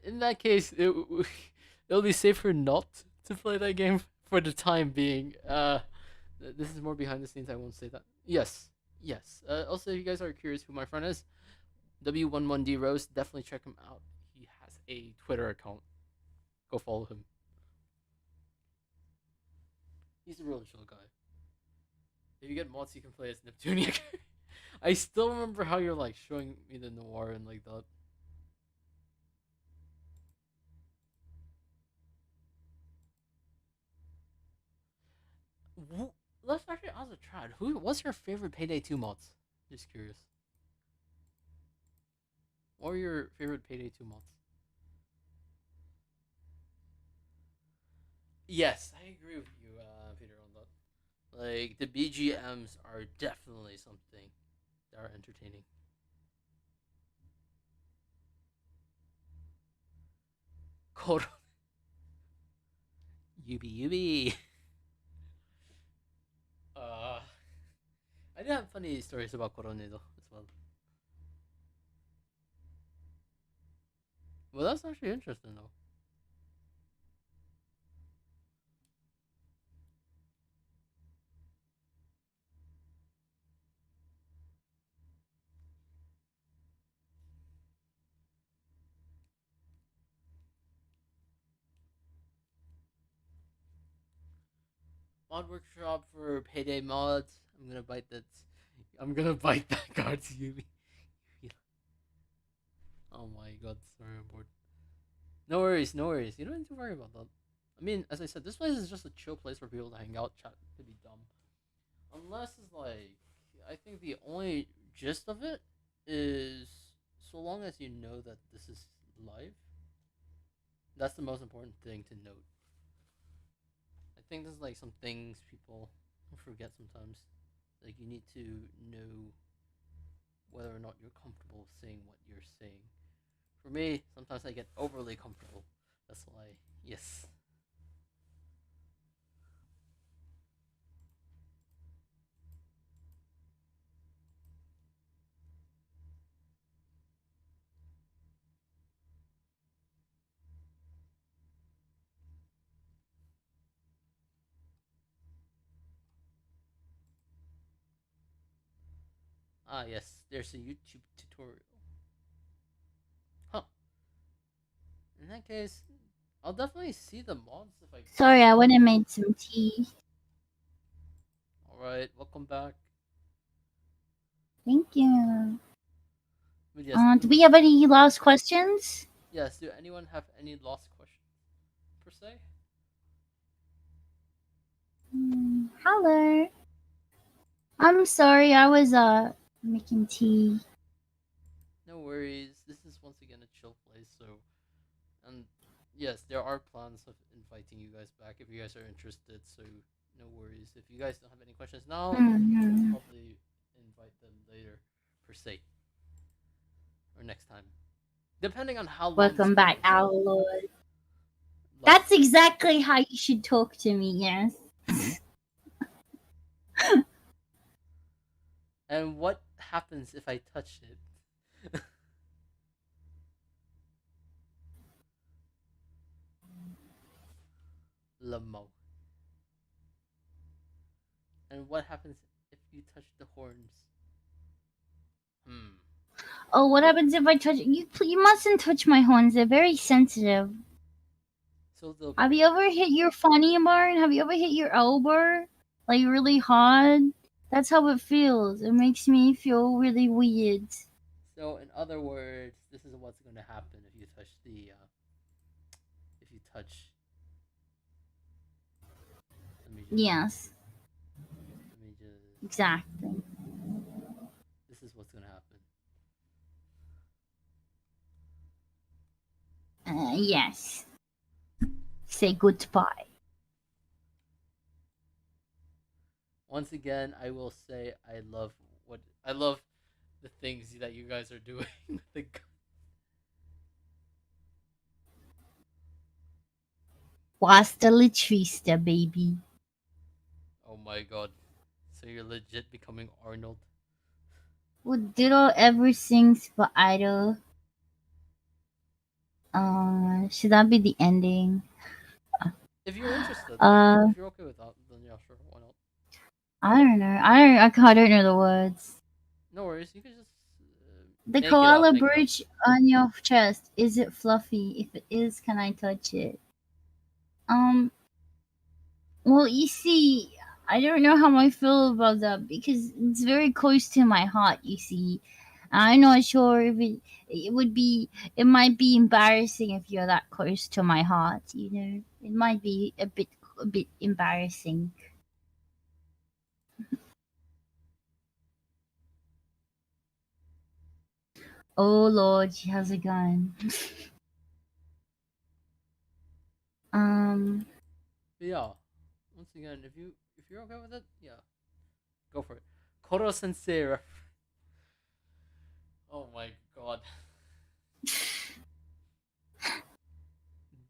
In that case, it'll be safer not to play that game for the time being. This is more behind the scenes. I won't say that. Yes, yes. Also, if you guys are curious who my friend is, W11D Rose, definitely check him out. He has a Twitter account. Go follow him. He's a really chill guy. If you get mods, you can play as Neptunia. I still remember how you're like showing me the noir and like that. Let's actually ask the chat. What's your favorite Payday 2 mods? Just curious. What are your favorite Payday 2 mods? Yes, I agree with you, Peter, on that. Like, the BGMs are definitely something that are entertaining. Koro. Yubi. I do have funny stories about Korone though, as well. Well, that's actually interesting though. Mod workshop for Payday mods. I'm gonna bite that. I'm gonna bite that card, Yubi. Oh my god, sorry, I'm bored. No worries, no worries. You don't need to worry about that. I mean, as I said, this place is just a chill place for people to hang out, chat, to be dumb. Unless it's like, I think the only gist of it is so long as you know that this is live, that's the most important thing to note. I think there's like some things people forget sometimes. Like you need to know whether or not you're comfortable saying what you're saying. For me, sometimes I get overly comfortable. That's why, yes. Ah, yes, there's a YouTube tutorial. Huh. In that case, I'll definitely see the mods if I. Sorry, I went and made some tea. Alright, welcome back. Thank you. But yes, Do we have any last questions? yes, do anyone have any last questions per se? Hello. I'm sorry, I was making tea. No worries. This is once again a chill place, so and yes, there are plans of inviting you guys back if you guys are interested, so no worries. If you guys don't have any questions now, Mm-hmm. I'll probably invite them later per se. Or next time. Depending on how long Welcome back, our Lord. That's exactly how you should talk to me, yes. And what happens if I touch it? Lamo. And what happens if you touch the horns? Oh, what happens if I touch you? You mustn't touch my horns. They're very sensitive. So the Have you ever hit your funny bar? Have you ever hit your elbow? Like really hard? That's how it feels. It makes me feel really weird. so in other words, this is what's going to happen if you touch the if you touch. Let me just Yes, let me just. exactly. This is what's going to happen. Yes. Say goodbye. Once again, I will say I love the things that you guys are doing. the Wasta la trista, baby. Oh my god. So you're legit becoming Arnold. Would Diddle ever sings for Idol? Should that be the ending? If you're interested, Uh, if you're okay with that, then yeah, sure, why not? I don't know. I don't know the words. No worries, you can just The make it up, koala make it up. bridge on your chest, is it fluffy? If it is, can I touch it? Um, well, you see, I don't know how I feel about that because it's very close to my heart, you see. I'm not sure if it would be it might be embarrassing if you're that close to my heart, you know. It might be a bit embarrassing. Oh Lord, she has a gun. Um But yeah, once again, if you're okay with it, yeah, go for it. Koro Sensei. Oh my god,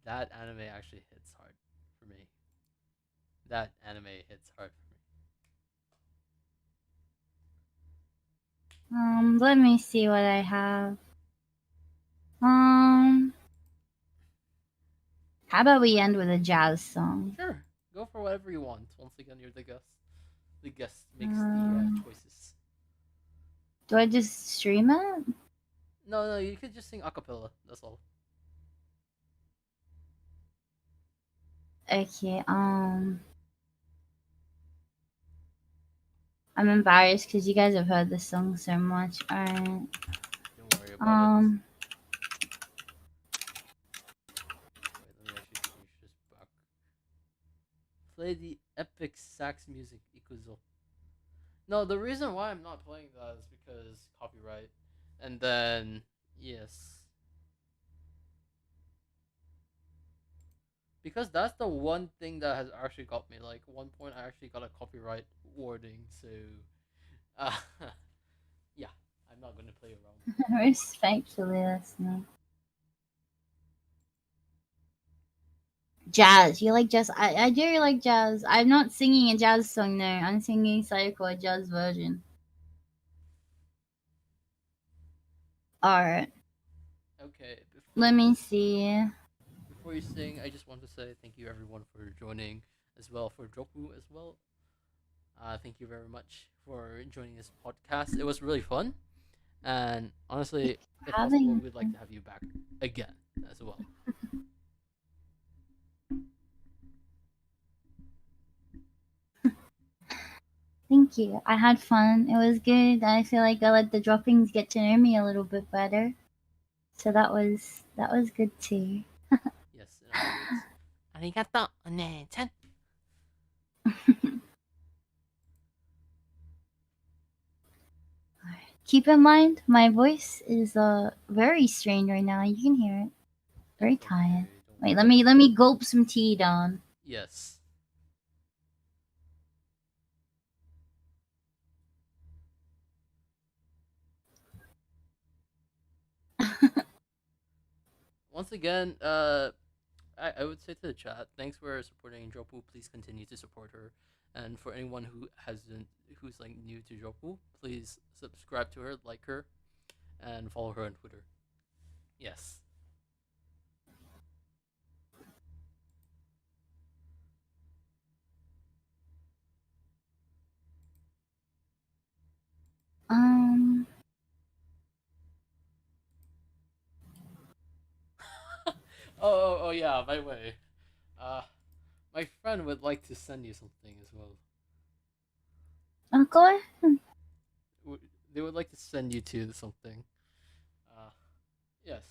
that anime actually hits hard for me. That anime hits hard for me. let me see what I have. Um how about we end with a jazz song? Sure, go for whatever you want. Once again, you're the guest. The guest makes the Um choices. do I just stream it? No, no, you could just sing acapella. That's all. Okay, I'm embarrassed because you guys have heard this song so much. Alright. Don't worry about it. Um, Wait, let me actually change this back. Play the epic sax music, Ikuzo. No, the reason why I'm not playing that is because copyright. And then, yes. Because that's the one thing that has actually got me. Like, one point I actually got a copyright warning, so. Uh, yeah, I'm not gonna play around. respectfully listening. Jazz. You like jazz? I do like jazz. I'm not singing a jazz song though. I'm singing Psycho, a jazz version. Alright. Okay, Let me see. before you sing, I just want to say thank you everyone for joining as well, for Duroppu as well. Thank you very much for joining this podcast. It was really fun. And honestly, if possible, Having we'd like to have you back again as well. Thank you. I had fun. It was good. I feel like I let the droppings get to know me a little bit better. So that was good too. Yes, in other words, arigato, one-chan. Keep in mind, my voice is very strained right now. You can hear it. Very It's tired. okay, don't Wait, worry. let me gulp some tea down. Yes. Once again, I would say to the chat, thanks for supporting Jopu. Please continue to support her. And for anyone who's like new to Jopu, please subscribe to her, like her, and follow her on Twitter. Yes. Um, Oh, yeah. By the way, My friend would like to send you something as well. Go ahead. They would like to send you to something. Yes.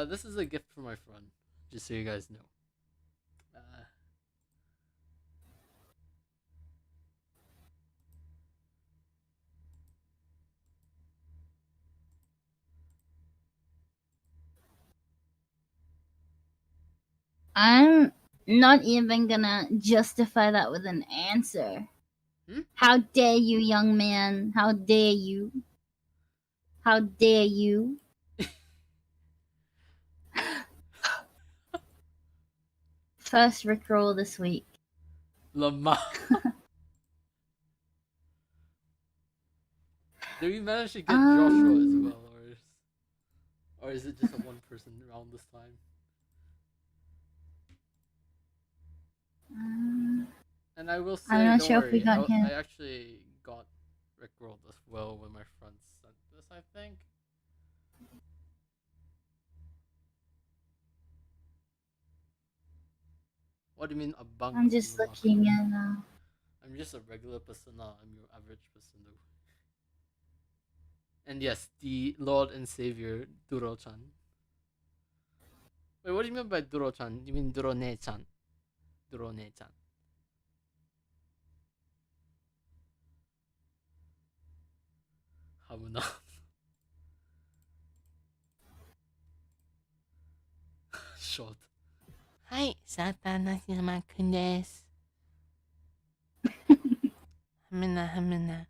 This is a gift from my friend, just so you guys know. I'm not even gonna justify that with an answer. Hmm? How dare you, young man? How dare you? How dare you? First Rickroll this week. Lama. Did we manage to get Joshua as well, or is it just a one person round this time? And I will say, I'm not don't sure worry, if we got him. I actually got Rickrolled as well when my friend sent this, I think. What do you mean abang? I'm just looking at now. I'm just a regular person now. I'm your average person though. And yes, the Lord and Savior Duro-chan. Wait, what do you mean by Duro-chan? You mean Duro-ne-chan? Duro-ne-chan. Hamuna. Short. Hi, Satana Shimakun desu. Hamuna.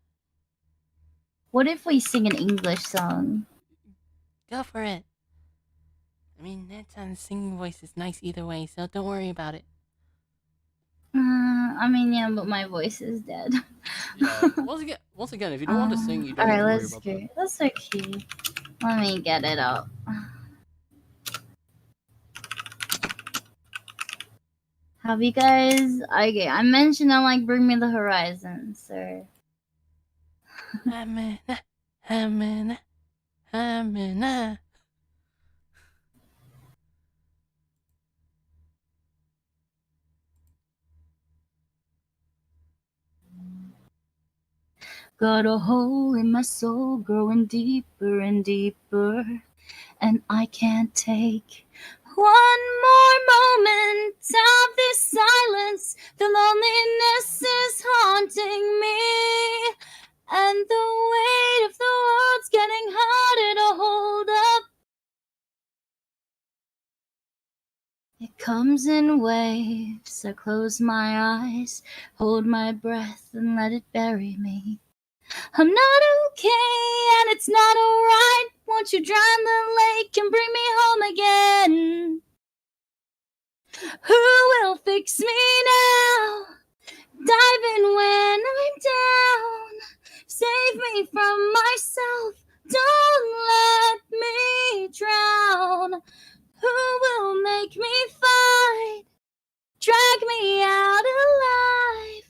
What if we sing an English song? Go for it. I mean, Netsan's singing voice is nice either way, so don't worry about it. I mean, yeah, but my voice is dead. Yeah. Once again, if you don't want to sing, you don't need to worry about that. That's okay. Let me get it up. Have you guys? Okay, I mentioned I like Bring Me the Horizon, so. Hamuna. Got a hole in my soul growing deeper and deeper, and I can't take one more moment of this silence. The loneliness is haunting me, and the weight of the world's getting harder to hold up. It comes in waves. I close my eyes, hold my breath, and let it bury me. I'm not okay, and it's not alright. Won't you drown the lake and bring me home again? Who will fix me now? Dive in when I'm down. Save me from myself. Don't let me drown. Who will make me fight? Drag me out alive.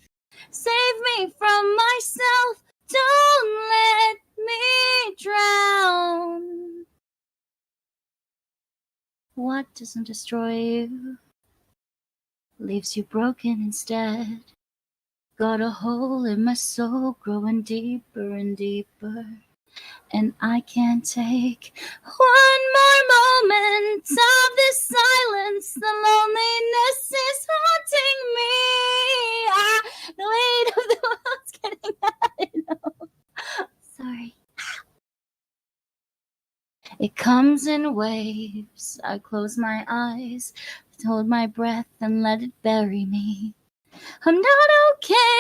Save me from myself. Don't let me drown. What doesn't destroy you leaves you broken instead. Got a hole in my soul growing deeper and deeper, and I can't take one more moment of this silence. The loneliness is haunting me. The weight of the world's getting harder. Sorry. It comes in waves. I close my eyes, hold my breath, and let it bury me. I'm not okay,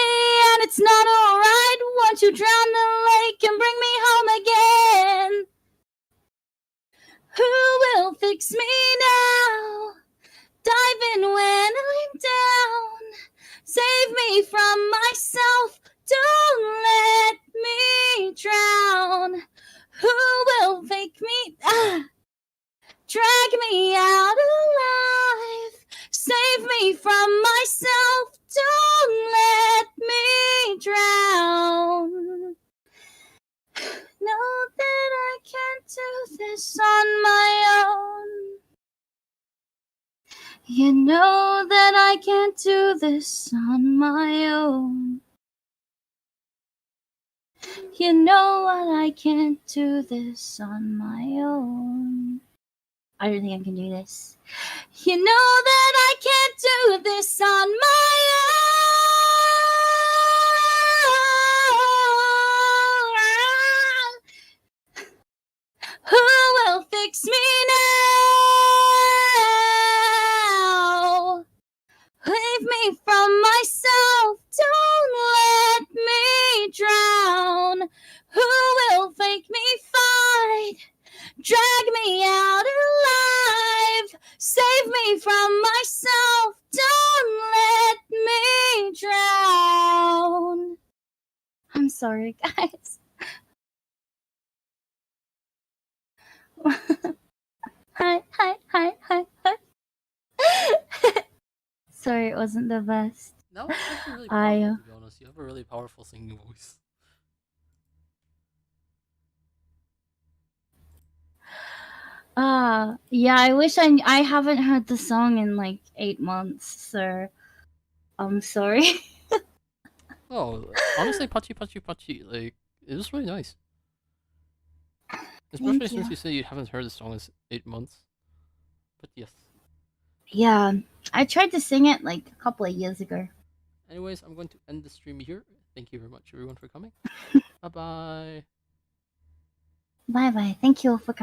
and it's not alright. Won't you drown the lake and bring me home again? Who will fix me now? Dive in when I'm down. Save me from myself. Don't let me drown. Who will make me drag me out alive? Save me from myself. Don't let me drown. this on my own. You know that I can't do this on my own. You know what, I can't do this on my own. I don't think I can do this. You know that I can't do this on my own. Who will fix me now? Save me from myself, don't let me drown. Who will make me fight? Drag me out alive. Save me from myself, don't let me drown. I'm sorry, guys. Hi. Sorry, it wasn't the best. That was actually really powerful, to be honest. You have a really powerful singing voice. Yeah, I wish I haven't heard the song in like 8 months, so I'm sorry. Oh, honestly, Pachi, like, it was really nice. Especially Thank since you. you say you haven't heard the song in 8 months. But yes. Yeah, I tried to sing it like a couple of years ago. Anyways, I'm going to end the stream here. Thank you very much, everyone, for coming. Bye-bye. Bye bye. Thank you all for coming.